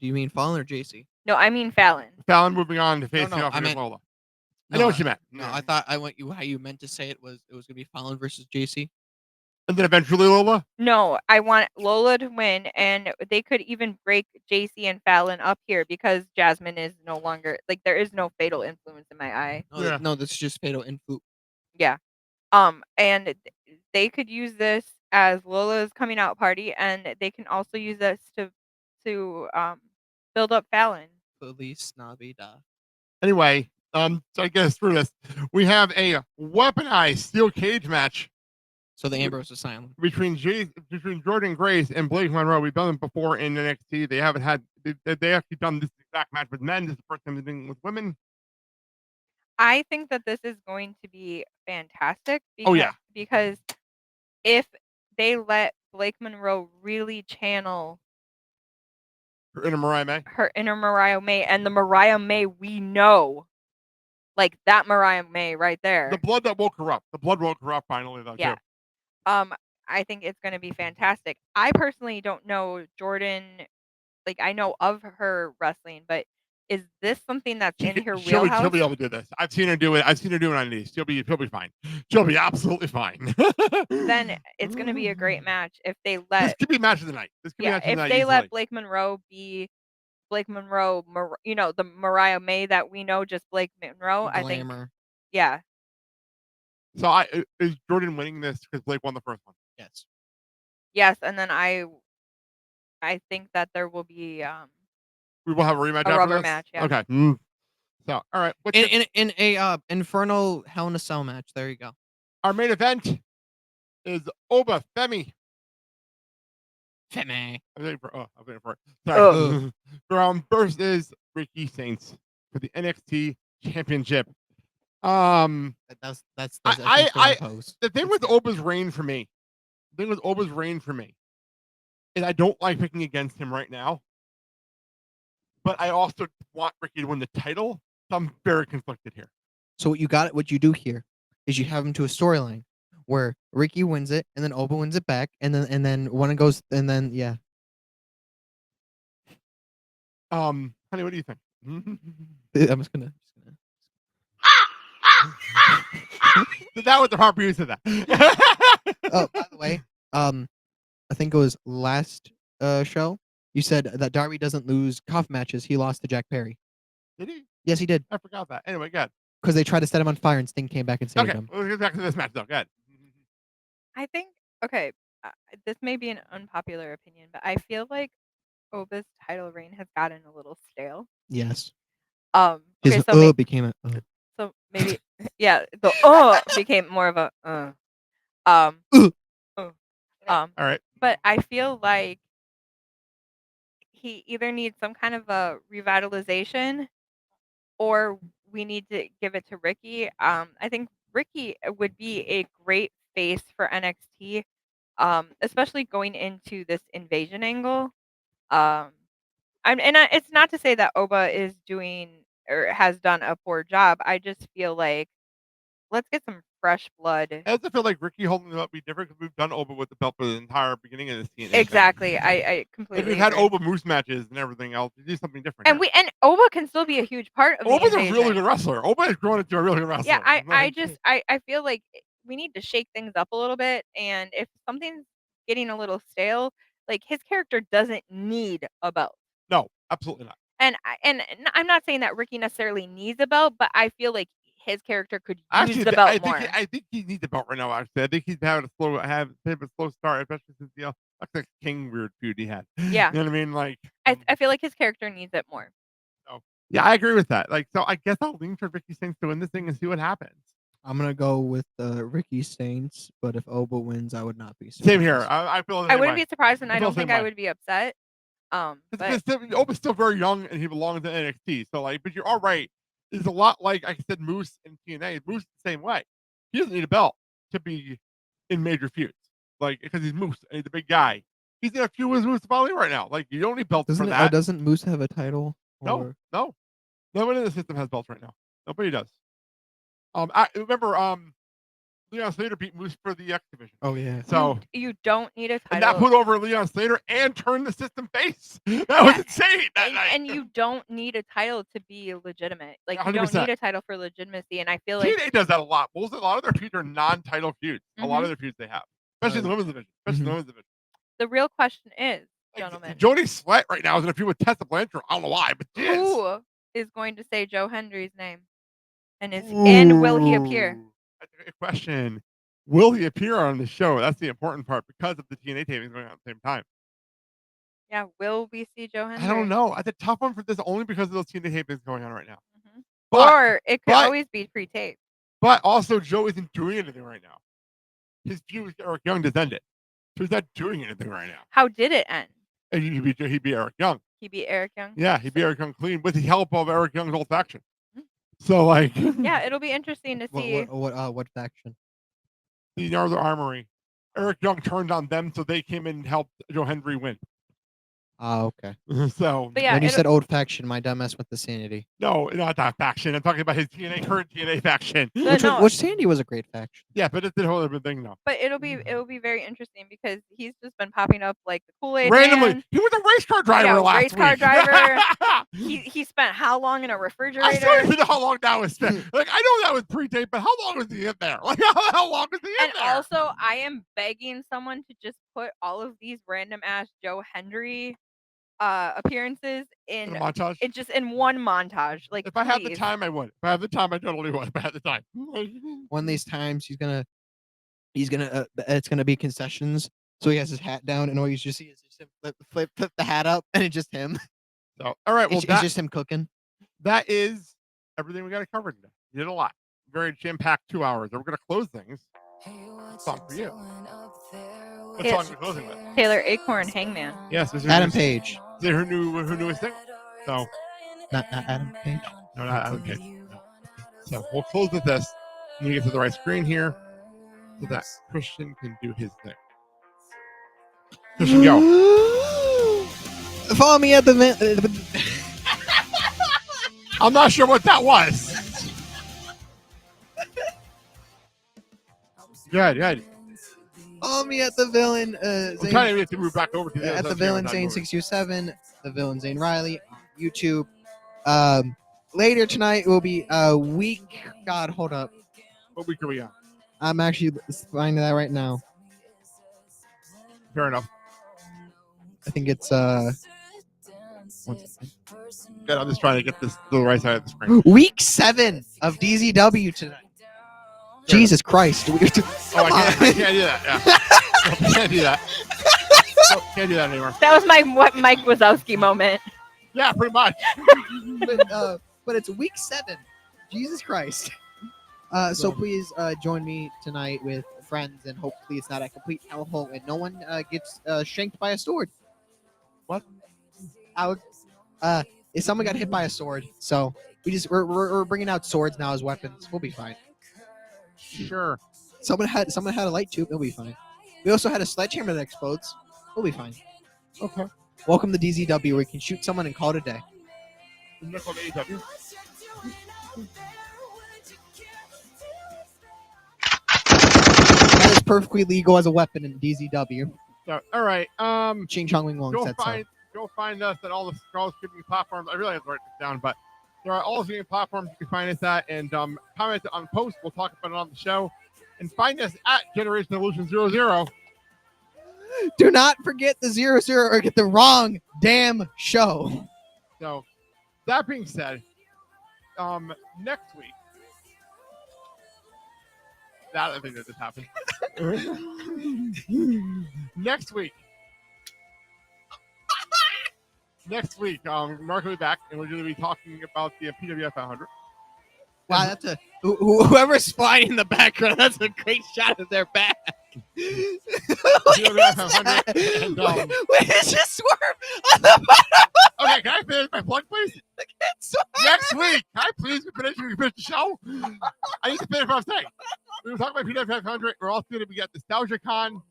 Do you mean Fallon or JC? No, I mean Fallon. Fallon moving on to facing off against Lola. I know what you meant. No, I thought how you meant to say it was gonna be Fallon versus JC. And then eventually Lola? No, I want Lola to win, and they could even break JC and Fallon up here because Jasmine is no longer, like, there is no fatal influence in my eye. No, this is just fatal influence. Yeah. And they could use this as Lola's coming out party, and they can also use this to build up Fallon. Police snobby da. Anyway, so I guess through this, we have a weaponized steel cage match. So the Ambrose is silent. Between Jordan Grace and Blake Monroe. We've done it before in NXT. They haven't had, they actually done this exact match with men. This is the first time they're doing it with women. I think that this is going to be fantastic. Because if they let Blake Monroe really channel Her inner Mariah May. Her inner Mariah May and the Mariah May we know. Like that Mariah May right there. The blood that woke her up. The blood woke her up finally, though, Yeah. too. I think it's going to be fantastic. I personally don't know Jordan. Like, I know of her wrestling, but is this something that's in her wheelhouse? She'll be able to do this. I've seen her do it. I've seen her do it on these. She'll be fine. She'll be absolutely fine. Then it's going to be a great match if they let. This could be match of the night. This could be match of the night. If they let Blake Monroe be Blake Monroe, the Mariah May that we know, just Blake Monroe. I think. Yeah. So is Jordan winning this because Blake won the first one? Yes. Yes, and then I think that there will be we will have a rematch. A rubber match. Yeah. Okay. So all right. In a Inferno Hell in a Cell match. There you go. Our main event is Oba Femi. Femi. I'm waiting for it. Sorry. Versus Ricky Saints for the NXT Championship. That's the thing with Oba's reign for me. Is I don't like picking against him right now. But I also want Ricky to win the title. So I'm very conflicted here. So what you do here is you have him to a storyline where Ricky wins it and then Oba wins it back and then one goes and then yeah. Honey, what do you think? I'm just gonna that was the proper use of that. Oh, by the way, I think it was last show. You said that Darby doesn't lose cough matches. He lost to Jack Perry. Did he? Yes, he did. I forgot that. Anyway, good. Because they tried to set him on fire and Sting came back and saved him. Let's get back to this match, though. Good. I think this may be an unpopular opinion, but I feel like Oba's title reign has gotten a little stale. Yes. His became a. So maybe the became more of a All right. But I feel like he either needs some kind of a revitalization or we need to give it to Ricky. I think Ricky would be a great face for NXT, especially going into this invasion angle. It's not to say that Oba is doing or has done a poor job. I just feel like let's get some fresh blood. I also feel like Ricky holding it up would be different because we've done Oba with the belt for the entire beginning of this TNA. Exactly. I completely we've had agree. Oba Moose matches and everything else. We do something different. And Oba can still be a huge part of Oba's the a really good wrestler. Oba has grown into a really good wrestler. Yeah, I feel like we need to shake things up a little bit, and if something's getting a little stale, like his character doesn't need a belt. No, absolutely not. And I'm not saying that Ricky necessarily needs a belt, but I feel like his character could use the belt more. I think he needs the belt right now. Actually, I think he's having a slow start, especially since that's the King weird feud he had. Yeah, you know what I mean. Like, I feel like his character needs it more. So yeah, I agree with that. Like, so I guess I'll lean for Ricky Saints to win this thing and see what happens. I'm gonna go with Ricky Saints, but if Oba wins, I would not be surprised. Same here. I feel. I wouldn't be surprised, and I don't think I would be upset. But Oba's still very young, and he belongs to NXT. So like, but you're all right. It's a lot like I said, Moose in TNA. Moose is the same way. He doesn't need a belt to be in major feuds, like because he's Moose and he's a big guy. He's in a feud with Moose Valley right now. Like you don't need belts for that. Doesn't Moose have a title? No. Nobody in the system has belts right now. Nobody does. I remember Leon Slater beat Moose for the X division. Oh yeah. So you don't need a title. And that put over Leon Slater and turned the system face. That was insane. And you don't need a title to be legitimate. Like 100%. You don't need a title for legitimacy. And I feel like TNA does that a lot. Most a lot of their feuds are non-title feuds. A lot of their feuds they have, especially the women's division. The real question is, gentlemen, Jody Sweat right now is in a feud with Tessa Blanchard. I don't know why, but who is going to say Joe Hendry's name? And will he appear? That's a good question. Will he appear on the show? That's the important part because of the TNA tapings going on at the same time. Yeah, will we see Joe Hendry? I don't know. It's a tough one for this only because of those TNA tapings going on right now. Or it could always be pre-taped. But also, Joe isn't doing anything right now. His feud with Eric Young just ended. So he's not doing anything right now. How did it end? And he beat Eric Young. He beat Eric Young? Yeah, he beat Eric Young clean with the help of Eric Young's old faction. So like, yeah, it'll be interesting to see. What faction? The Northern Armory. Eric Young turned on them, so they came in and helped Joe Hendry win. Oh, okay. So But yeah, when you said old faction, my dumbass went to Sanity. no, not that faction. I'm talking about his current TNA faction. Which Sanity was a great faction. Yeah, but it's a whole other thing though. But it'll be very interesting because he's just been popping up like the Kool-Aid Randomly, Man. he was a race car driver last race car week. driver. he spent how long in a refrigerator? I don't even know how long that was spent. Like I know that was pre-tape, but how long was he in there? Like how long was he in there? And also, I am begging someone to just put all of these random ass Joe Hendry appearances in a montage. It just in one montage. Like if I have the time, I would. If I have the time, I totally would. If I have the time. One of these times, he's gonna. It's gonna be concessions. So he has his hat down, and all you just see is just him flip the hat up, and it's just him. So all right, well, it's just him cooking. That is everything we got to cover today. You did a lot. Very jam-packed 2 hours. And we're gonna close things. Song for you. What song are we closing with? Taylor Acorn, Hangman. Yes, this is Adam Page. Is it her newest thing? So not Adam Page. No, not Adam Page. No. So we'll close with this. I'm gonna get to the right screen here so that Cristian can do his thing. Cristian, go. Follow me at the. I'm not sure what that was. Good. Follow me at the villain. I'm trying to get to move back over to the at the villain Zane 627, the villain Zane Reilly on YouTube. Later tonight will be a week. God, hold up. What week are we on? I'm actually finding that right now. Fair enough. I think it's Good, I'm just trying to get this to the right side of the screen. week 7 of DZW tonight. Sure. Jesus Christ. I can't do that. Yeah. No, can't do that. No, can't do that anymore. That was my Mike Wazowski moment. Yeah, pretty much. but it's week 7. Jesus Christ. So please join me tonight with friends, and hopefully it's not a complete hellhole and no one gets shanked by a sword. What? If someone got hit by a sword, so we're bringing out swords now as weapons. We'll be fine. Sure. Someone had a light tube. It'll be fine. We also had a sledgehammer that explodes. We'll be fine. Okay. Welcome to DZW, where you can shoot someone and call it a day. Isn't that called AEW? That is perfectly legal as a weapon in DZW. So, all right. Ching Chong Wing Wong said so. Go find us at all the streaming platforms. I really have to write this down, but there are all the streaming platforms you can find us at, and comment on post. We'll talk about it on the show. And find us at Generation Evolution 00. Do not forget the 00 or get the wrong damn show. So, that being said, next week, I think that just happened. Next week, Mark will be back, and we're going to be talking about the PWF 500. Wow, that's whoever's flying in the background. That's a great shot of their back. PWF 500. And, wait, it's just swerve on the bottom. Okay, can I finish my plug, please? Next week, can I please finish the show? I need to finish what I'm saying. We were talking about PWF 500. We're also going to be at Nostalgia Con.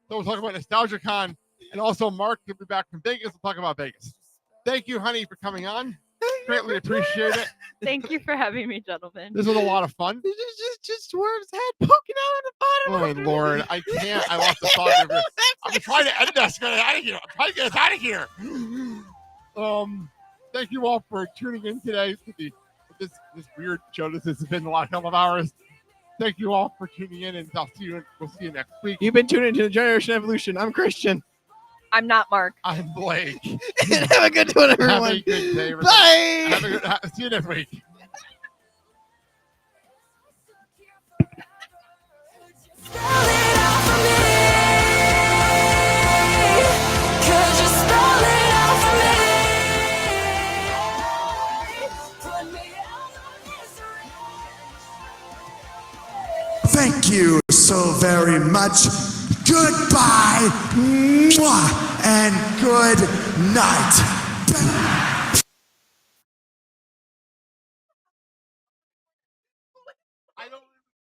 So we'll talk about Nostalgia Con. And also, Mark will be back from Vegas. We'll talk about Vegas. Thank you, honey, for coming on. Greatly appreciate it. Thank you for having me, gentlemen. This was a lot of fun. Just Swerve's head poking out of the bottom. Oh, Lord. I can't. I lost the thought. I'm trying to end this. Get out of here. I'm trying to get us out of here. Thank you all for tuning in today to this weird show. This has been the last couple of hours. Thank you all for tuning in, and we'll see you next week. You've been tuning into the Generation Evolution. I'm Cristian. I'm not Mark. I'm Blake. Have a good one, everyone. Have a good day, everybody. Bye. See you next week. Thank you so very much. Goodbye. Mwah, and good night.